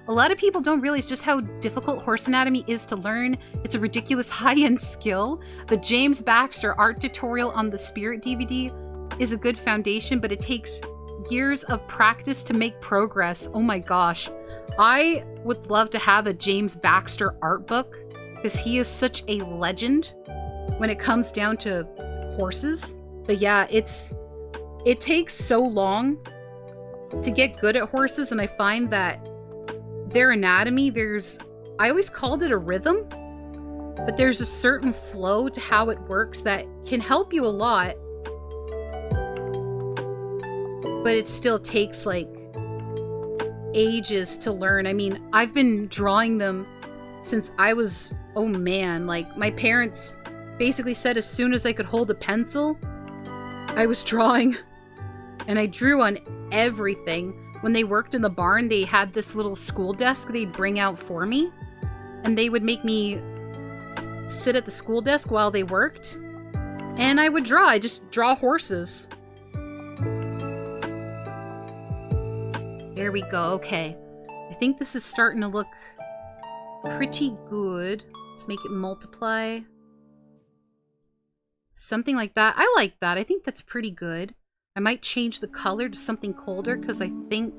A lot of people don't realize just how difficult horse anatomy is to learn. It's a ridiculous high-end skill. The James Baxter art tutorial on the Spirit DVD is a good foundation, but it takes years of practice to make progress. Oh my gosh. I would love to have a James Baxter art book because he is such a legend when it comes down to horses. But yeah, it takes so long to get good at horses, and I find that their anatomy, I always called it a rhythm, but there's a certain flow to how it works that can help you a lot, but it still takes like ages to learn. I mean, I've been drawing them since I was, oh man, like my parents basically said as soon as I could hold a pencil, I was drawing. And I drew on everything. When they worked in the barn, they had this little school desk they'd bring out for me. And they would make me sit at the school desk while they worked. And I would draw. I just draw horses. There we go. Okay. I think this is starting to look pretty good. Let's make it multiply. Something like that. I like that. I think that's pretty good. I might change the color to something colder because I think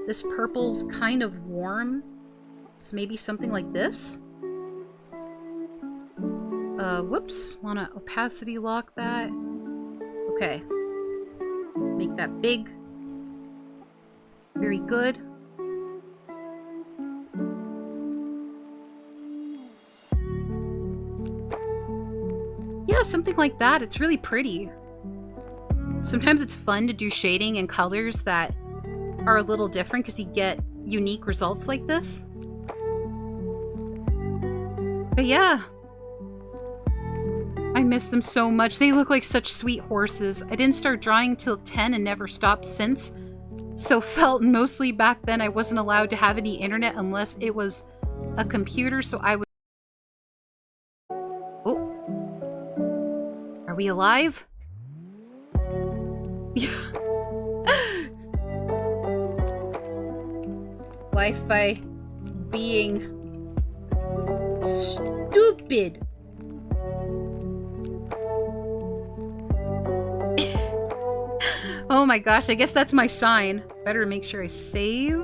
this purple's kind of warm. So maybe something like this. Whoops. Want to opacity lock that. Okay. Make that big. Very good. Yeah, something like that. It's really pretty. Sometimes it's fun to do shading and colors that are a little different because you get unique results like this. But yeah. I miss them so much. They look like such sweet horses. I didn't start drawing till 10 and never stopped since. So felt mostly back then I wasn't allowed to have any internet unless it was a computer, so I would... Oh. Are we alive? Wi-Fi being stupid. Oh my gosh, I guess that's my sign. Better make sure I save.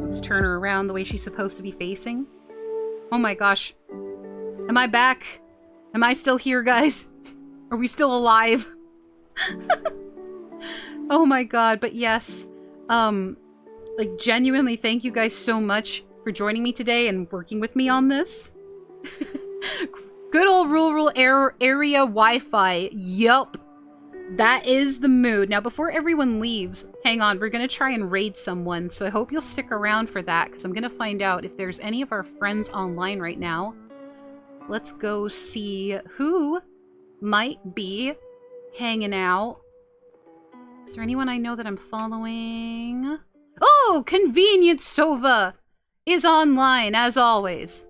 Let's turn her around the way she's supposed to be facing. Oh my gosh. Am I back? Am I still here, guys? Are we still alive? Oh my god, but yes. Like, genuinely, thank you guys so much for joining me today and working with me on this. Good old rural area Wi-Fi. Yup. That is the mood. Now, before everyone leaves, hang on, we're gonna try and raid someone, so I hope you'll stick around for that, because I'm gonna find out if there's any of our friends online right now. Let's go see who might be hanging out. Is there anyone I know that I'm following? Oh, Convenient Sova is online, as always.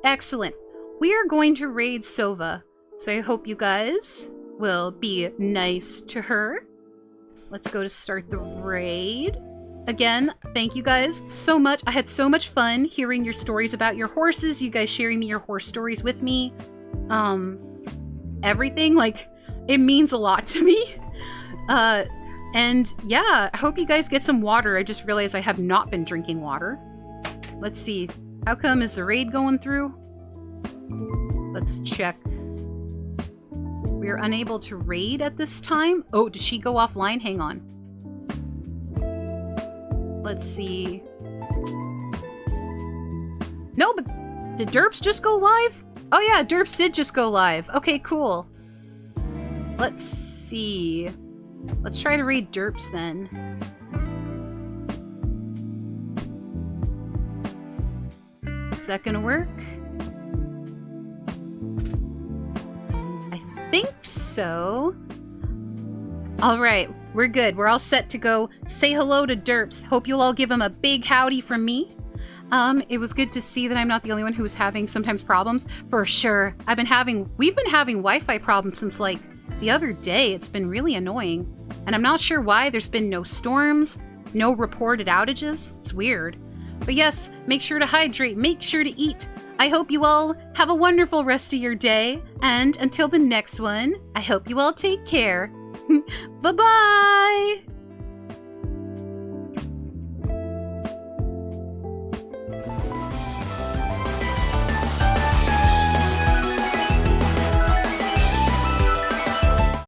Excellent. We are going to raid Sova, so I hope you guys will be nice to her. Let's go to start the raid. Again, thank you guys so much. I had so much fun hearing your stories about your horses, you guys sharing me your horse stories with me. Everything, like, it means a lot to me. And yeah, I hope you guys get some water. I just realized I have not been drinking water. Let's see. How come is the raid going through? Let's check. We are unable to raid at this time. Oh, did she go offline? Hang on. Let's see. No, but did Derps just go live? Oh yeah, Derps did just go live. Okay, cool. Let's see. Let's try to raid Derps then. Is that gonna work? I think so. Alright, we're good. We're all set to go say hello to Derps. Hope you'll all give him a big howdy from me. It was good to see that I'm not the only one who's having sometimes problems. For sure. We've been having Wi-Fi problems since like the other day. It's been really annoying. And I'm not sure why. There's been no storms, no reported outages. It's weird. But yes, make sure to hydrate, make sure to eat. I hope you all have a wonderful rest of your day. And until the next one, I hope you all take care. Bye-bye!